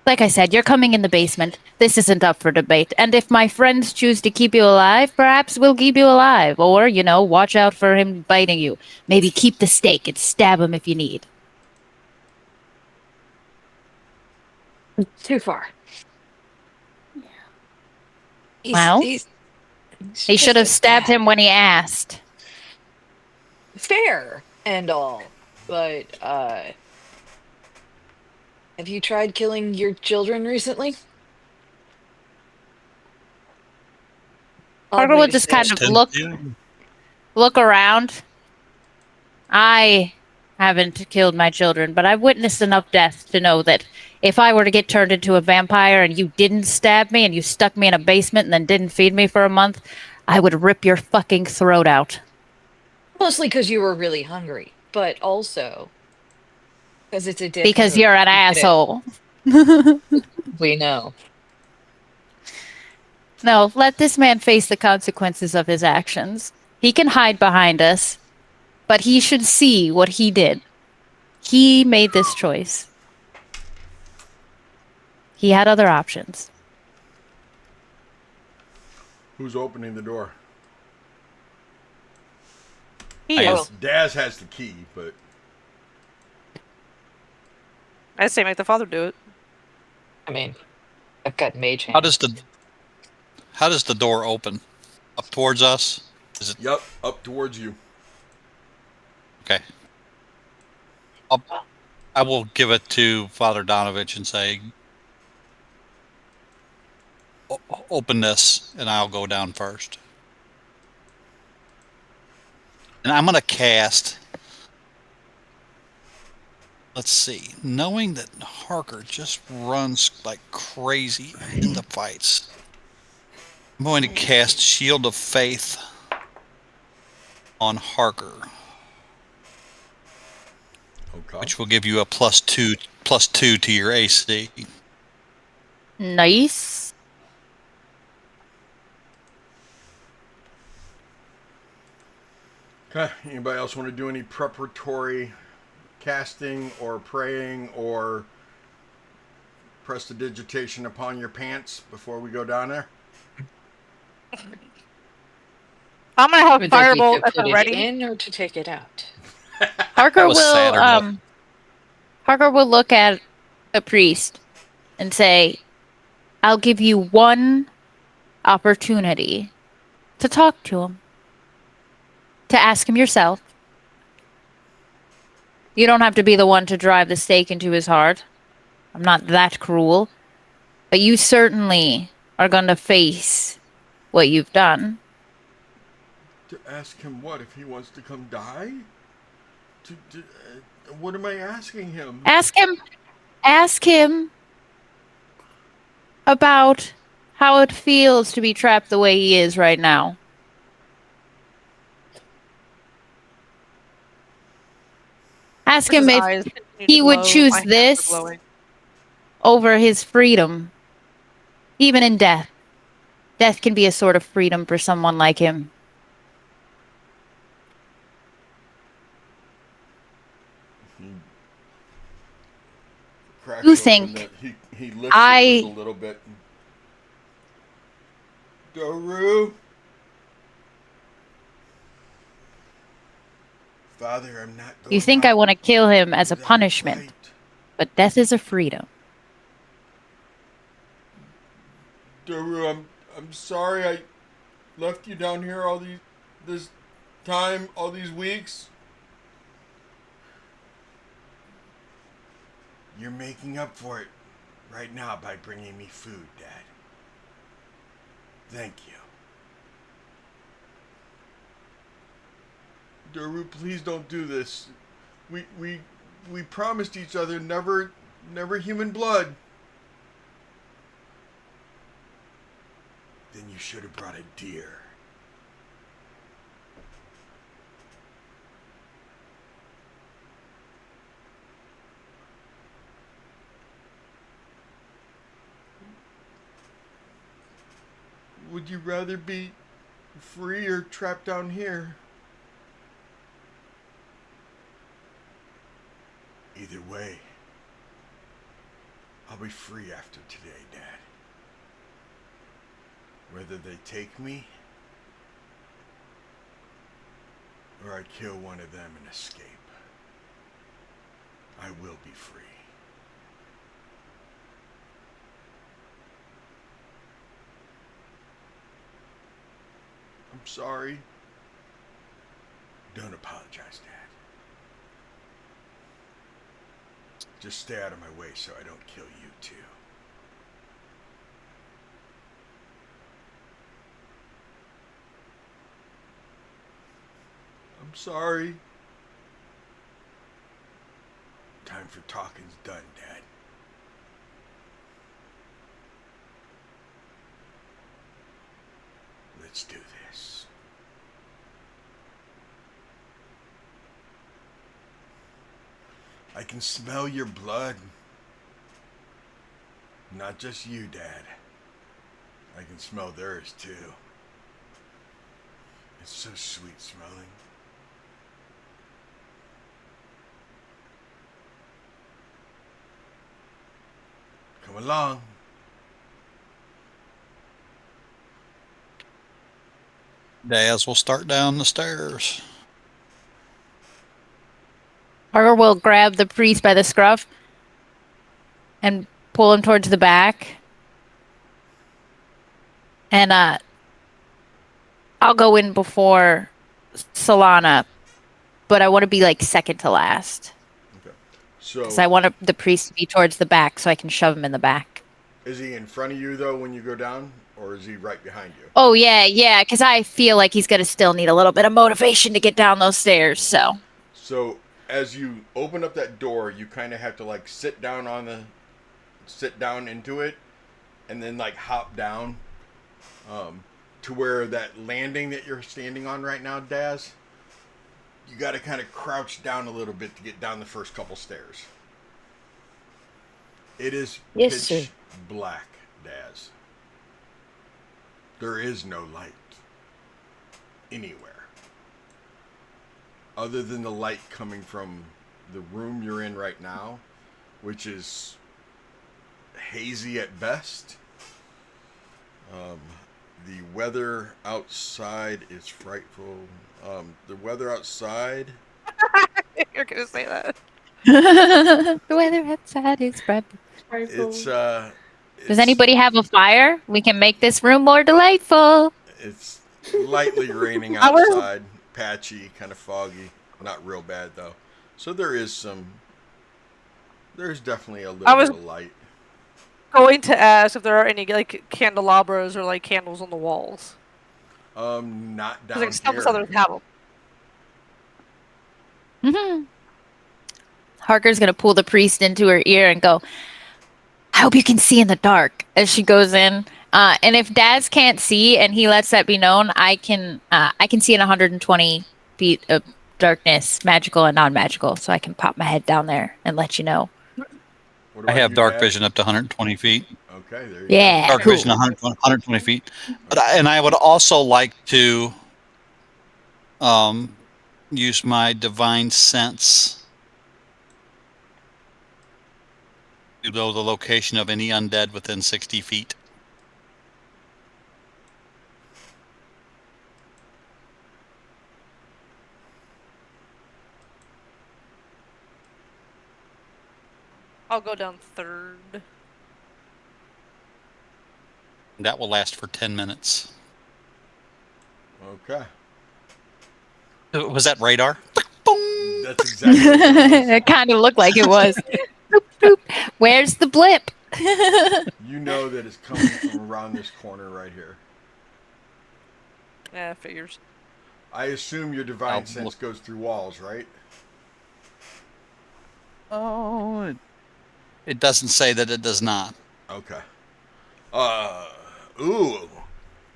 Like I said, you're coming in the basement. This isn't up for debate. And if my friends choose to keep you alive, perhaps we'll keep you alive. Or, watch out for him biting you. Maybe keep the stake and stab him if you need. Too far. Well, he should have stabbed him when he asked. Fair and all, but have you tried killing your children recently? Parker way will to just say kind it. of look around. I haven't killed my children, but I've witnessed enough death to know that if I were to get turned into a vampire and you didn't stab me and you stuck me in a basement and then didn't feed me for a month, I would rip your fucking throat out. Mostly because you were really hungry, but also because it's a dick Because move. you're an We get it. asshole. We know. No, let this man face the consequences of his actions. He can hide behind us, but he should see what he did. He made this choice. He had other options. Who's opening the door? He I I am. is. will. Daz has the key, but I say make the father do it. I mean, I've got mage How hand. does the door open? Up towards us? Is it yep, up towards you. okay? I will give it to Father Donovich and say, open this, and I'll go down first. And I'm going to cast. Let's see. Knowing that Harker just runs like crazy into fights, I'm going to cast Shield of Faith on Harker, Okay. which will give you a +2 to your AC. Nice. Okay. Anybody else want to do any preparatory casting or praying or prestidigitation upon your pants before we go down there? I'm gonna have Would that be to firebolt at put the it ready. in or to take it out? That Harker was will Saturday. Harker will look at a priest and say, I'll give you one opportunity to talk to him. To ask him yourself. You don't have to be the one to drive the stake into his heart. I'm not that cruel. But you certainly are going to face what you've done. To ask him what? If he wants to come die? What am I asking him? Ask him about how it feels to be trapped the way he is right now. Ask him Chris's if eyes continue to he would glow. choose My hands are this glowing. over his freedom, even in death. Death can be a sort of freedom for someone like him. Cracks You open think he lifts it just a I little bit. Daru, Father, I'm not going you think I out want to kill him as a without a punishment, fight. but death is a freedom. Daru, I'm sorry I left you down here this time, all these weeks. You're making up for it right now by bringing me food, Dad. Thank you. Daru, please don't do this. We promised each other never human blood. Then you should have brought a deer. Would you rather be free or trapped down here? Either way, I'll be free after today, Dad. Whether they take me or I kill one of them and escape, I will be free. I'm sorry. Don't apologize, Dad. Just stay out of my way so I don't kill you too. I'm sorry. Time for talking's done, Dad. Let's do this. I can smell your blood. Not just you, Dad. I can smell theirs too. It's so sweet smelling. Come along. Daz will start down the stairs. Or will grab the priest by the scruff and pull him towards the back. And I'll go in before Solana, but I want to be like second to last. Okay. Because So I want the priest to be towards the back so I can shove him in the back. is he in front of you though when you go down, or is he right behind you? Oh, yeah, because I feel like he's going to still need a little bit of motivation to get down those stairs, so. So as you open up that door, you kind of have to like sit down into it, and then like hop down, to where that landing that you're standing on right now, Daz. You got to kind of crouch down a little bit to get down the first couple stairs. It is Yes, pitch sir. black, Daz. There is no light anywhere other than the light coming from the room you're in right now, which is hazy at best. The weather outside is frightful. The weather outside. You're gonna say that. The weather outside is frightful. It's Does anybody have a fire? We can make this room more delightful. It's lightly raining I was- outside, patchy, kind of foggy, not real bad though. So there's definitely a little bit of light. Going to ask if there are any like candelabras or like candles on the walls. Not Because down like some here. southern have them. Mm-hmm. Harker's gonna pull the priest into her ear and go, I hope you can see in the dark as she goes in. And if Daz can't see and he lets that be known, I can see in 120 feet of darkness, magical and non-magical, so I can pop my head down there and let you know. What I about have you, dark Dad? vision up to 120 feet. Okay, there you Yeah, Dark cool. vision 120 feet. But and I would also like to use my divine sense to know the location of any undead within 60 feet. I'll go down third. That will last for 10 minutes. go. Okay. Was that radar? That's exactly what it was. It kind of looked like it was. Boop, boop. Where's the blip? You know that it's coming from around this corner right here. Yeah, figures. I assume your divine Oh, sense look. goes through walls, right? Oh, it doesn't say that it does not. Okay. Ooh.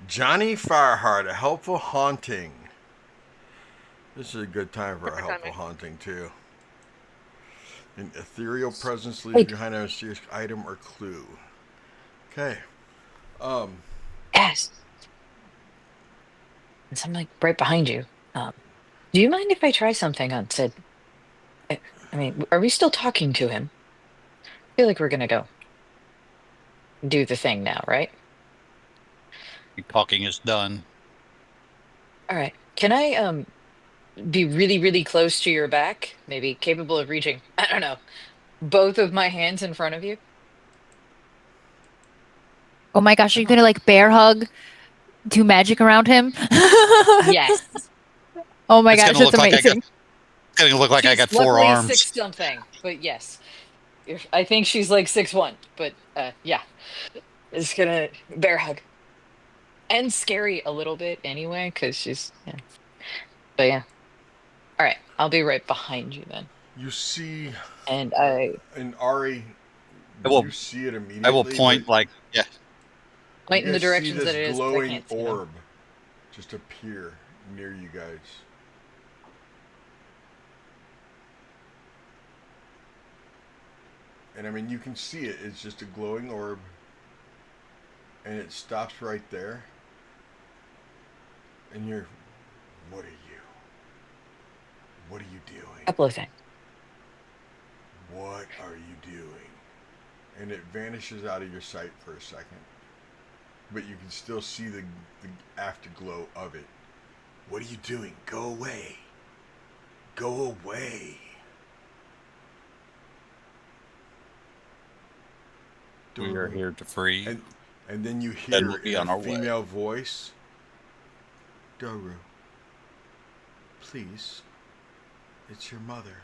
Johnny Fireheart, a helpful haunting. This is a good time for a Perfect helpful timing. haunting, too. An ethereal presence leaves behind a mysterious item or clue. Okay. Yes. It's I'm like right behind you. Do you mind if I try something on Sid? I mean, are we still talking to him? I feel like we're gonna go do the thing now, right? The talking is done. All right. Can I be really, really close to your back? Maybe capable of reaching, I don't know, both of my hands in front of you? Oh my gosh, are you gonna like bear hug, do magic around him? Yes. Oh my It's gosh, gonna that's look like amazing. It's gonna look like I She's got 4 luckily arms. 6 something, but yes. I think she's like 6'1", but yeah. It's gonna bear hug. And scary a little bit anyway, because she's yeah. But yeah. All right, I'll be right behind you then. You see, And I and Ari, I will you see it I immediately. will point but yeah. you point in the guys see directions this that it is because I glowing can't see them. orb just appear near you guys. And I mean, you can see it. It's just a glowing orb. And it stops right there. And you're, what are you? What are you doing? Couple of things. What are you doing? And it vanishes out of your sight for a second. But you can still see the afterglow of it. What are you doing? Go away. Go away. We are here to free. And then you Then hear we'll be in on a our way. female voice, Doru, please, it's your mother.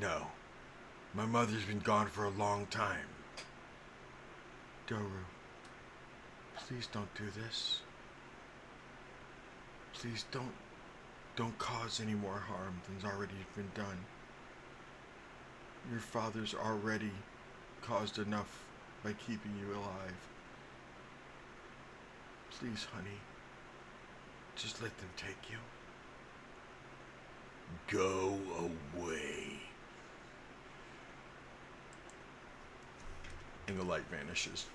No. My mother's been gone for a long time. Doru, please don't do this. Please don't cause any more harm than's already been done. Your father's already caused enough by keeping you alive. Please, honey, just let them take you. Go away. And the light vanishes.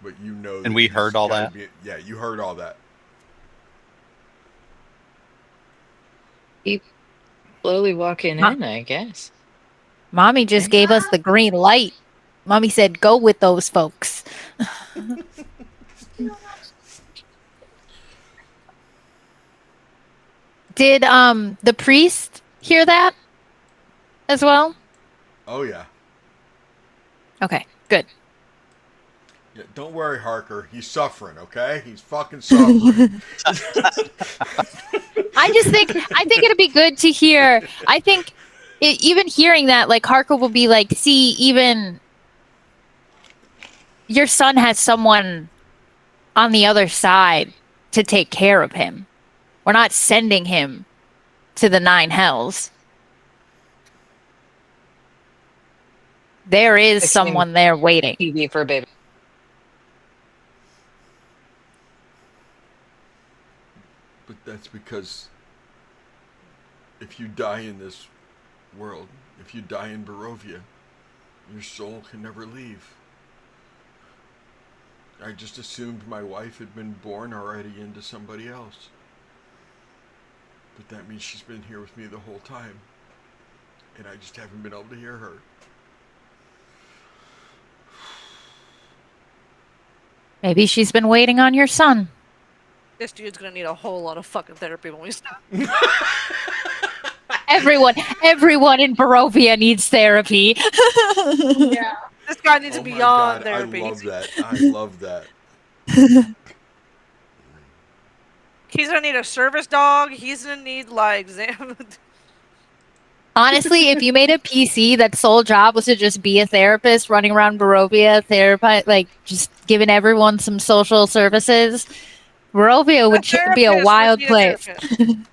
But you know that And we he's heard all gotta that? Yeah, you heard all that. Keep slowly walking Huh. in, I guess. Mommy just gave us the green light. Mommy said, "Go with those folks." Did the priest hear that as well? Oh yeah. Okay, good. Yeah, don't worry, Harker. He's suffering, okay? He's fucking suffering. I think it'd be good to hear. I think even hearing that, like Harker will be like, "See, even your son has someone on the other side to take care of him. We're not sending him to the nine hells. There is Fixing someone there waiting." TV for baby. But that's because if you die in this world, if you die in Barovia, your soul can never leave. I just assumed my wife had been born already into somebody else. But that means she's been here with me the whole time. And I just haven't been able to hear her. Maybe she's been waiting on your son. This dude's gonna need a whole lot of fucking therapy when we stop. Everyone in Barovia needs therapy. Yeah. This guy needs Oh my beyond God, I therapy. love that. I love that. He's gonna need a service dog. He's gonna need like Honestly, if you made a PC that sole job was to just be a therapist running around Barovia, like just giving everyone some social services, Barovia would be a wild place.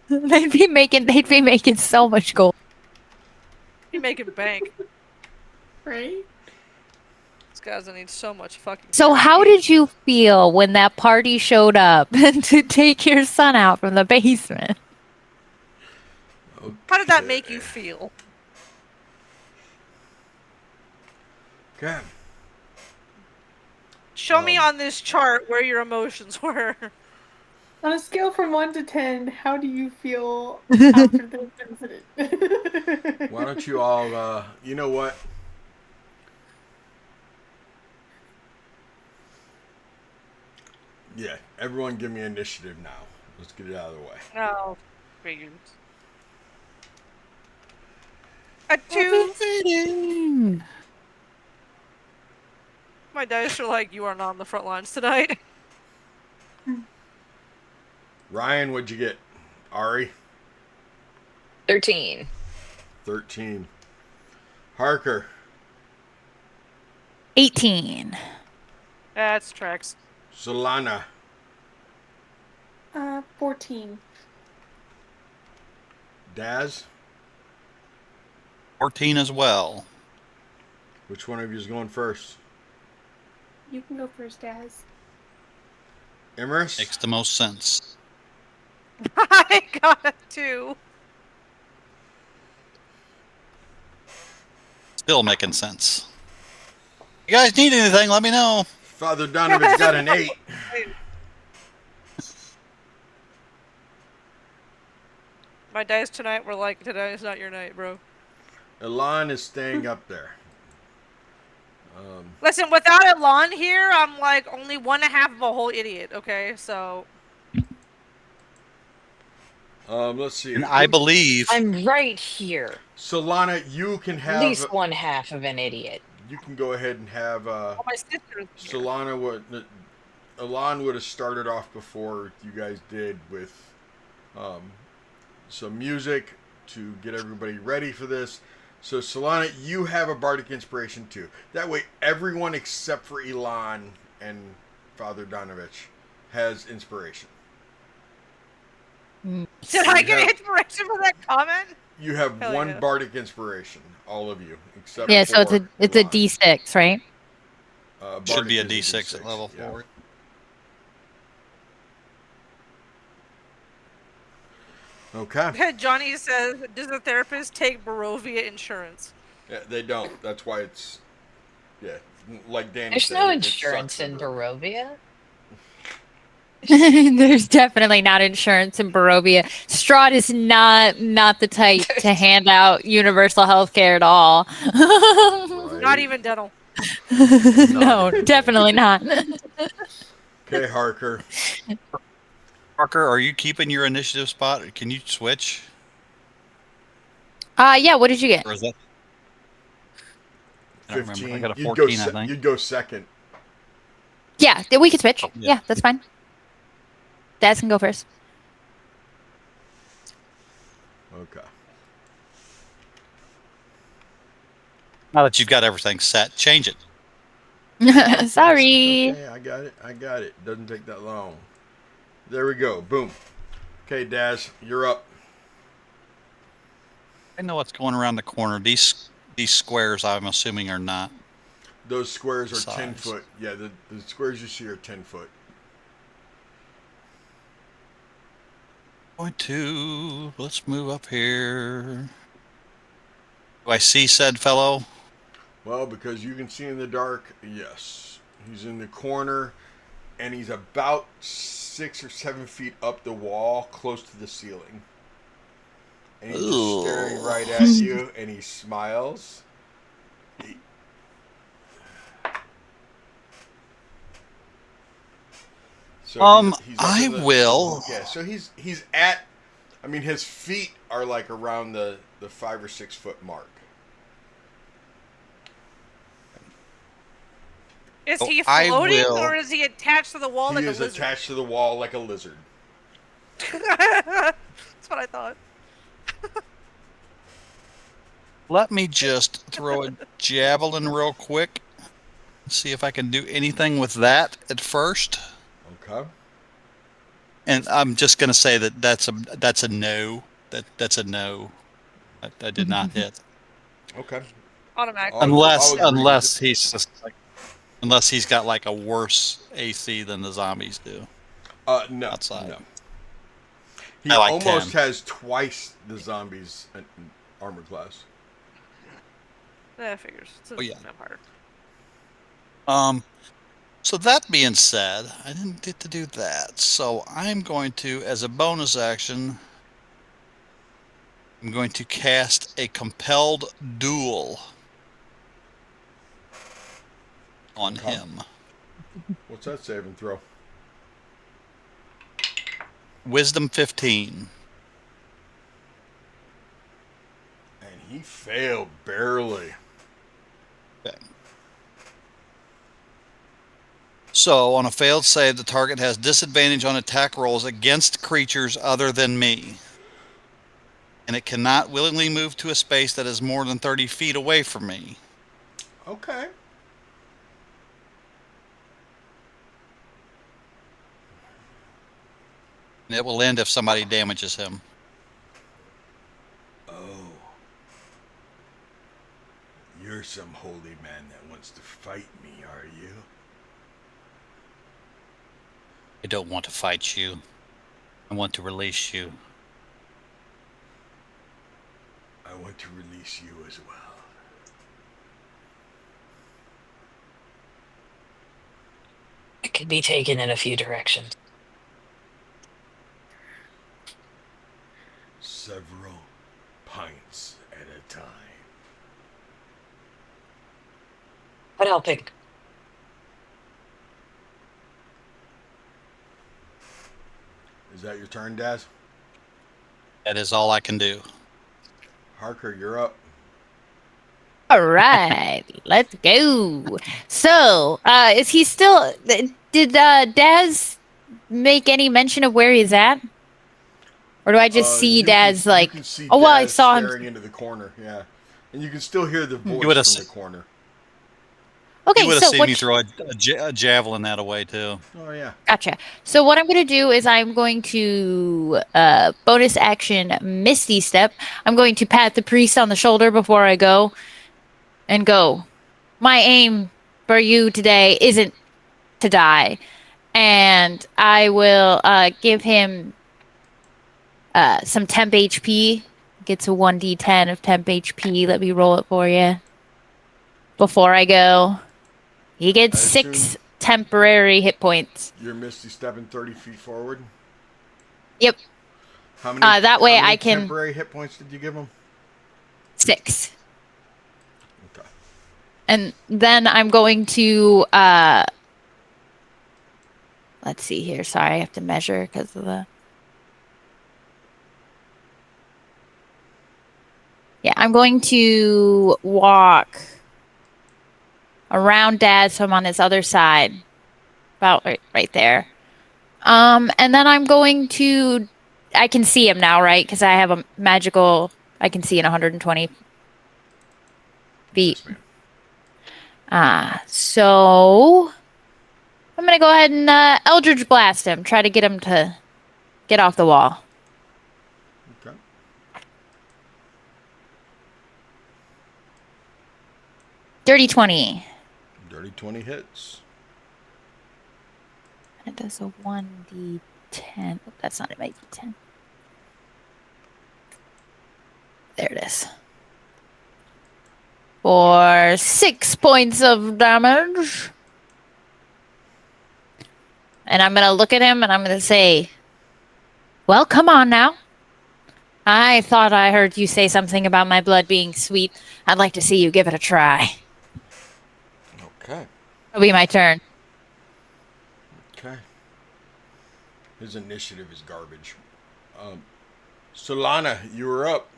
They'd be making so much gold. Be making bank. Right? This guy's gonna need so much fucking. So therapy. how did you feel when that party showed up to take your son out from the basement? Okay. How did that make you feel? Okay. Show me on this chart where your emotions were. On a scale from 1 to 10, how do you feel after this incident? Why don't you all, you know what? Yeah, everyone give me initiative now. Let's get it out of the way. No, figures. A 2. My dice are like, you are not on the front lines tonight. Ryan, what'd you get? Ari? 13. 13. Harker? 18. That's tracks. Solana? 14. Daz, 14 as well. which one of you is going first? You can go first, Daz. Emerus? Makes the most sense. I got a 2. Still making sense. You guys need anything, let me know. Father Donovich got an 8. My dice tonight were like, today is not your night, bro. Elan is staying up there. Listen, without Elon here, I'm like only 1.5 of a whole idiot, okay? So. Let's see. And I believe I'm right here. Solana, you can At have. least one half of an idiot. You can go ahead and have. Oh, my sister's here. Solana would. Elan would have started off before you guys did with some music to get everybody ready for this. So Solana, you have a bardic inspiration too. That way, everyone except for Elan and Father Donovich has inspiration. Did I get inspiration for that comment? You have Hell one yeah. bardic inspiration, all of you, except Yeah, for so it's a Elan. D6, right? should be a Bardic is D6 at level yeah. 4. Okay. Johnny says, does the therapist take Barovia insurance? Yeah, they don't. That's why it's. Yeah, like Danny There's said. no it insurance sucks in under- Barovia. There's definitely not insurance in Barovia. Strahd is not the type to hand out universal health care at all. Right. Not even dental. No, definitely not. Okay, Harker. Parker, are you keeping your initiative spot? Can you switch? Yeah, what did you get? Or is that? I don't remember. I 15. got a You'd 14, I think. You'd go second. Yeah, we can switch. Oh, yeah. Yeah, that's fine. Dad can go first. Okay. Now that you've got everything set, change it. Sorry. Okay, I got it. Doesn't take that long. There we go. Boom. Okay, Daz, you're up. I know what's going around the corner. These squares, I'm assuming, are not. Those squares are Size. 10 foot. Yeah, the squares you see are 10 foot. Let's move up here. Do I see said fellow? Well, because you can see in the dark, yes. He's in the corner, and he's about 6 or 7 feet up the wall, close to the ceiling. And he's just staring right at you, and he smiles. So he's up I in the, will. Yeah, so he's at. I mean, his feet are like around the 5 or 6 foot mark. Is Oh, he I floating will. or is he attached to the wall He like a is lizard? attached to the wall like a lizard. That's what I thought. Let me just throw a javelin real quick. See if I can do anything with that at first. Okay. And I'm just going to say that that's a no. That's a no. I did not hit. Okay. Automatic. I'll agree. Unless he's just like, unless he's got like a worse AC than the zombies do. No. Outside. No. He I like almost 10. has twice the zombies in armor class. Yeah, figures. It's a Oh, yeah. vampire. So that being said, I didn't get to do that. So I'm going to, as a bonus action, I'm going to cast a compelled duel on Okay. him. What's that save and throw? Wisdom 15. And he failed barely. Okay. So on a failed save, the target has disadvantage on attack rolls against creatures other than me. And it cannot willingly move to a space that is more than 30 feet away from me. Okay. And it will end if somebody damages him. some holy man that wants to fight me, are you? I don't want to fight you. I want to release you. I want to release you as well. It could be taken in a few directions. Several pints at a time. But I'll pick. Is that your turn, Daz? That is all I can do. Harker, you're up. All right, let's go. So, is he still? Did Daz make any mention of where he's at, or do I just see Daz You like? can see Oh well, I Daz saw him. staring into the corner. Yeah, and you can still hear the You voice would have from the corner. you Okay, would have so seen what? me throw a javelin that away too. Oh yeah. Gotcha. So what I'm going to do is I'm going to bonus action Misty Step. I'm going to pat the priest on the shoulder before I go and go. My aim for you today isn't to die, and I will give him some temp HP. Gets a 1d10 of temp HP. Let me roll it for you before I go. He gets I assume 6 temporary hit points. you're Misty stepping 30 feet forward. Yep. How many? That How way many I can temporary hit points did you give him? 6. Okay. And then I'm going to let's see here. Sorry, I have to measure because of the Yeah, I'm going to walk around Dad so I'm on his other side. About right there. And then I'm going to I can see him now, right? Because I have a magical I can see in 120 feet. Yes, ma'am. So I'm gonna go ahead and Eldritch Blast him. Try to get him to get off the wall. Okay. Dirty 20. Dirty 20 hits. That does a 1d10. Oh, that's not a my d10. There it is. For 6 points of damage. And I'm going to look at him and I'm going to say, well, come on now. I thought I heard you say something about my blood being sweet. I'd like to see you give it a try. Okay. It'll be my turn. Okay. His initiative is garbage. Solana, you were up.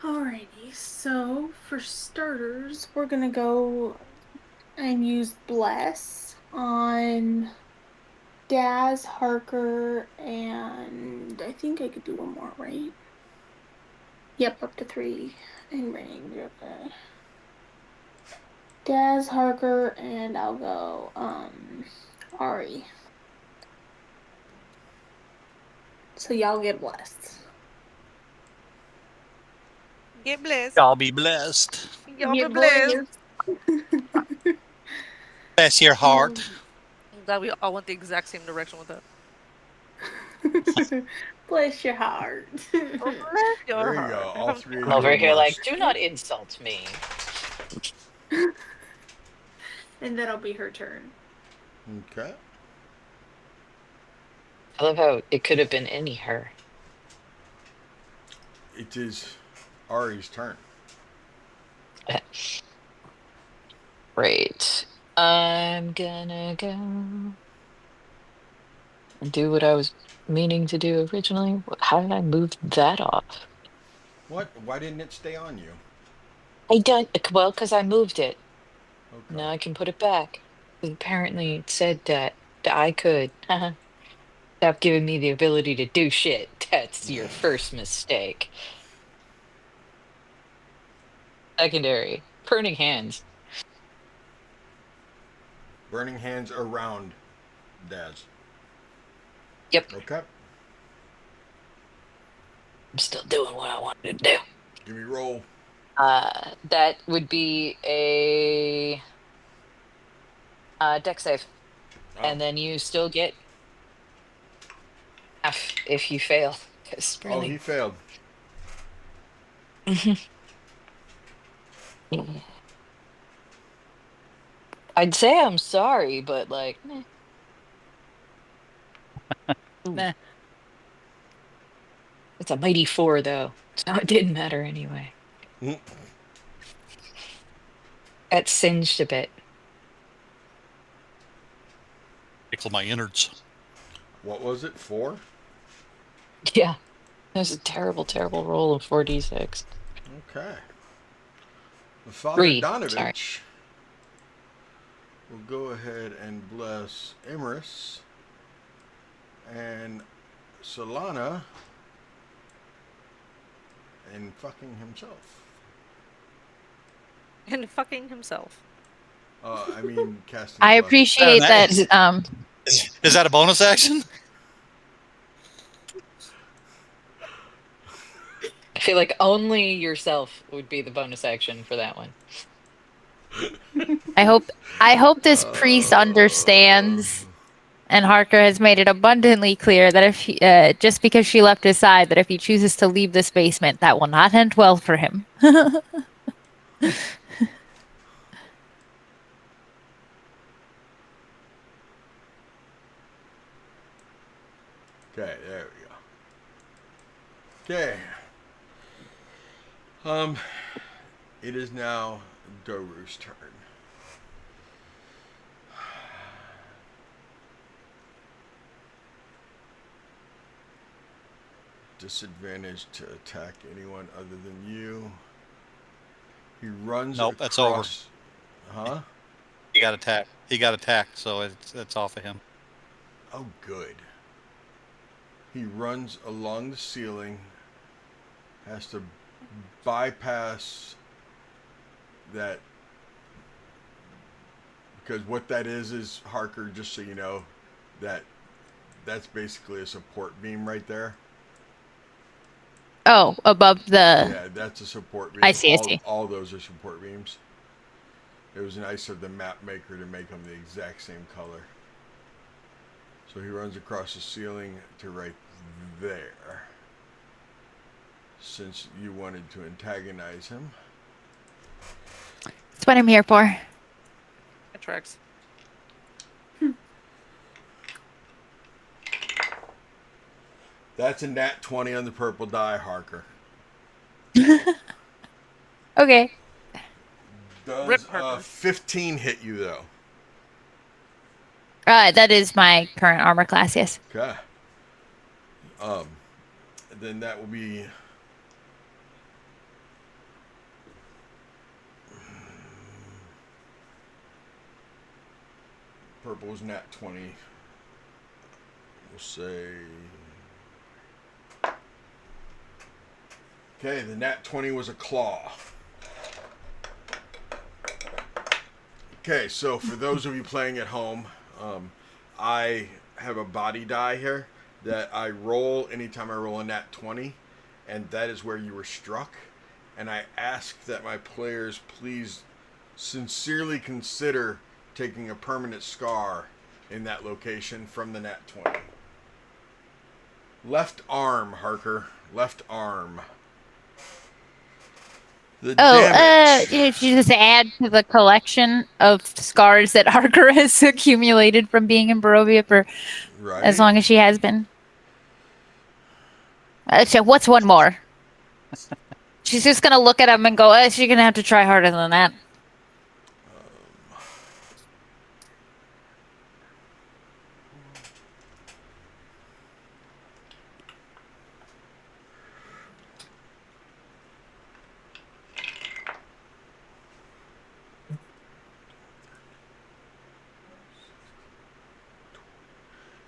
Alrighty, so for starters, we're gonna go and use Bless on Daz, Harker, and I think I could do one more, right? Yep, up to 3 in range. Okay. Daz, Harker, and I'll go Ari. So y'all get blessed. Get blessed. Y'all be blessed. Y'all be blessed. Bless your heart. I'm glad we all went the exact same direction with that. Bless your heart. Oh, bless your There you heart. go. All three of I'm you over are here like, blessed. do not insult me. And that'll be her turn. Okay. I love how it could have been any her. It is Ari's turn. Great. I'm gonna go and do what I was meaning to do originally. How did I move that off? What? Why didn't it stay on you? I don't, well, because I moved it. Okay. Now I can put it back. 'Cause apparently it said that I could. Stop giving me the ability to do shit. That's your first mistake. Secondary. Burning hands. Burning hands around Daz. Yep. Okay. I'm still doing what I wanted to do. Give me roll. That would be a deck save. Oh. And then you still get half if you fail. 'Cause Oh, he really. failed. Yeah. I'd say I'm sorry, but like, meh. Ooh. Nah. It's a mighty 4 though, so it didn't matter anyway. Mm. That singed a bit. Tickle my innards. What was it? 4? Yeah, that was a terrible, terrible roll of 4d6. Okay. The Father 3, sorry. Donovich will go ahead and bless Emerus and Solana and fucking himself. And fucking himself. I mean, casting. I telepathy. appreciate that. Is Is that a bonus action? I feel like only yourself would be the bonus action for that one. I hope this priest understands, and Harker has made it abundantly clear that if he, just because she left his side, that if he chooses to leave this basement, that will not end well for him. Okay, there we go. Okay. It is now Doru's turn. Disadvantage to attack anyone other than you. He runs. Nope, that's across... Huh? He got attacked. He got attacked, so it's off of him. Oh, good. He runs along the ceiling. Has to bypass that. Because what that is Harker, just so you know, that's basically a support beam right there. Oh, above the. Yeah, that's a support beam. I see. All those are support beams. It was nice of the map maker to make them the exact same color. So he runs across the ceiling to right there. Since you wanted to antagonize him. That's what I'm here for. It tracks. That's a nat 20 on the purple die, Harker. Okay. Does 15 hit you, though? That is my current armor class, yes. Okay. Then that will be... Purple's nat 20. We'll say... Okay, the nat 20 was a claw. Okay, so for those of you playing at home, I have a body die here that I roll anytime I roll a nat 20, and that is where you were struck. And I ask that my players please sincerely consider taking a permanent scar in that location from the nat 20. Left arm, Harker. Left arm. The damage. You just add to the collection of scars that Harker has accumulated from being in Barovia for as long as she has been. So what's one more? She's just gonna look at him and go, she's gonna have to try harder than that.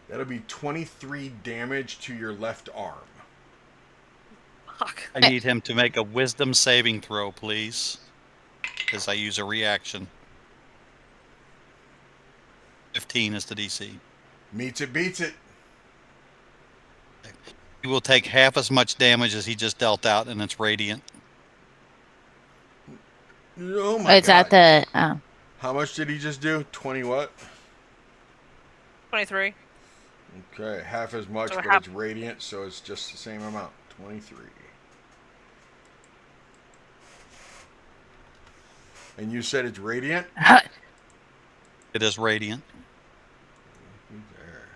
That'll be 23 damage to your left arm. Fuck. I need him to make a wisdom saving throw, please. As I use a reaction. 15 is the DC. Meets it, beats it. He will take half as much damage as he just dealt out, and it's radiant. Oh my It's god. at the. How much did he just do? 20 what? 23. Okay, half as much, So but it's radiant, so it's just the same amount. 23. And you said it's radiant? It is radiant. There.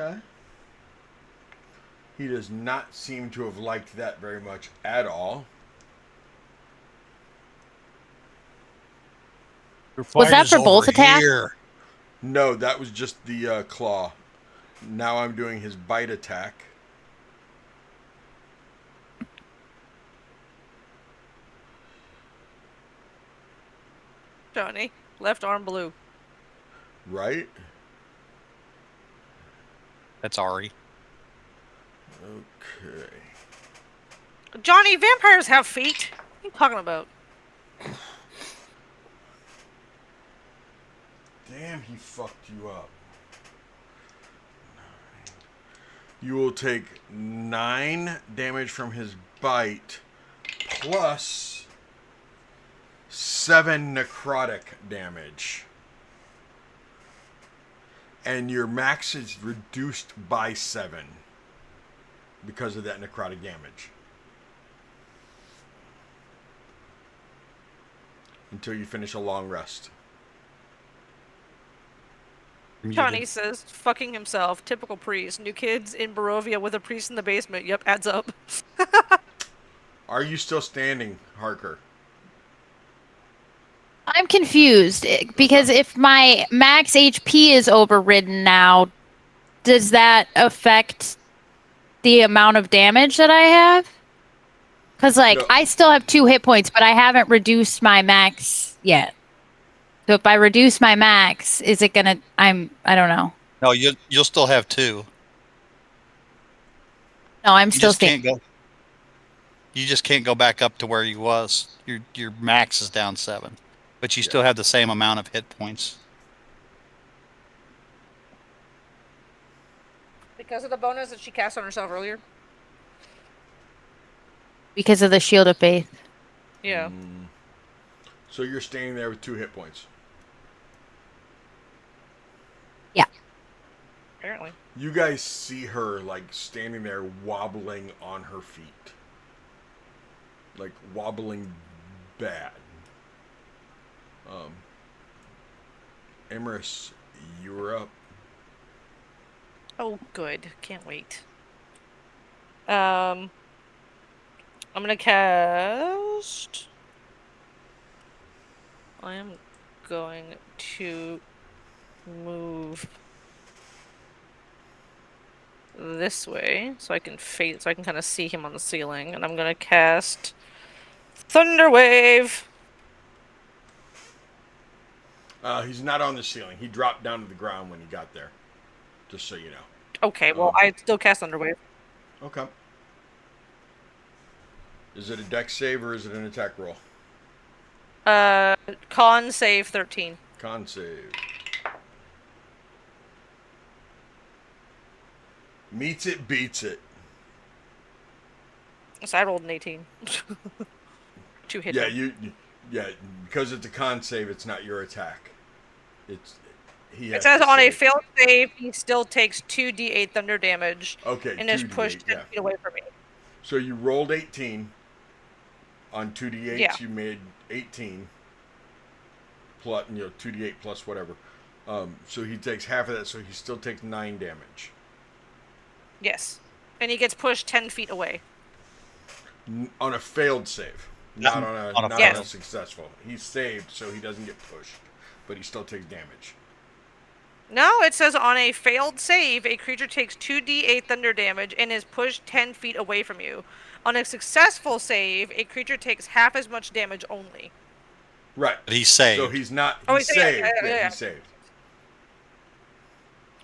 Okay. He does not seem to have liked that very much at all. Your Was fight that is for both over attacks? here. No, that was just the claw. Now I'm doing his bite attack. Johnny, left arm blue. Right? That's Ari. Okay. Johnny, vampires have feet. What are you talking about? Damn, he fucked you up. You will take 9 damage from his bite, plus 7 necrotic damage. And your max is reduced by 7 because of that necrotic damage. Until you finish a long rest. Johnny says, fucking himself. Typical priest. New kids in Barovia with a priest in the basement. Yep, adds up. Are you still standing, Harker? I'm confused because if my max HP is overridden now, does that affect the amount of damage that I have? Because, like, No. I still have 2 hit points, but I haven't reduced my max yet. So if I reduce my max, is it gonna? I don't know. No, you'll still have 2. No, I'm You still just staying. can't go. You just can't go back up to where you was. Your max is down 7, but you still have the same amount of hit points. Because of the bonus that she cast on herself earlier? Because of the Shield of Faith. Yeah. So you're standing there with 2 hit points. Yeah. Apparently. You guys see her, like, standing there wobbling on her feet. Like, wobbling bad. Emerus, you're up. Oh, good. Can't wait. I'm gonna cast... I am going to move this way so I can kind of see him on the ceiling, and I'm gonna cast Thunder Wave. He's not on the ceiling. He dropped down to the ground when he got there. Just so you know. Okay, well, I still cast Thunder Wave. Okay. Is it a dex save or is it an attack roll? Con save 13. Con save. Meets it, beats it. So I rolled an 18. 2 hit. Yeah, because it's a con save, it's not your attack. It says on a failed save, he still takes 2d8 thunder damage. Okay, and is 2d8, pushed 10 feet away from me. So you rolled 18 on 2d8s. Yeah. You made 18 plus 2d8 plus whatever. So he takes half of that, so he still takes 9 damage. Yes, and he gets pushed 10 feet away. On a failed save, not on a successful. He's saved, so he doesn't get pushed, but he still takes damage. No, it says on a failed save, a creature takes 2d8 thunder damage and is pushed 10 feet away from you. On a successful save, a creature takes half as much damage only. Right. But he's saved. So he's not. He's saved. Yeah, he's saved.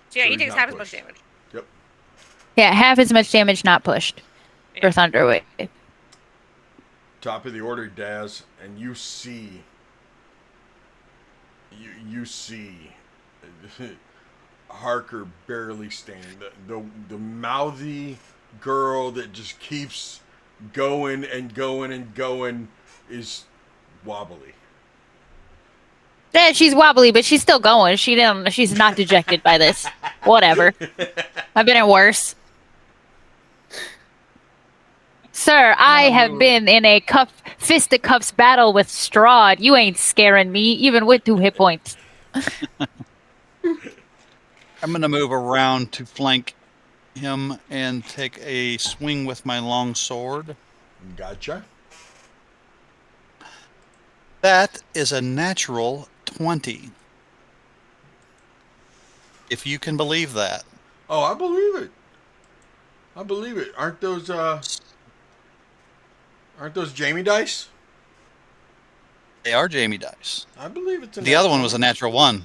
So yeah, he takes half as much damage. Yep. Yeah, half as much damage not pushed for Thunder Wave. Top of the order, Daz, and you see. You see. Harker barely standing. The mouthy girl that just keeps going and going and going is wobbly. Yeah, she's wobbly, but she's still going. She's not dejected by this. Whatever. I've been in worse. Sir, I have been in a fisticuffs battle with Strahd. You ain't scaring me, even with 2 hit points. I'm going to move around to flank him and take a swing with my long sword. Gotcha. That is a natural 20. If you can believe that. Oh, I believe it. I believe it. Aren't those Jamie dice? They are Jamie dice. I believe it's The other one was a natural 1.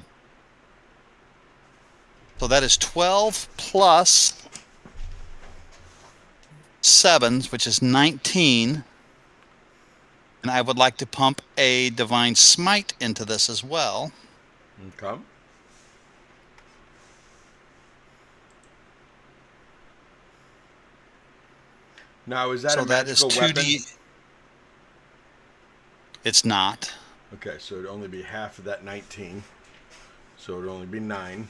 So that is 12 plus 7s, which is 19. And I would like to pump a Divine Smite into this as well. Okay. Now, is that So a that is magical weapon? 2d. It's not. Okay, so it'd only be half of that 19. So it'd only be 9.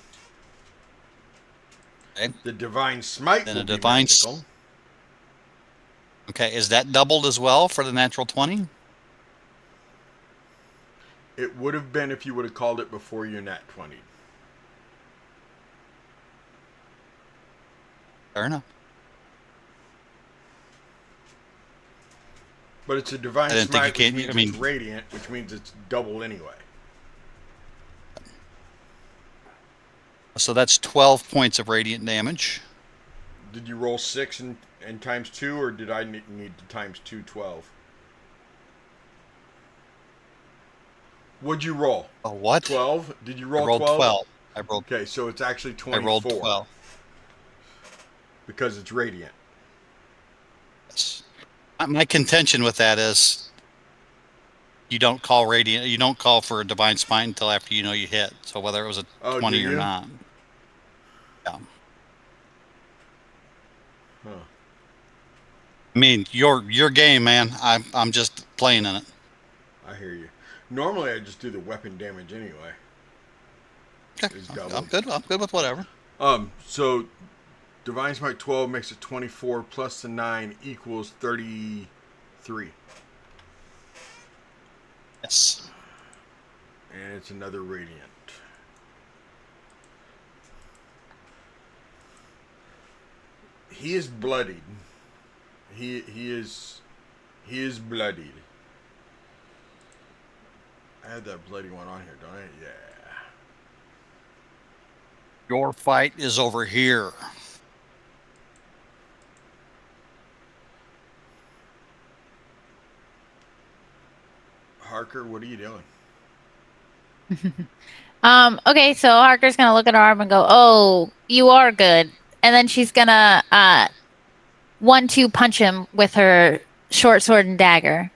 Okay. The Divine Smite Then will a be Divine magical. Okay, is that doubled as well for the natural 20? It would have been if you would have called it before your nat 20. Fair enough. But it's a Divine I didn't think you Smite, which can't- means I mean- it's radiant, which means it's double anyway. So that's 12 points of radiant damage. Did you roll 6 and times 2, or did I need to times 2, 12? What'd you roll? A what? 12? Did you roll I rolled 12? 12. I rolled. Okay, so it's actually 24. I rolled 12. Because it's radiant. Yes. My contention with that is you don't call radiant. You don't call for a divine smite until after you know you hit. So whether it was a 20 do or you? not. Yeah. Huh. I mean, your game, man. I'm just playing in it. I hear you. Normally, I just do the weapon damage anyway. Okay. It's I'm doubled. good. I'm good with whatever. So Divine Smite 12 makes it 24 plus the 9 equals 33. Yes. And it's another radiant. He is bloodied. He is bloodied. I had that bloody one on here, don't I? Yeah. Your fight is over here. Harker, what are you doing? Okay, so Harker's gonna look at her arm and go, "Oh, you are good." And then she's gonna 1-2 punch him with her short sword and dagger.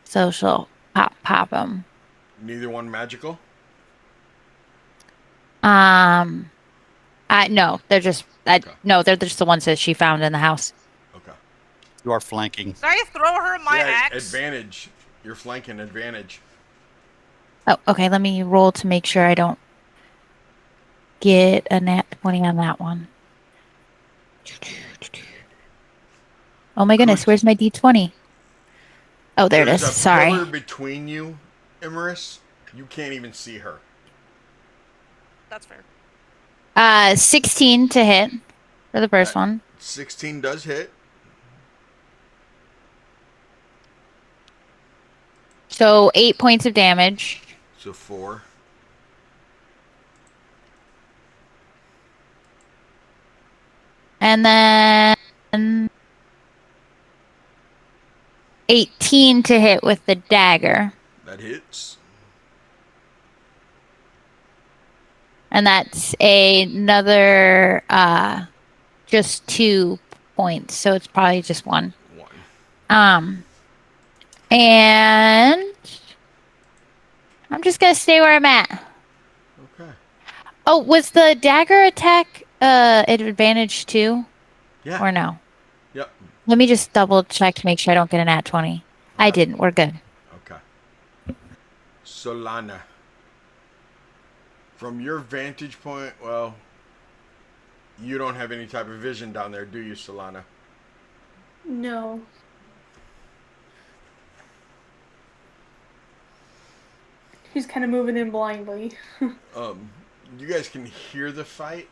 So she'll pop him. Neither one magical? No, they're just Okay. no, they're just the ones that she found in the house. Okay. You are flanking. Did I throw her my yeah, axe? advantage. You're flanking advantage. Oh, okay, let me roll to make sure I don't get a nat 20 on that one. Oh my goodness, where's my d20? Oh, there it is. There's a Sorry. pillar between you, Emerus. You can't even see her. That's fair. 16 to hit for the first one. 16 does hit. So 8 points of damage. So 4. And then 18 to hit with the dagger. That hits. And that's another just 2 points. So it's probably just 1. 1. And I'm just gonna stay where I'm at. Okay. Oh, was the dagger attack an advantage too? Yeah. Or no? Yep. Let me just double check to make sure I don't get an at 20. I didn't. We're good. Okay. Solana. From your vantage point, well, you don't have any type of vision down there, do you, Solana? No. She's kind of moving in blindly. You guys can hear the fight.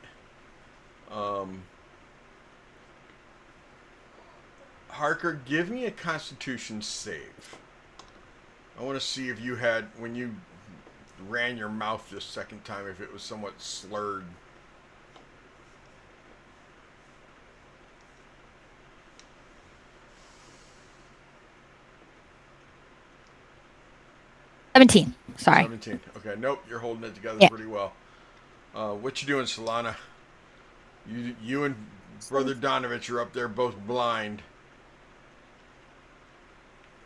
Harker, give me a Constitution save. I want to see if you had, when you ran your mouth this second time, if it was somewhat slurred. Sorry. 17. Okay, nope, you're holding it together Yeah. pretty well. What you doing, Solana? You and Brother Donovich are up there both blind.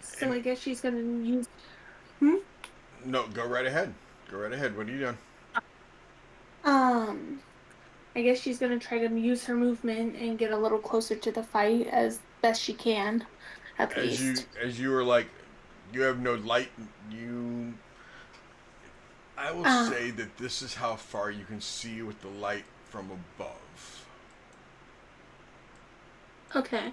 So I guess she's gonna use. No, go right ahead. Go right ahead. What are you doing? I guess she's gonna try to use her movement and get a little closer to the fight as best she can, at least. As you were like, you have no light. I will say that this is how far you can see with the light from above. Okay.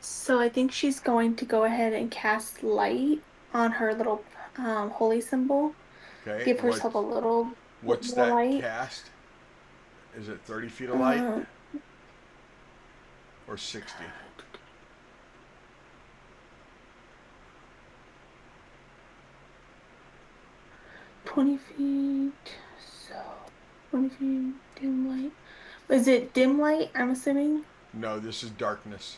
So I think she's going to go ahead and cast light on her little holy symbol. Okay. Give herself a little bit What's more that light. cast? Is it 30 feet of light? Or 60? $20 feet. So 20 feet dim light. Is it dim light? I'm assuming. No, this is darkness.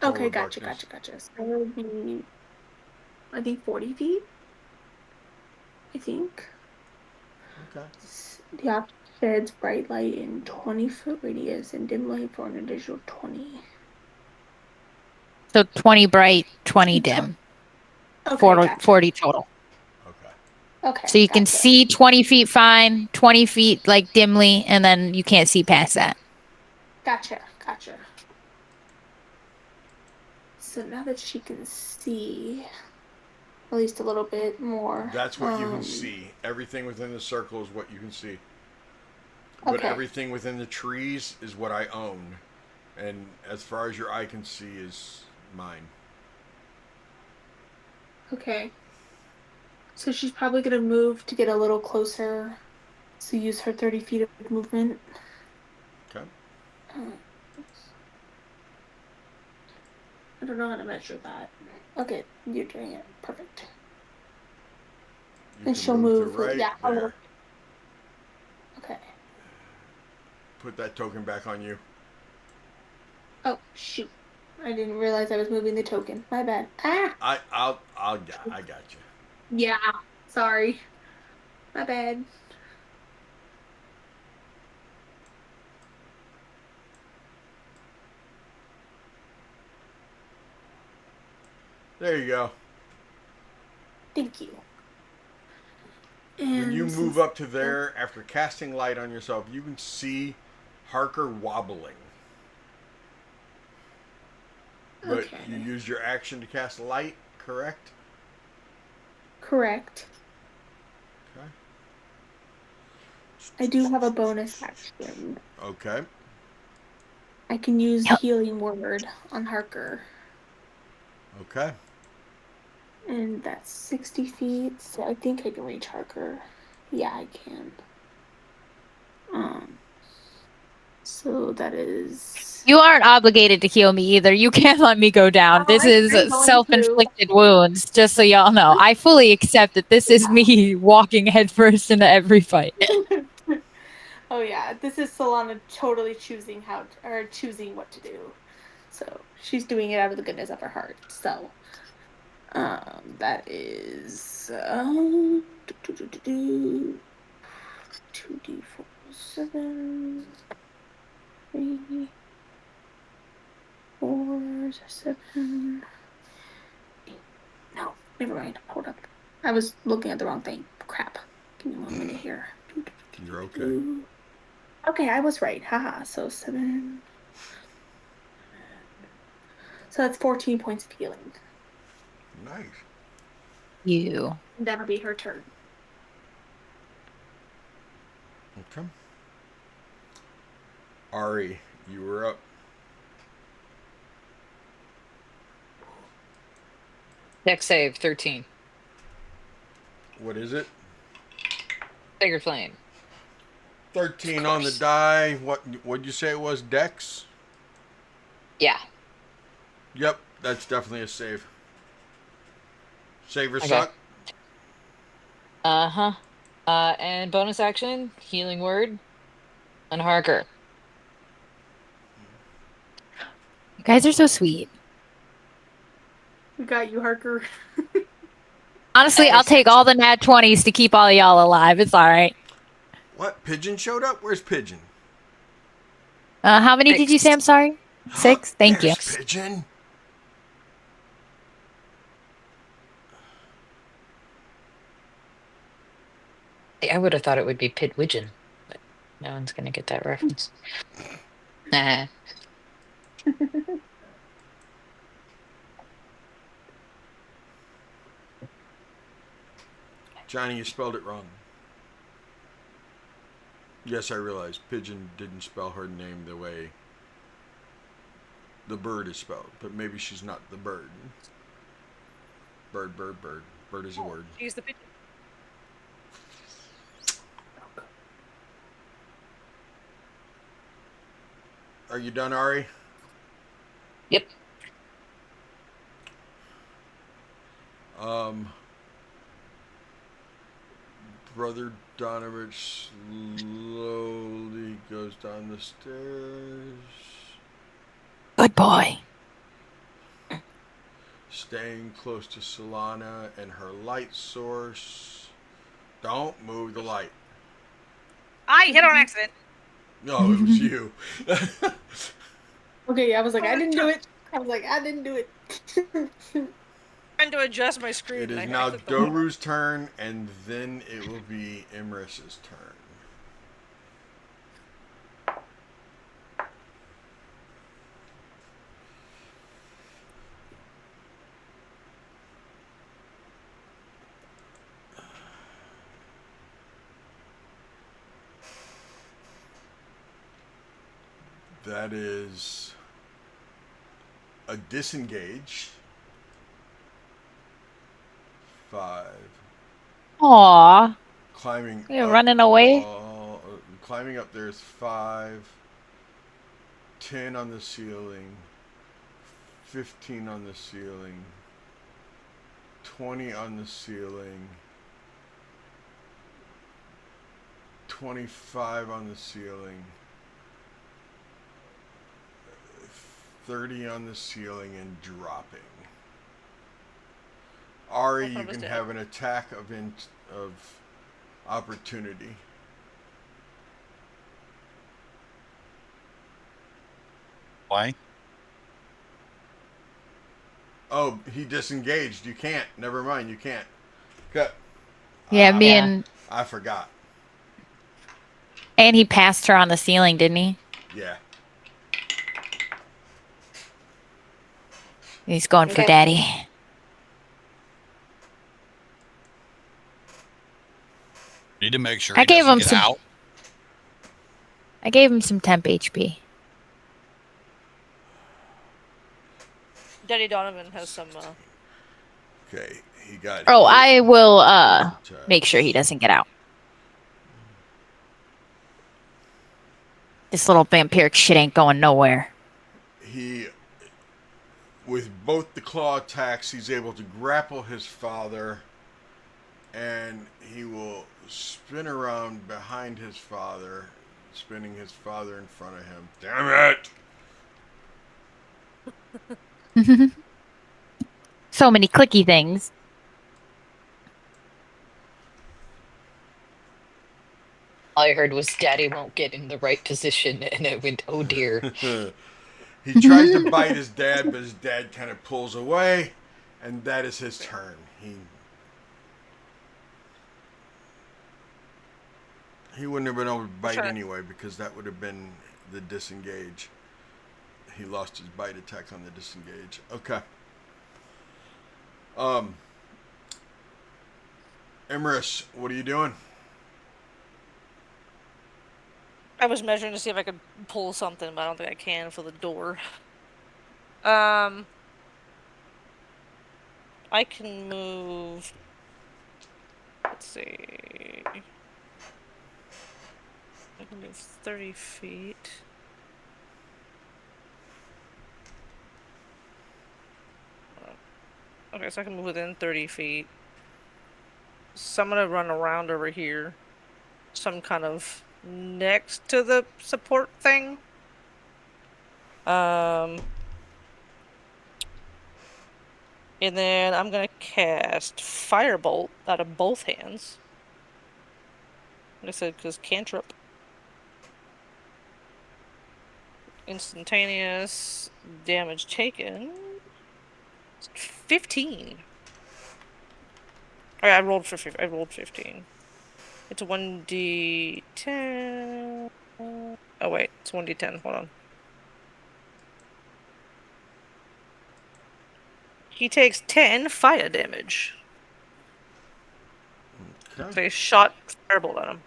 Okay, Total gotcha. So it would be, I think, 40 feet. I think. Okay. The object sheds bright light in 20-foot radius and dim light for an additional 20. So 20 bright, 20 dim. Okay, 40, gotcha. 40 total. Okay. So you can gotcha. see 20 feet fine, 20 feet like dimly, and then you can't see past that. Gotcha. So now that she can see at least a little bit more. That's what you can see. Everything within the circle is what you can see. But Okay. everything within the trees is what I own. And as far as your eye can see is mine. Okay. So she's probably going to move to get a little closer. So use her 30 feet of movement. Okay. I don't know how to measure that. Okay, you're doing it. Perfect. You And can she'll move to move. right Yeah. there. Okay. Put that token back on you. Oh, shoot. I didn't realize I was moving the token. My bad. Ah! I got you. Yeah. Sorry. My bad. There you go. Thank you. When you And move up to there, after casting light on yourself, you can see Harker wobbling. But Okay. you use your action to cast light, correct? Correct. Okay. I do have a bonus action. Okay. I can use Yep. Healing Word on Harker. Okay. And that's 60 feet, so I think I can reach Harker. Yeah, I can. So that is. You aren't obligated to heal me either. You can't let me go down. This I'm is going to. self-inflicted wounds, just so y'all know. I fully accept that this is me walking headfirst into every fight. Oh yeah, this is Solana totally choosing choosing what to do. So she's doing it out of the goodness of her heart. So that is 2d4 7 3 4 7 8. No, never mind. Hold up. I was looking at the wrong thing. Crap. Give me 1 minute here. You're okay. Okay, I was right. Haha. So 7 So that's 14 points of healing. Nice. You. And that'll be her turn. Okay. Ari, you were up. Dex save 13. What is it? Sacred Flame. 13 Of on the course. die. What'd you say it was? Dex? Yeah. Yep, that's definitely a save. Save or Okay. suck? Uh-huh. And bonus action, healing word, and Harker. You guys are so sweet. We got you, Harker. Honestly, I'll take all the nat 20s to keep all y'all alive. It's all right. What? Pigeon showed up? Where's Pigeon? How many did you say? I'm sorry. 6? Thank you. There's Pigeon. I would have thought it would be Pidwidgeon, but no one's gonna get that reference. Nah. Johnny, you spelled it wrong. Yes, I realize Pigeon didn't spell her name the way the bird is spelled, but maybe she's not the bird. Bird, bird, bird. Bird is a word. She's the pigeon. Are you done, Ari? Yep. Brother Donovich slowly goes down the stairs, Good boy. staying close to Solana and her light source. Don't move the light. I hit on accident. No, it was you. Okay, I was like, I didn't do it. Trying to adjust my screen. It is and I now clicked the wrong- Doru's turn, and then it will be Imris's turn. That is a disengage. 5. Aw. Climbing You're up, running away? climbing up there's 5. 10 on the ceiling. 15 on the ceiling. 20 on the ceiling. 25 on the ceiling. 30 on the ceiling and dropping. Ari, you can have an attack of opportunity. Why? Oh, he disengaged. You can't. Never mind. You can't. Cut. Yeah, me and I forgot. he passed her on the ceiling, didn't he? Yeah. He's going for daddy. Need to make sure I he gave doesn't him get some. out. I gave him some temp HP. Daddy Donovan has some. Okay. He got. Oh, hit. I will make sure he doesn't get out. This little vampiric shit ain't going nowhere. He, with both the claw attacks, he's able to grapple his father, and he will spin around behind his father, spinning his father in front of him. Damn it! So many clicky things. All I heard was Daddy won't get in the right position, and I went, oh dear. He tries to bite his dad, but his dad kind of pulls away, and that is his turn. He wouldn't have been able to bite anyway, because that would have been the disengage. He lost his bite attack on the disengage. Okay. Emerus, what are you doing? I was measuring to see if I could pull something, but I don't think I can for the door. I can move. Let's see. I can move 30 feet. Okay, so I can move within 30 feet. So I'm gonna run around over here. Some kind of next to the support thing. And then I'm gonna cast Firebolt out of both hands. Like I said, because cantrip. Instantaneous damage taken. 15. Okay, I rolled 15. It's a 1d10. Oh wait, it's 1d10. Hold on. He takes 10 fire damage. Okay. They shot firebolt at him.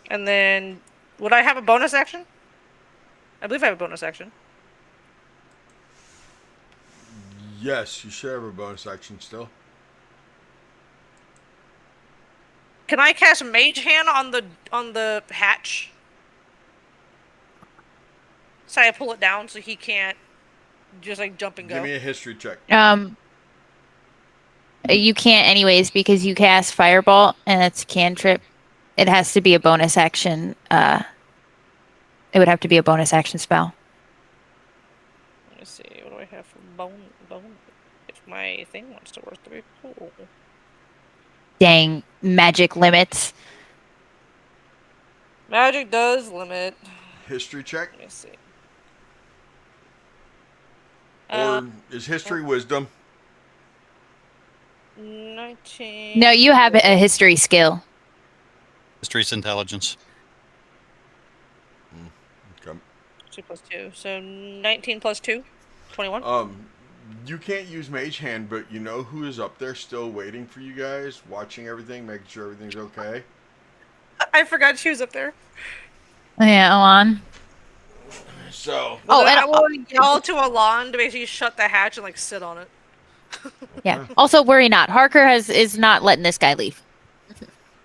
And then, would I have a bonus action? I believe I have a bonus action. Yes, you should have a bonus action still. Can I cast Mage Hand on the hatch? Say I pull it down so he can't just like jump and go. Give me a history check. You can't anyways because you cast Firebolt and it's cantrip. It has to be a bonus action. It would have to be a bonus action spell. Let me see. What do I have for bone? If my thing wants to work, that'd be cool. Dang, magic limits. Magic does limit. History check. Let me see. Or is history wisdom? 19. No, you have a history skill. History's intelligence. Okay. 2 plus 2. So 19 plus 2? 21? You can't use Mage Hand, but you know who is up there still waiting for you guys, watching everything, making sure everything's okay? I forgot she was up there. Yeah, Alon. So. Well, I will yell to Alon to basically shut the hatch and like sit on it. Yeah. Also, worry not. Harker is not letting this guy leave.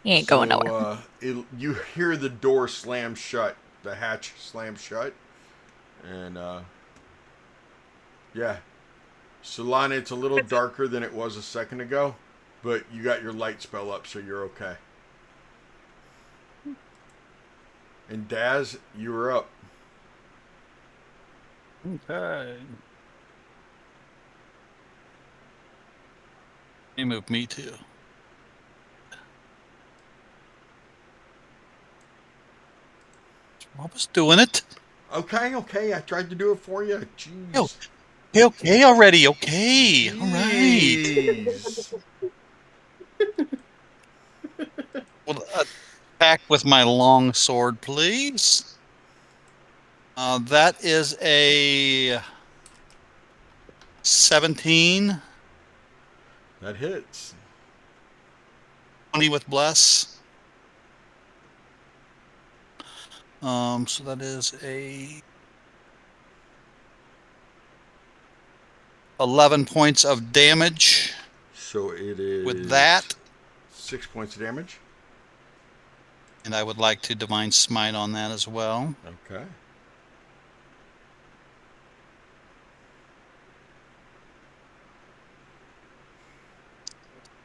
He ain't going nowhere. You hear the door slam shut, the hatch slam shut, and yeah. Solana, it's a little darker than it was a second ago, but you got your light spell up, so you're okay. And Daz, you were up. Okay. He moved me too. I was doing it. Okay. I tried to do it for you. Jeez. Okay already. Okay. All right. Jeez. Well, attack with my long sword, please. That is a 17. That hits. 20 with bless. So that is a 11 points of damage. So it is with that. 6 points of damage. And I would like to Divine Smite on that as well. Okay.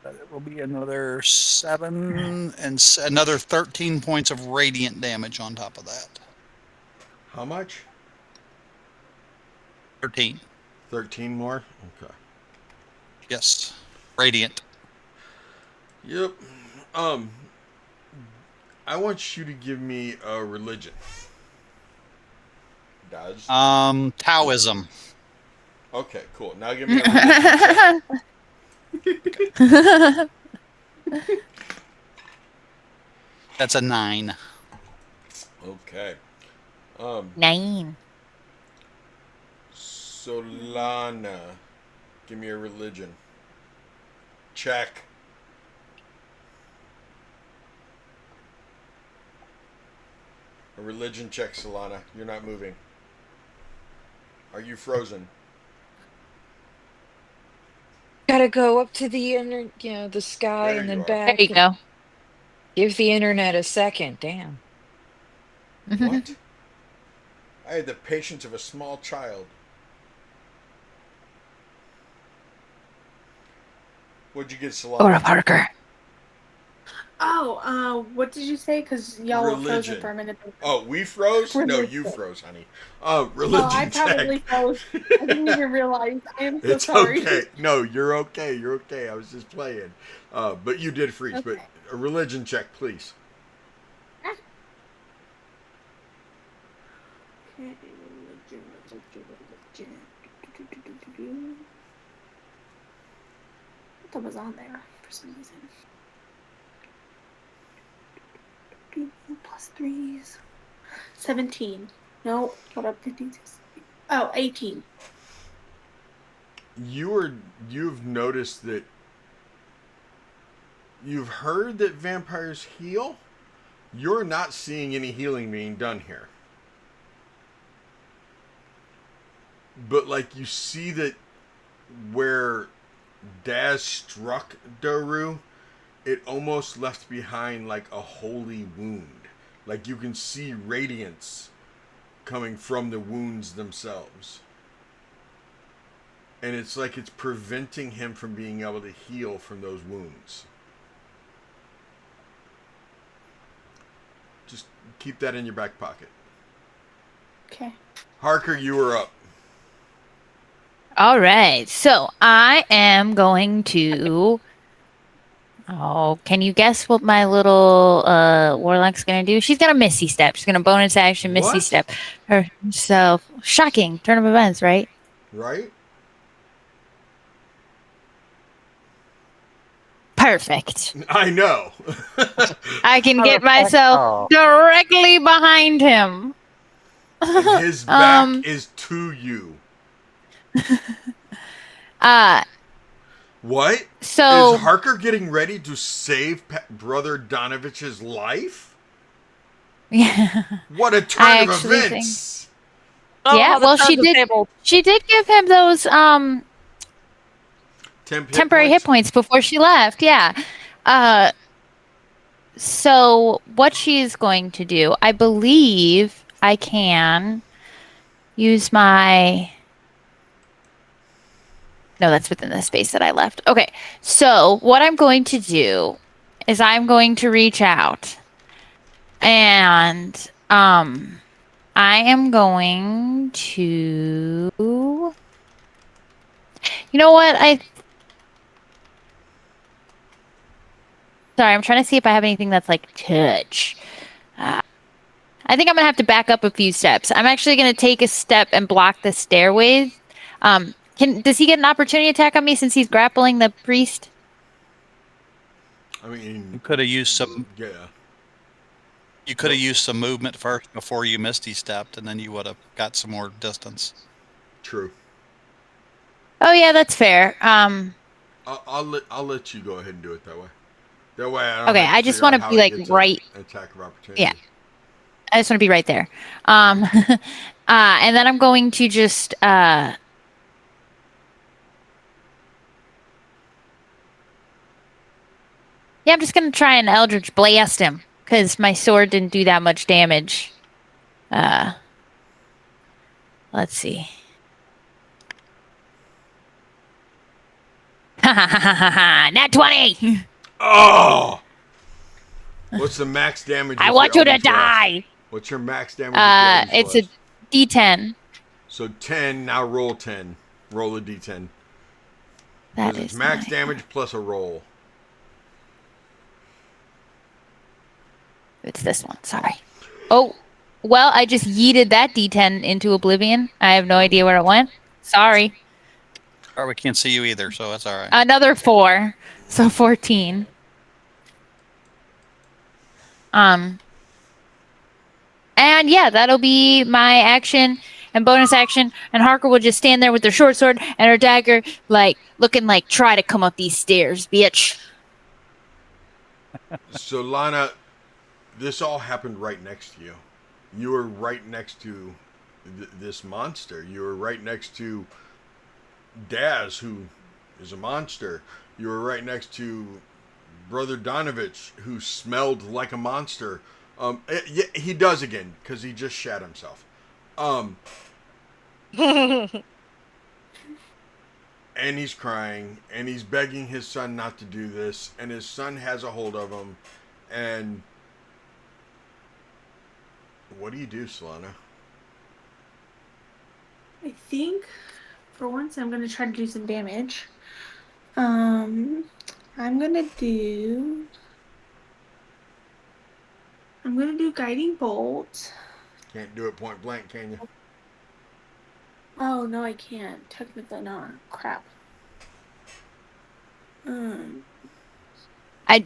It will be another 7 and another 13 points of radiant damage on top of that. How much? 13. 13 more? Okay. Yes. Radiant. Yep. I want you to give me a religion. Does? Taoism. Okay, cool. Now give me a religion check. That's a 9. Okay. 9. Solana, give me a religion. Check. A religion check, Solana. You're not moving. Are you frozen? Gotta go up to the the sky There and you then are. There you back. go. Give the internet a second. Damn. What? I had the patience of a small child. What'd you get, Or a Solana? Parker. Oh, what did you say? Because y'all were frozen for Religion. a minute. Oh, we froze? No, Religion. you froze, honey. Oh, I Religion probably check. froze. I didn't even realize. I am so It's sorry. okay. No, you're okay. You're okay. I was just playing. But you did freeze. But Okay. a religion check, please. Okay, religion. That was on there for some reason. Plus 3s. 17. No, what up, 15? Oh, 18. You've noticed that you've heard that vampires heal. You're not seeing any healing being done here. But like you see that where Daz struck Daru, it almost left behind like a holy wound. Like you can see radiance coming from the wounds themselves. And it's like it's preventing him from being able to heal from those wounds. Just keep that in your back pocket. Okay. Harker, you are up. All right. So I am going to. Oh, can you guess what my little warlock's gonna do? She's gonna Misty Step. She's gonna bonus action Misty What? Step herself. Shocking turn of events, right? Right? Perfect. I know. I can get myself directly behind him. And his back is to you. What? So Is Harker getting ready to save Brother Donovich's life? yeah, What a I turn of actually think events! Oh, yeah. how the Well, cards are tabled. she did give him those temporary hit points before she left. Yeah. Uh, so what she's going to do, I believe I can use my. No, that's within the space that I left. Okay. So what I'm going to do is I'm going to reach out and I am going to. You know what? Sorry, I'm trying to see if I have anything that's like touch. I think I'm gonna have to back up a few steps. I'm actually gonna take a step and block the stairways. Does he get an opportunity attack on me since he's grappling the priest? I mean, You could have used some. yeah. You could have used some movement first before you Misty stepped, and then you would have got some more distance. True. Oh yeah, that's fair. I'll let you go ahead and do it that way. That way I don't Okay, have to I just figure want out to how be he like gets right. an attack of opportunity. Yeah, I just want to be right there. And then I'm going to just yeah, I'm just gonna try and Eldritch Blast him because my sword didn't do that much damage. Let's see. Nat 20! Oh! What's the max damage? I with want your you to Eldritch Blast? die! What's your max damage with the Eldritch It's a Blast? D10. So 10, now roll 10. Roll a d10. That Because it's is max my... damage plus a roll. It's this one, sorry. Oh, well, I just yeeted that D10 into oblivion. I have no idea where it went. Sorry. Or we can't see you either, so that's all right. Another 4, so 14. Um, and yeah, that'll be my action and bonus action. And Harker will just stand there with her short sword and her dagger, like looking like try to come up these stairs, bitch. So Lana, this all happened right next to you. You were right next to this monster. You were right next to Daz, who is a monster. You were right next to Brother Donovich, who smelled like a monster. Yeah, he does again because he just shat himself. Um, and he's crying and he's begging his son not to do this, and his son has a hold of him. And what do you do, Solana? I think for once I'm gonna try to do some damage. I'm gonna do guiding bolt. Can't do it point blank, can you? Oh no, I can't. Technically not. Crap. Um, I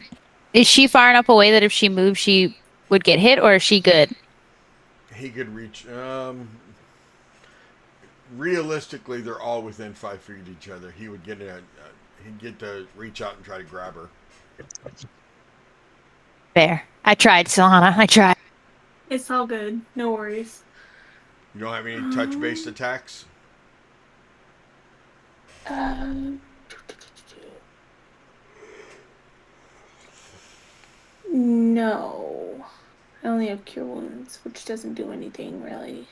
is she far enough away that if she moves, she would get hit, or is she good? He could reach. Realistically, they're all within 5 feet of each other. He would get he'd get to reach out and try to grab her. Fair. I tried, Solana. I tried. it's all good. No worries. You don't have any touch-based Um, attacks. um, no. I only have cure wounds, which doesn't do anything really.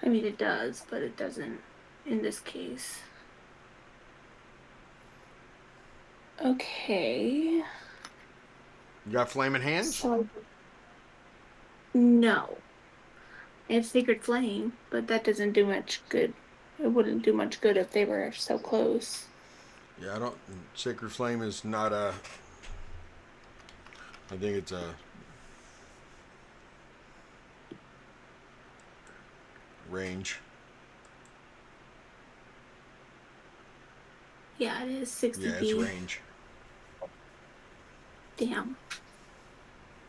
I mean, it does, but it doesn't in this case. Okay. You got flaming hands. So, no. I have Sacred Flame, but that doesn't do much good. It wouldn't do much good if they were so close. Yeah, I don't. Sacred Flame is not a. I think it's a range. Yeah, it is 60 Yeah, it's feet. range. Damn.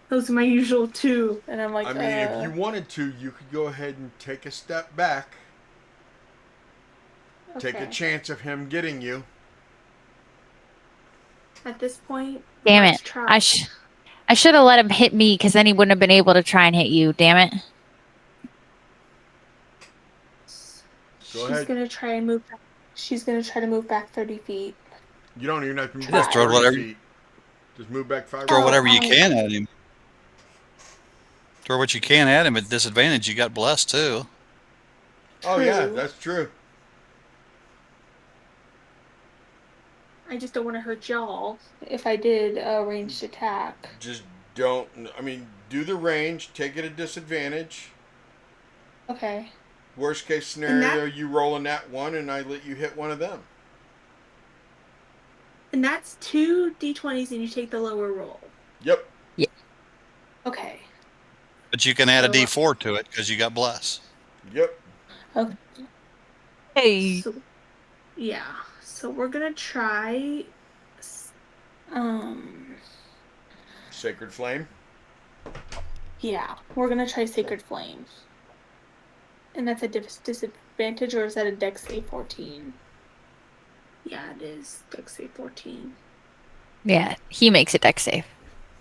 Those are my usual two. And I'm like, I mean, if you wanted to, you could go ahead and take a step back. okay. Take a chance of him getting you. At this point, Damn let's it. try. I should have let him hit me because then he wouldn't have been able to try and hit you. Damn it. Go She's ahead. gonna try and move. She's gonna try to move back 30 feet. You don't even have to move Try. back Just throw 30 whatever, feet. Just move back 5 throw or 6. whatever you can at him. Throw what you can at him at disadvantage. You got blessed too. Oh yeah, True. that's true. I just don't want to hurt y'all if I did a ranged attack. Just don't. I mean, do the range. Take it at disadvantage. Okay. Worst case And scenario, you roll a nat 1 and I let you hit one of them. that's 2 d20s and you take the lower roll. Yep. Yeah. Okay. But you can add a So, D4 to it because you got blessed. Yep. okay. Hey. So, yeah. So we're gonna try. Um. Sacred Flame. Yeah, we're gonna try Sacred Flame. And that's a disadvantage, or is that a Dex save 14? Yeah, it is Dex save 14. Yeah, he makes a deck save.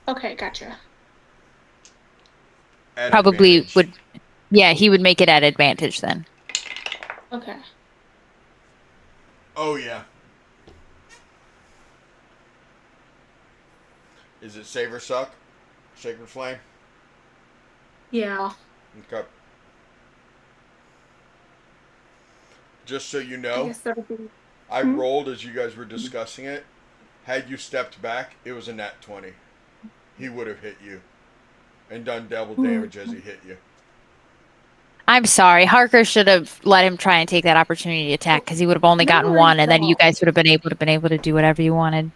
Okay, gotcha. At Probably advantage. would. Yeah, he would make it at advantage then. Okay. Oh yeah. Is it save or suck? Sacred Flame. Yeah. Okay. Just so you I know, guess that'll be. I Hmm? rolled as you guys were discussing it. Had you stepped back, it was a nat 20. He would have hit you and done double damage as he hit you. I'm sorry. Harker should have let him try and take that opportunity to attack because he would have only No gotten worries one, and at then you all. guys would have been able to do whatever you wanted.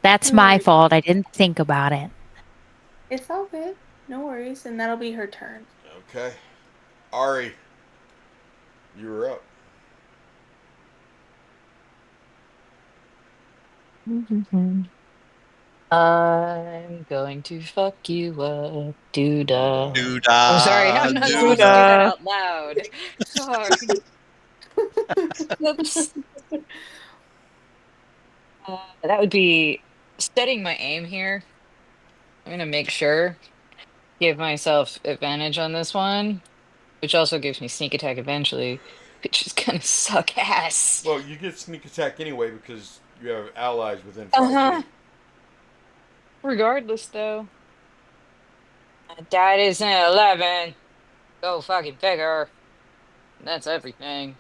That's No my worries. fault. I didn't think about it. It's all good. No worries. And that'll be her turn. Okay. Ari, you were up. I'm going to fuck you up, doodah. Do I'm sorry, da I'm not do supposed to do that da. out loud. Sorry. Oops. That would be setting my aim here. I'm gonna make sure, give myself advantage on this one, which also gives me sneak attack eventually, which is gonna suck ass. Well, you get sneak attack anyway because you have allies within 5 Uh-huh. feet. Regardless, though, that is an 11. Go fucking figure. That's everything.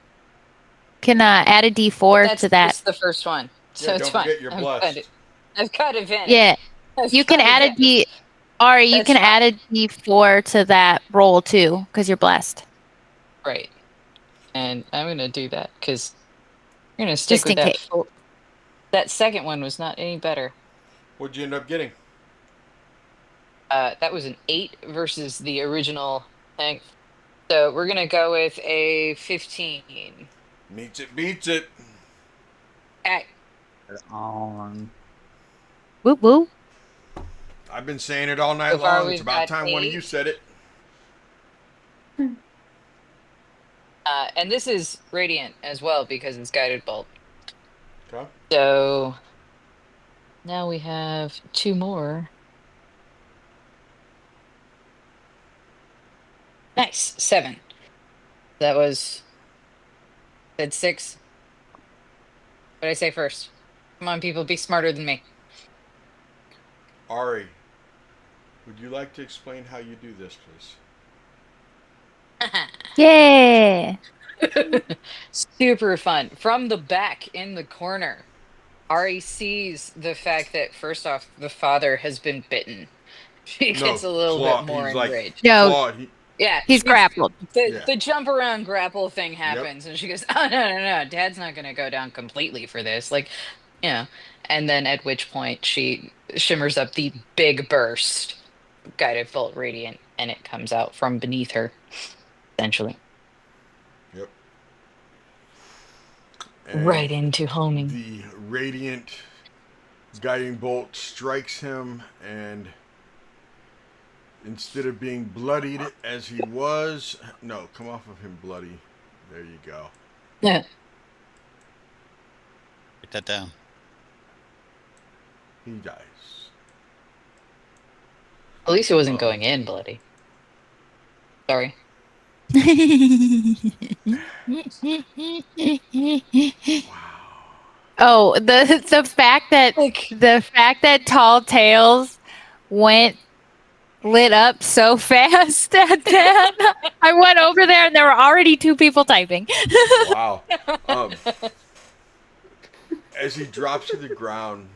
Can add a D4 That's to that. just the first one, Yeah, so it's don't fine. forget you're blessed. I've got advantage. Yeah, I've you can got add a advantage. D. Ari, you That's can fine. add a D4 to that roll too, because you're blessed, Right. And I'm gonna do that because I'm gonna stick just with in that case. full. That second one was not any better. What'd you end up getting? That was an 8 versus the original thing. So we're gonna go with a 15. Meets it, beats it. Okay. on. Woo woo. I've been saying it all night So far long. It's we've about got time one of 8. you said it. And this is radiant as well because it's guided bolt. Okay. So now we have 2 more. Nice. 7. That was said 6. What did I say first? Come on, people, be smarter than me. Ari, would you like to explain how you do this, please? Yeah. Super fun. From the back in the corner, Ari sees the fact that first off, the father has been bitten. She gets No, a little bit claw. more He's like enraged. No, claw. Yeah, he's grappled. Yeah. the jump around grapple thing Yep. happens, and she goes, "Oh no, Dad's not gonna go down completely for this." Like, you know, and then at which point she shimmers up the big burst, guided bolt radiant, and it comes out from beneath her, essentially, Yep. And right into homing. the radiant guiding bolt strikes him, and instead of being bloodied as he was, no, come off of him bloody. There you go. Yeah, Write that down. He dies. at least it wasn't Um, going in bloody. Sorry. Oh, Like, the fact that Tall Tales went lit up so fast at that. I went over there and there were already 2 people typing. wow. Um, as he drops to the ground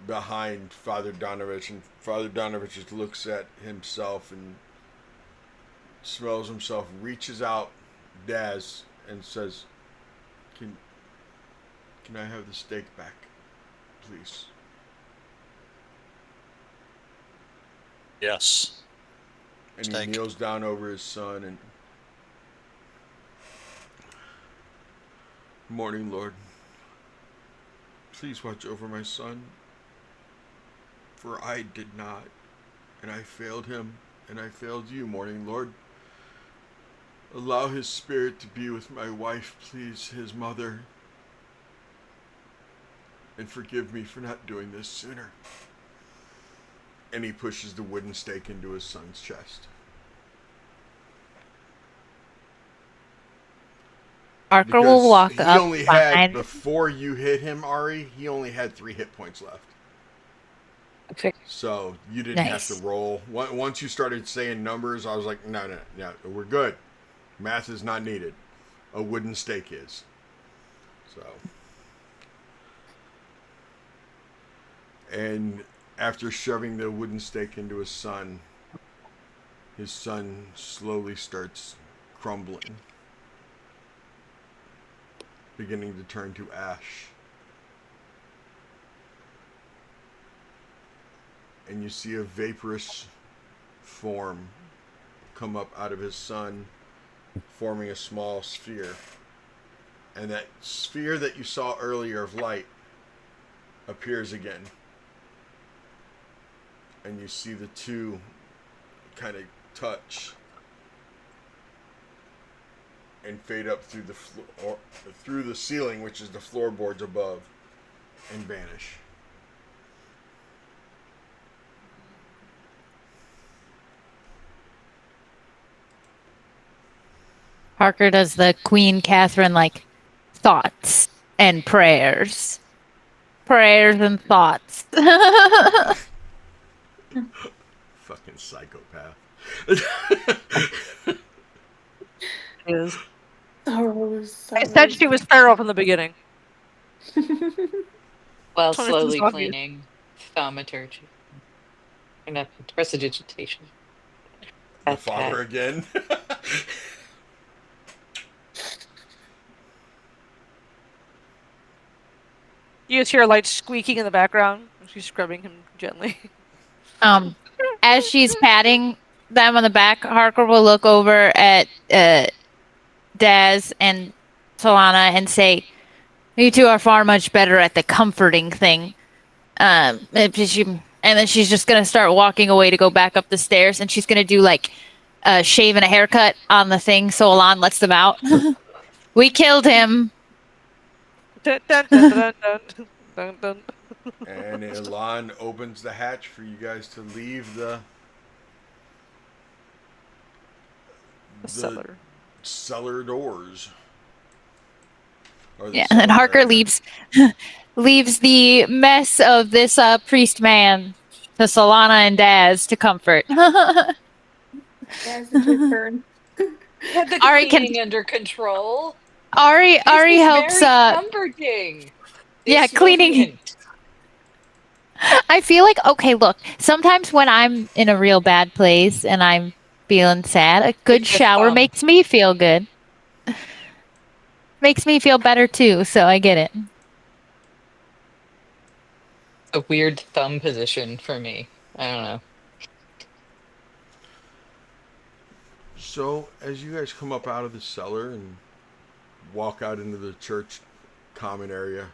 behind Father Donovich, and Father Donovich just looks at himself and smells himself, reaches out, Daz, and says, "Can I have the steak back, please?" Yes. And Steak. he kneels down over his son and, "Morning, Lord. Please watch over my son, for I did not, and I failed him, and I failed you, Morning, Lord. Allow his spirit to be with my wife, please, his mother, and forgive me for not doing this sooner." And he pushes the wooden stake into his son's chest. Parker will walk He up only had, behind. before you hit him, Ari, he only had 3 hit points left. So you didn't have to Nice. roll. Once you started saying numbers, I was like, no, we're good. Math is not needed. A wooden stake is. So. And after shoving the wooden stake into his son slowly starts crumbling, beginning to turn to ash. And you see a vaporous form come up out of his son, forming a small sphere. And that sphere that you saw earlier of light appears again. and you see the two kind of touch and fade up through the floor, through the ceiling, which is the floorboards above, and vanish. Parker does the Queen Catherine like thoughts and prayers. Prayers and thoughts. Fucking psychopath. Is. So I said she was feral from the beginning. While It's slowly obvious. cleaning thaumaturgy. Enough prestidigitation. The father again. You just hear a light squeaking in the background. She's scrubbing him gently. As she's patting them on the back, Harker will look over at Daz and Solana and say, "You two are far much better at the comforting thing." And then she's just gonna start walking away to go back up the stairs, and she's gonna do like a shave and a haircut on the thing so Alon lets them out. We killed him. Dun, dun, dun, dun, dun, dun, dun. And Elon opens the hatch for you guys to leave the Cellar. cellar doors. Yeah, and Harker leaves the mess of this priest man to Solana and Daz to comfort. Daz, it's your turn. Had the Ari cleaning under control. Ari This was helps very comforting. yeah, This cleaning. moment. I feel like, okay, look, sometimes when I'm in a real bad place and I'm feeling sad, a good With the shower thumb. makes me feel good. Makes me feel better too, so I get it. A weird thumb position for me. I don't know. So, as you guys come up out of the cellar and walk out into the church common area,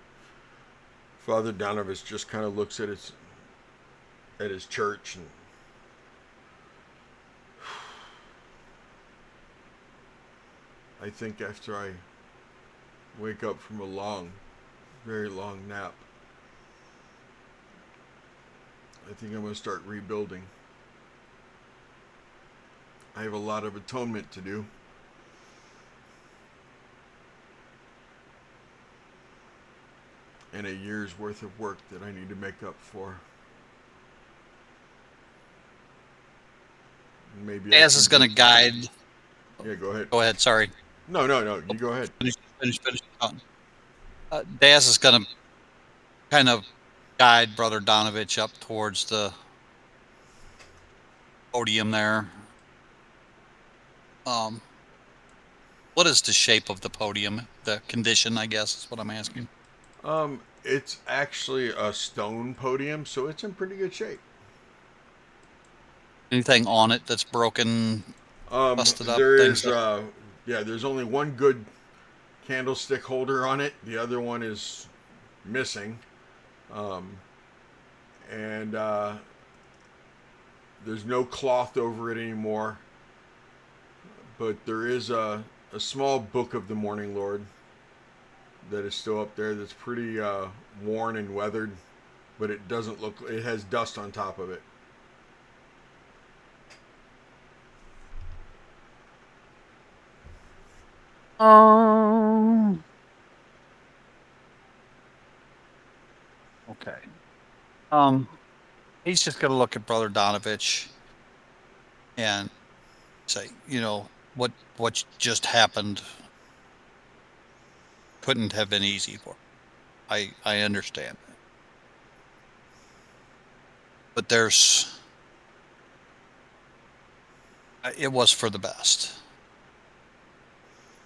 Father Donovich just kind of looks at his church and I think after I wake up from a long, very long nap, I think I'm going to start rebuilding. I have a lot of atonement to do. And a year's worth of work that I need to make up for. Maybe Daz is going to guide. Yeah, go ahead. Go ahead. Sorry. No. You go ahead. Finish. Daz is going to kind of guide Brother Donovich up towards the podium there. What is the shape of the podium? The condition, I guess, is what I'm asking. It's actually a stone podium, so it's in pretty good shape. Anything on it that's broken, busted up? There is, there's only one good candlestick holder on it. The other one is missing. And there's no cloth over it anymore. But there is a small book of the Morning Lord that is still up there that's pretty worn and weathered, but it doesn't look, it has dust on top of it. Okay. He's just going to look at Brother Donovich and say, what just happened couldn't have been easy for him. I understand. But it was for the best.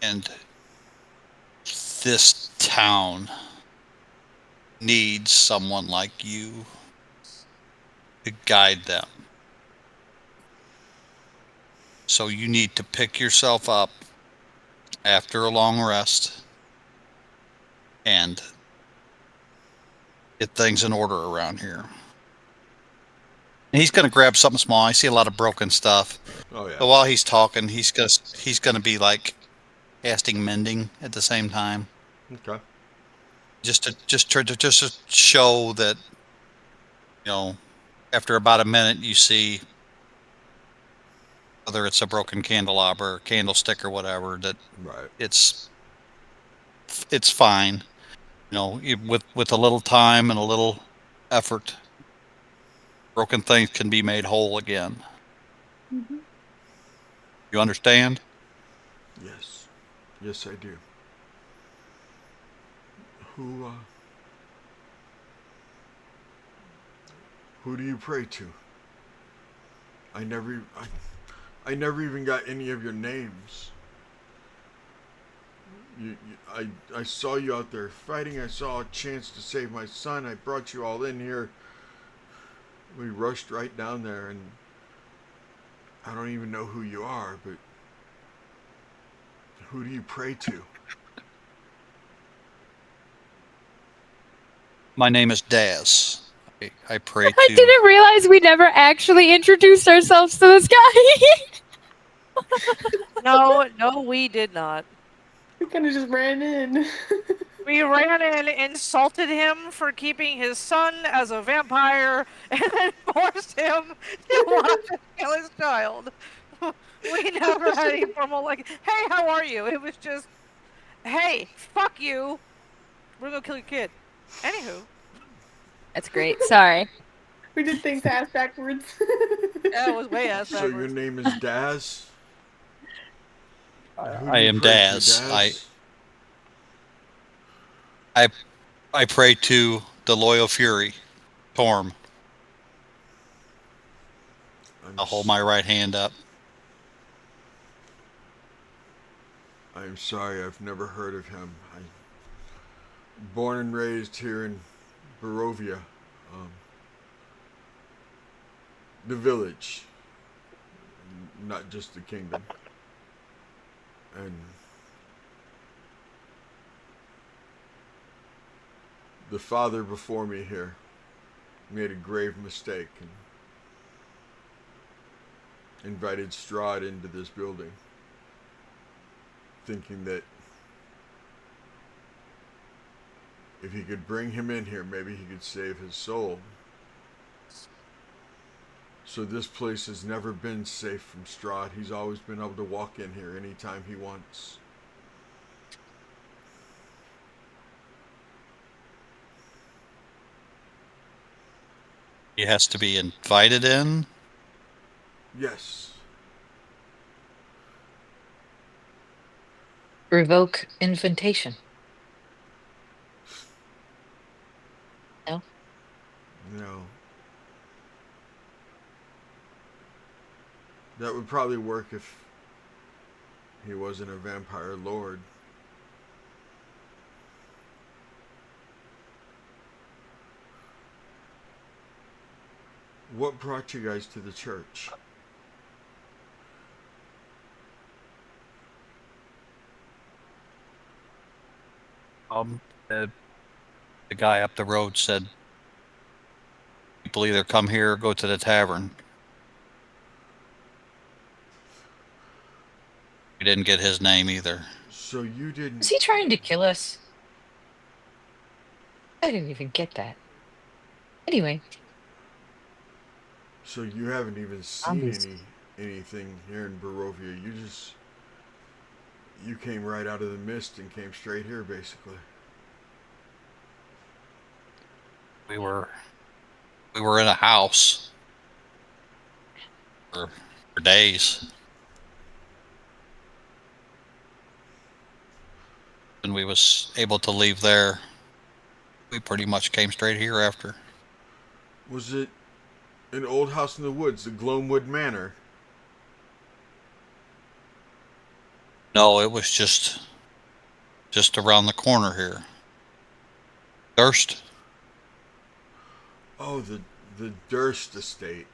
And this town needs someone like you to guide them. So you need to pick yourself up after a long rest and get things in order around here. And he's going to grab something small. I see a lot of broken stuff. Oh yeah. But while he's talking, he's going to be like casting mending at the same time, Okay. just to show that, you know, after about a minute, you see whether it's a broken candelabra or candlestick or whatever, that Right. it's fine. You know, with a little time and a little effort, broken things can be made whole again. Mhm. You understand? Yes. Yes, I do. Who who do you pray to? I never even got any of your names. I saw you out there fighting. I saw a chance to save my son. I brought you all in here. We rushed right down there, and I don't even know who you are, but who do you pray to? My name is Daz. I pray I to. didn't realize we never actually introduced ourselves to this guy. No, we did not. We kind of just ran in. We ran in, insulted him for keeping his son as a vampire, and then forced him to watch us kill his child. We never had any formal, like, hey, how are you? It was just, hey, fuck you. We're gonna kill your kid. Anywho. That's great. Sorry. We did things ass backwards. Yeah, it was way ass So your backwards. name is Daz? And who do I you am pray to, Daz. Daz? I pray to the loyal fury, Torm. I'll hold my right hand up. I'm sorry, I've never heard of him. I born and raised here in Barovia, um, the village, not just the kingdom. And the father before me here made a grave mistake and invited Strahd into this building, thinking that if he could bring him in here, maybe he could save his soul. So this place has never been safe from Strahd. He's always been able to walk in here anytime he wants. He has to be invited in. Yes. Revoke invitation. No? No. That would probably work if he wasn't a vampire lord. What brought you guys to the church? The, the guy up the road said people either come here or go to the tavern. We didn't get his name either. So you didn't. Is he trying to kill us? I didn't even get that. Anyway, So you haven't even seen zombies. anything here in Barovia. You came right out of the mist and came straight here, basically. We were in a house for days, and we was able to leave there. We pretty much came straight here after. Was it an old house in the woods, the Gloamwood Manor? No, it was just around the corner here. Durst. Oh, the Durst estate.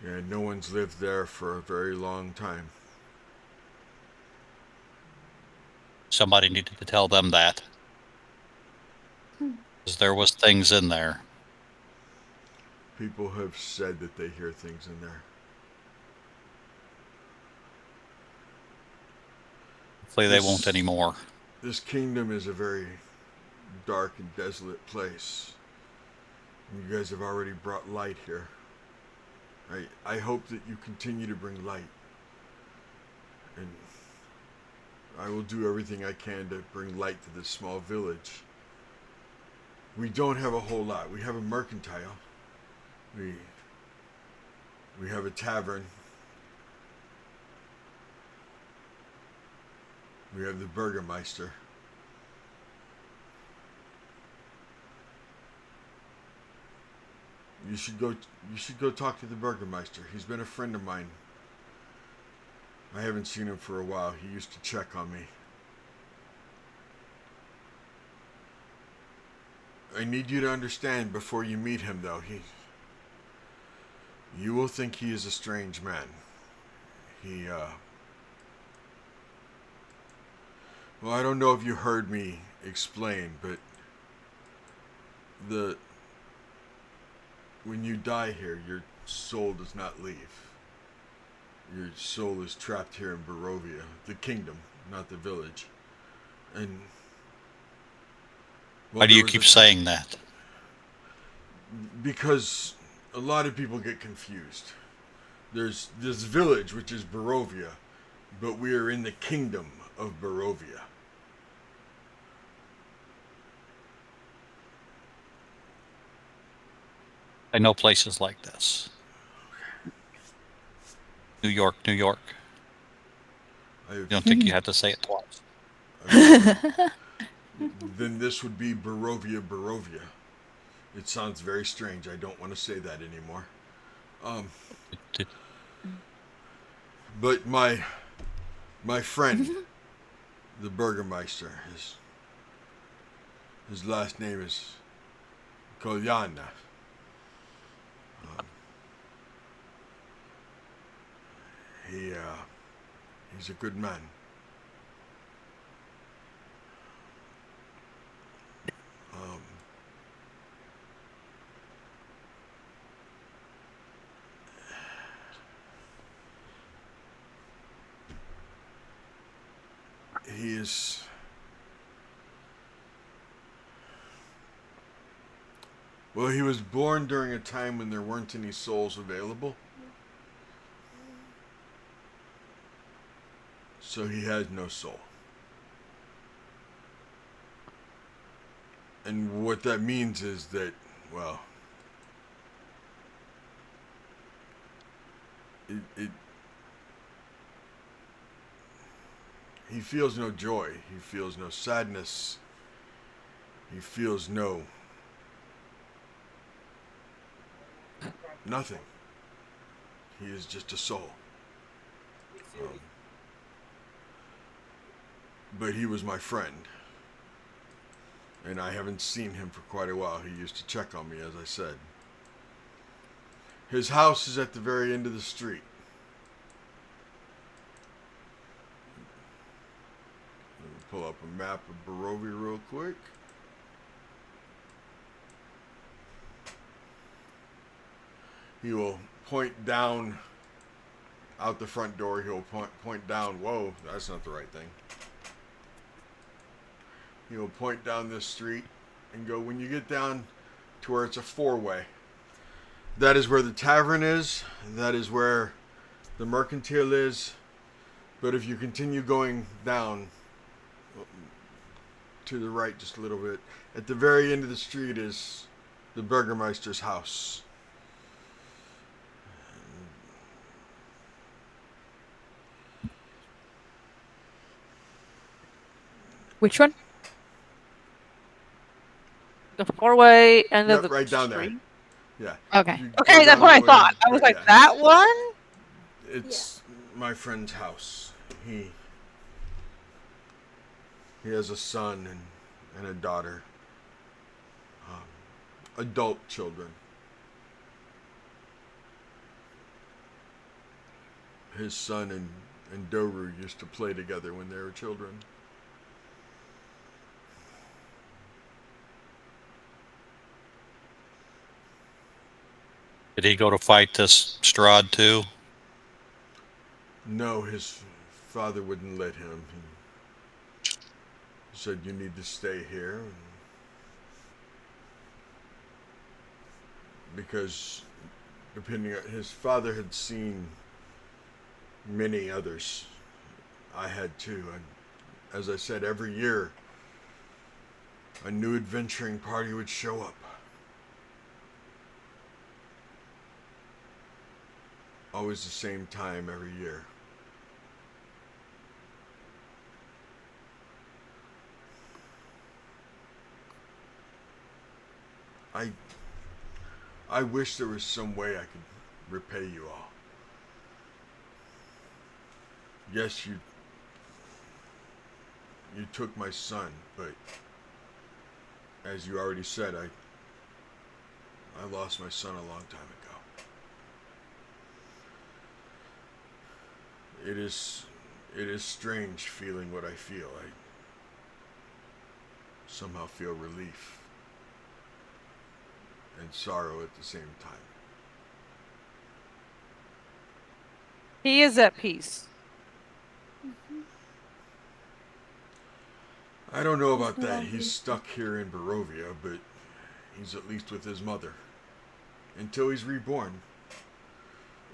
Yeah, no one's lived there for a very long time. Somebody needed to tell them that, because there was things in there. People have said that they hear things in there. Hopefully they won't anymore. This kingdom is a very dark and desolate place. You guys have already brought light here. I hope that you continue to bring light. And I will do everything I can to bring light to this small village. We don't have a whole lot. We have a mercantile. We have a tavern. We have the Burgermeister. You should go talk to the Burgermeister. He's been a friend of mine. I haven't seen him for a while. He used to check on me. I need you to understand before you meet him, though. You will think he is a strange man. Well, I don't know if you heard me explain, but when you die here, your soul does not leave. Your soul is trapped here in Barovia, the kingdom, not the village. And why do you keep saying that? Because a lot of people get confused. There's this village, which is Barovia, but we are in the kingdom of Barovia. I know places like this. New York, New York. You don't think you have to say it twice? Then this would be Barovia, Barovia. It sounds very strange. I don't want to say that anymore. But my friend, the Burgermeister, his last name is Kolyana. He's a good man. He is... Well, he was born during a time when there weren't any souls available. So he has no soul. And what that means is that, well, he feels no joy. He feels no sadness. He feels nothing. He is just a soul. But he was my friend. And I haven't seen him for quite a while. He used to check on me, as I said. His house is at the very end of the street. Let me pull up a map of Barovia real quick. He will point down out the front door. He'll point down. Whoa, that's not the right thing. He'll point down this street and go, when you get down to where it's a four-way, that is where the tavern is. That is where the mercantile is. But if you continue going down to the right just a little bit, at the very end of the street is the Burgermeister's house. Which one? The four-way end of the right down street. there. Yeah. Okay. Okay, that's what I thought. I was like, that one? It's my friend's house. He has a son and a daughter. Adult children. His son and Doru used to play together when they were children. Did he go to fight this Strahd too? No, his father wouldn't let him. He said, "You need to stay here," because depending on his father had seen many others. I had too. And as I said, every year a new adventuring party would show up. Always the same time every year. I I wish there was some way I could repay you all. Yes, you took my son, but as you already said, I lost my son a long time ago. It is strange feeling what I feel. I somehow feel relief and sorrow at the same time. He is at peace. I don't know about that. He's stuck here in Barovia, but he's at least with his mother until he's reborn.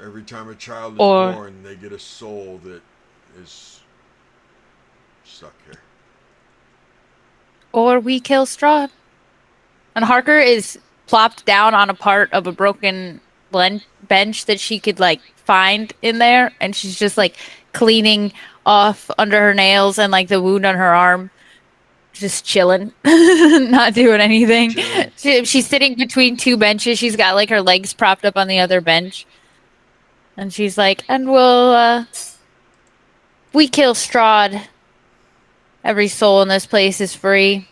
Every time a child is born, they get a soul that is stuck here. Or we kill Strahd. And Harker is plopped down on a part of a broken bench that she could like find in there, and she's just like cleaning off under her nails and like the wound on her arm, just chilling, not doing anything. She's sitting between two benches. She's got like her legs propped up on the other bench, and she's like, "And we kill Strahd. Every soul in this place is free."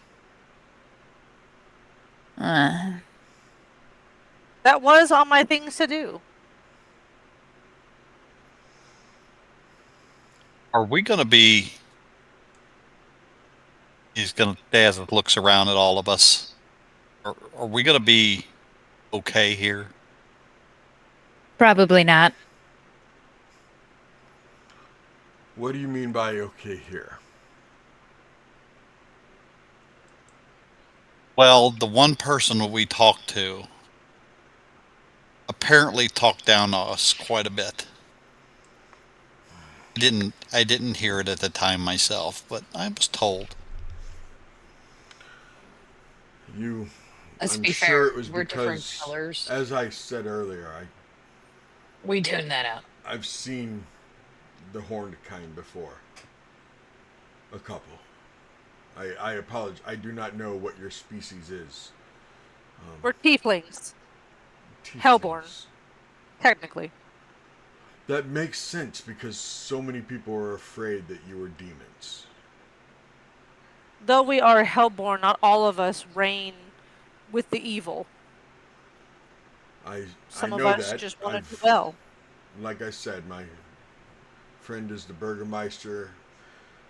That was on my things to do. Are we going to be... Daz looks around at all of us. Are we going to be okay here? Probably not. What do you mean by okay here? Well, the one person that we talked to apparently talked down to us quite a bit. I didn't hear it at the time myself, but I was told. Let's I'm be sure fair, it was we're different because, colors. as I said earlier, We tuned that out. I've seen the horned kind before. A couple. I apologize. I do not know what your species is. We're tieflings. Tieflings. Hellborn. Technically. That makes sense because so many people are afraid that you were demons. Though we are hellborn, not all of us reign with the evil. Some of us just want to do well. Like I said, my friend is the Burgermeister.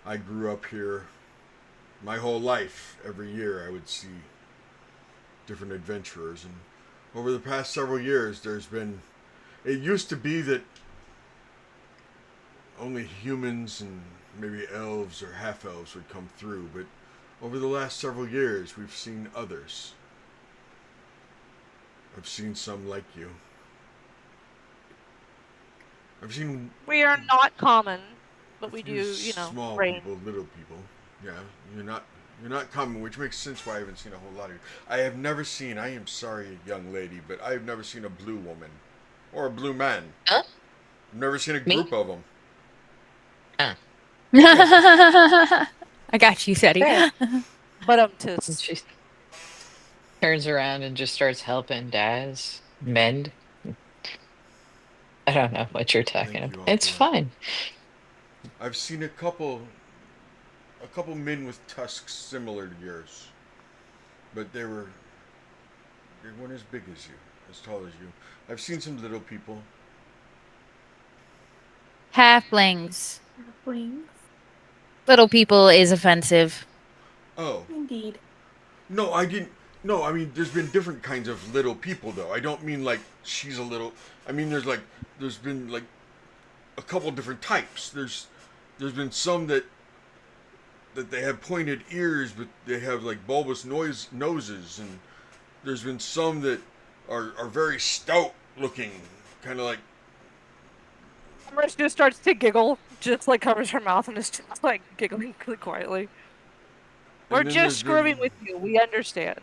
I grew up here. My whole life, every year, I would see different adventurers. And over the past several years, there's been... It used to be that only humans and maybe elves or half-elves would come through, but over the last several years, we've seen others. I've seen some like you. I've seen... We are not common, but we do, small reign. people, little people. Yeah, you're not common, which makes sense why I haven't seen a whole lot of you. I have never seen, I am sorry, young lady, but I have never seen a blue woman. Or a blue man. Huh? I've never seen a group of them. I got you, Seti. But She turns around and just starts helping Daz mend. I don't know what you're talking about. It's fine. I've seen a couple men with tusks similar to yours, but they weren't as big as you, as tall as you. I've seen some little people. Halflings. Halflings. Little people is offensive. Oh. Indeed. No, I didn't. No, I mean, there's been different kinds of little people, though. I don't mean like she's a little. I mean, there's been like a couple different types. There's been some that they have pointed ears, but they have like bulbous noses, and there's been some that are very stout looking, kind of like. Emrys just starts to giggle, just like covers her mouth and is just like giggling really quietly. We're And then just there's screwing been. with you. We understand.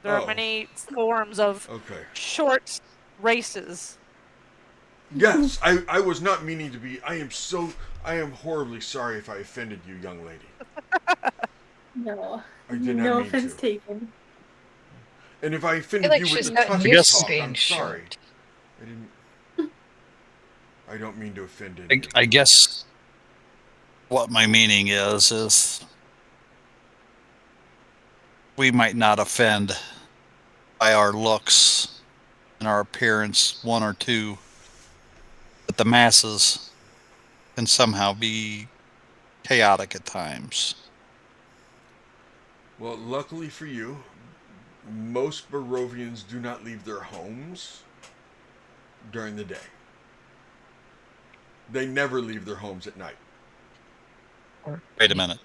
There are Oh, many forms of okay. short races. Yes, I was not meaning to be. I am horribly sorry if I offended you, young lady. No, I did not no mean offense to. taken. And if I I feel offended like you with she's the not I tushy used to guess talk, being I'm sorry. short. I didn't. I don't mean to offend any of I you. guess what my meaning is we might not offend by our looks and our appearance, one or two, but the masses can somehow be chaotic at times. Well, luckily for you, most Barovians do not leave their homes during the day. They never leave their homes at night. Wait a minute.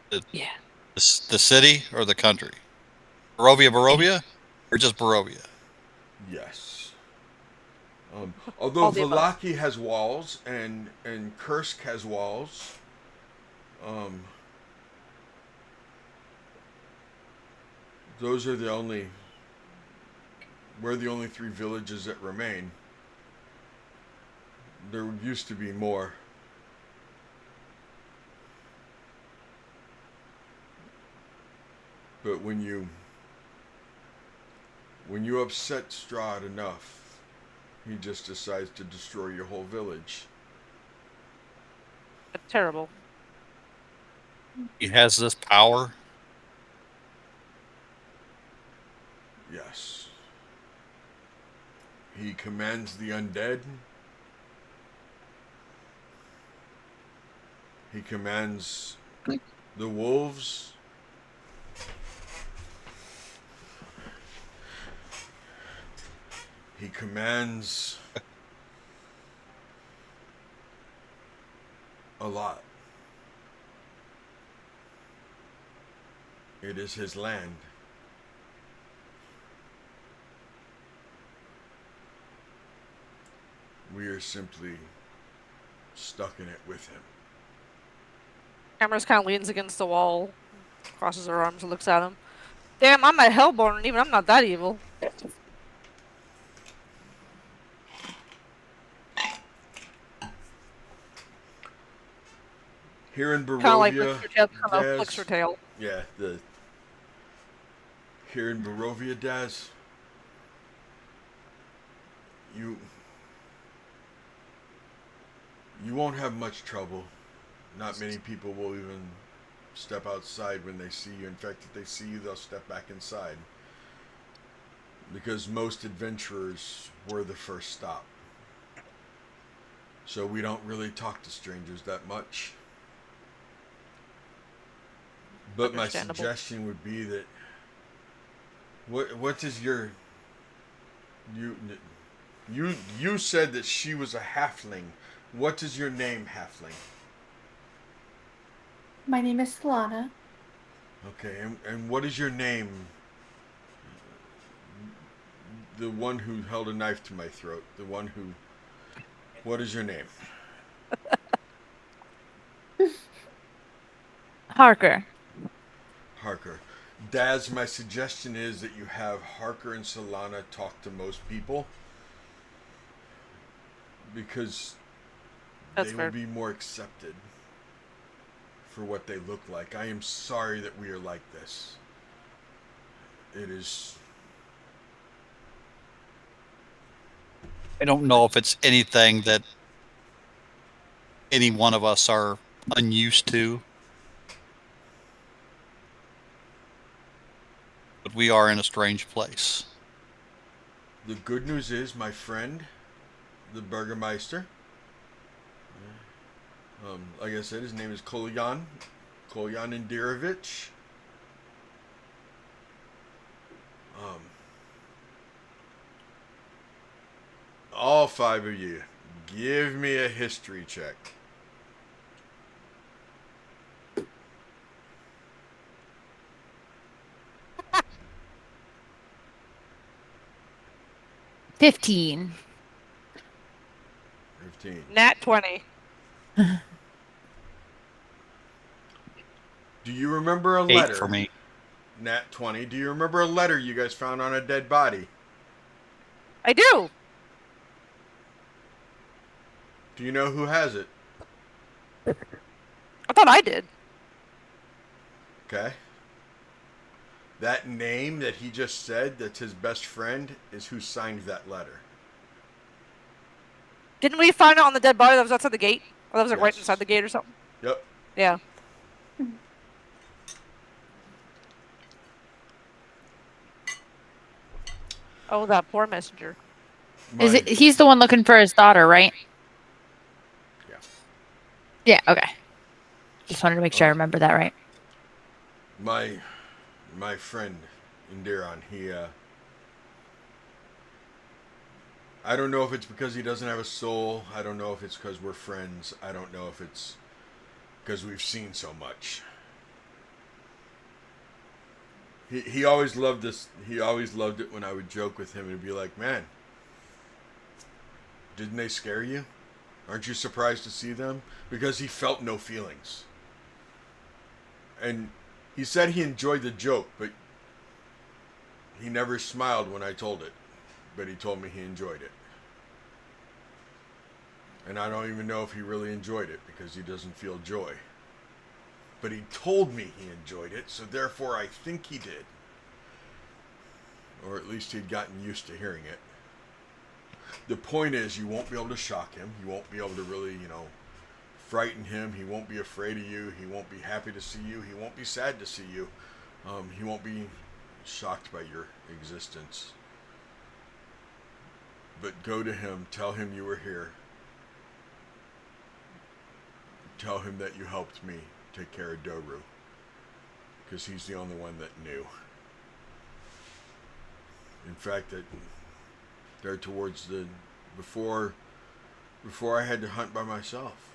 The, Yeah. the city or the country? Barovia? Or just Barovia? Yes. Although All the above. Valaki has walls and Kursk has walls, um, those are the only. We're the only three villages that remain. There used to be more. But when you upset Strahd enough, he just decides to destroy your whole village. It's terrible. He has this power. Yes. He commands the undead. He commands the wolves. He commands a lot. It is his land. We are simply stuck in it with him. Emrys kind of leans against the wall, crosses her arms, and looks at him. Damn, I'm a Hellborn, and even I'm not that evil. Here in Kind of like Barovia, flicks her tail. yeah, here in Barovia, Daz, you won't have much trouble. Not many people will even step outside when they see you. In fact, if they see you, they'll step back inside. Because most adventurers were the first stop. So we don't really talk to strangers that much. But my suggestion would be that what is your you said that she was a halfling. What is your name, halfling? My name is Solana. Okay, and what is your name? The one who held a knife to my throat. The one who. What is your name? Harker. Harker. Daz, my suggestion is that you have Harker and Solana talk to most people. Because That's they fair. will be more accepted for what they look like. I am sorry that we are like this. It is. I don't know if it's anything that any one of us are unused to, but we are in a strange place. The good news is, my friend, the Burgermeister, like I said, his name is Kolyan Indirovich. all 5 of you, give me a history check. $15. 15. Nat 20. Do you remember a 8 letter? for me. Nat 20. Do you remember a letter you guys found on a dead body? I do. Do you know who has it? I thought I did. Okay. That name that he just said, that's his best friend, is who signed that letter. Didn't we find it on the dead body that was outside the gate? Or that was like right Yes. inside the gate or something? Yep. Yeah. Oh, that poor messenger. Is it? He's the one looking for his daughter, right? Yeah. Yeah. Okay. Just wanted to make sure I remember that right. My friend Indiran, I don't know if it's because he doesn't have a soul. I don't know if it's because we're friends. I don't know if it's because we've seen so much. He always loved this. He always loved it when I would joke with him and be like, "Man, didn't they scare you? Aren't you surprised to see them?" Because he felt no feelings. And he said he enjoyed the joke, but he never smiled when I told it. But he told me he enjoyed it. And I don't even know if he really enjoyed it because he doesn't feel joy. But he told me he enjoyed it, so therefore I think he did. Or at least he'd gotten used to hearing it. The point is, you won't be able to shock him. You won't be able to really, frighten him. He won't be afraid of you. He won't be happy to see you. He won't be sad to see you. He won't be shocked by your existence. But go to him. Tell him you were here. Tell him that you helped me take care of Doru. Because he's the only one that knew. In fact, that there towards the before I had to hunt by myself,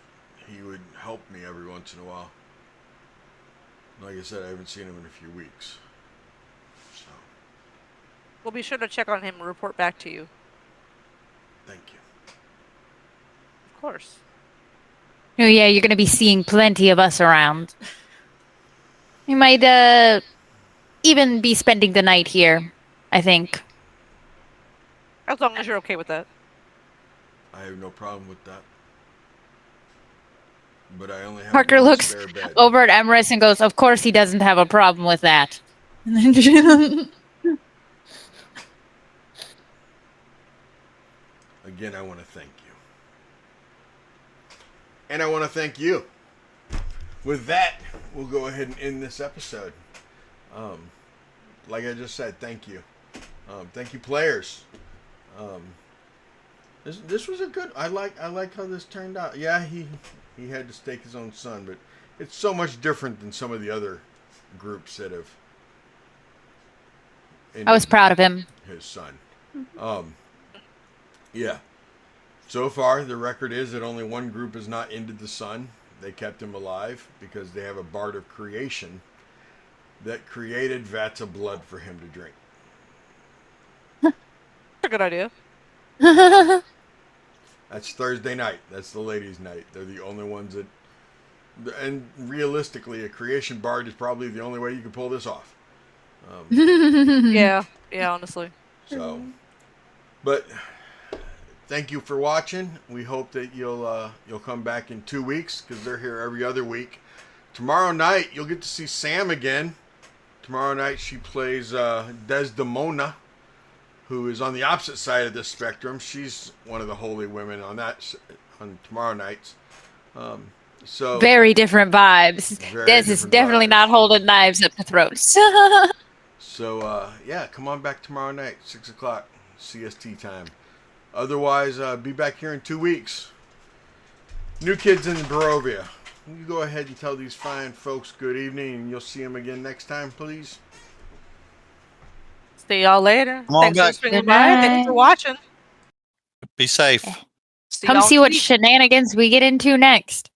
he would help me every once in a while. Like I said, I haven't seen him in a few weeks. So, We'll be sure to check on him and report back to you. thank you. Of course. Oh yeah, you're gonna be seeing plenty of us around. You might even be spending the night here, I think. As long as you're okay with that. I have no problem with that. But I only have Parker one looks spare bed. over at Emrys and goes, "Of course he doesn't have a problem with that." Again, I want to thank you. And I want to thank you. With that, we'll go ahead and end this episode. Like I just said, thank you. Thank you, players. This was a good. I like how this turned out. Yeah, he had to stake his own son, but it's so much different than some of the other groups that have. I was proud of him. His son. Yeah. So far, the record is that only one group has not ended the sun. They kept him alive because they have a bard of creation that created vats of blood for him to drink. That's a good idea. That's Thursday night. That's the ladies' night. They're the only ones that... And realistically, a creation bard is probably the only way you can pull this off. Yeah, honestly. So, but thank you for watching. We hope that you'll come back in 2 weeks because they're here every other week. Tomorrow night you'll get to see Sam again. Tomorrow night she plays Desdemona, who is on the opposite side of this spectrum. She's one of the holy women on tomorrow nights. So very different vibes. This is definitely not holding knives up the throats. So, yeah, come on back tomorrow night, 6 o'clock, CST time. Otherwise, be back here in 2 weeks. New kids in Barovia. You go ahead and tell these fine folks good evening, and you'll see them again next time, please. See y'all later. Come on Thanks for back. swinging Good by. Thanks night. for watching. Be safe. See Come y'all see next what week. shenanigans we get into next.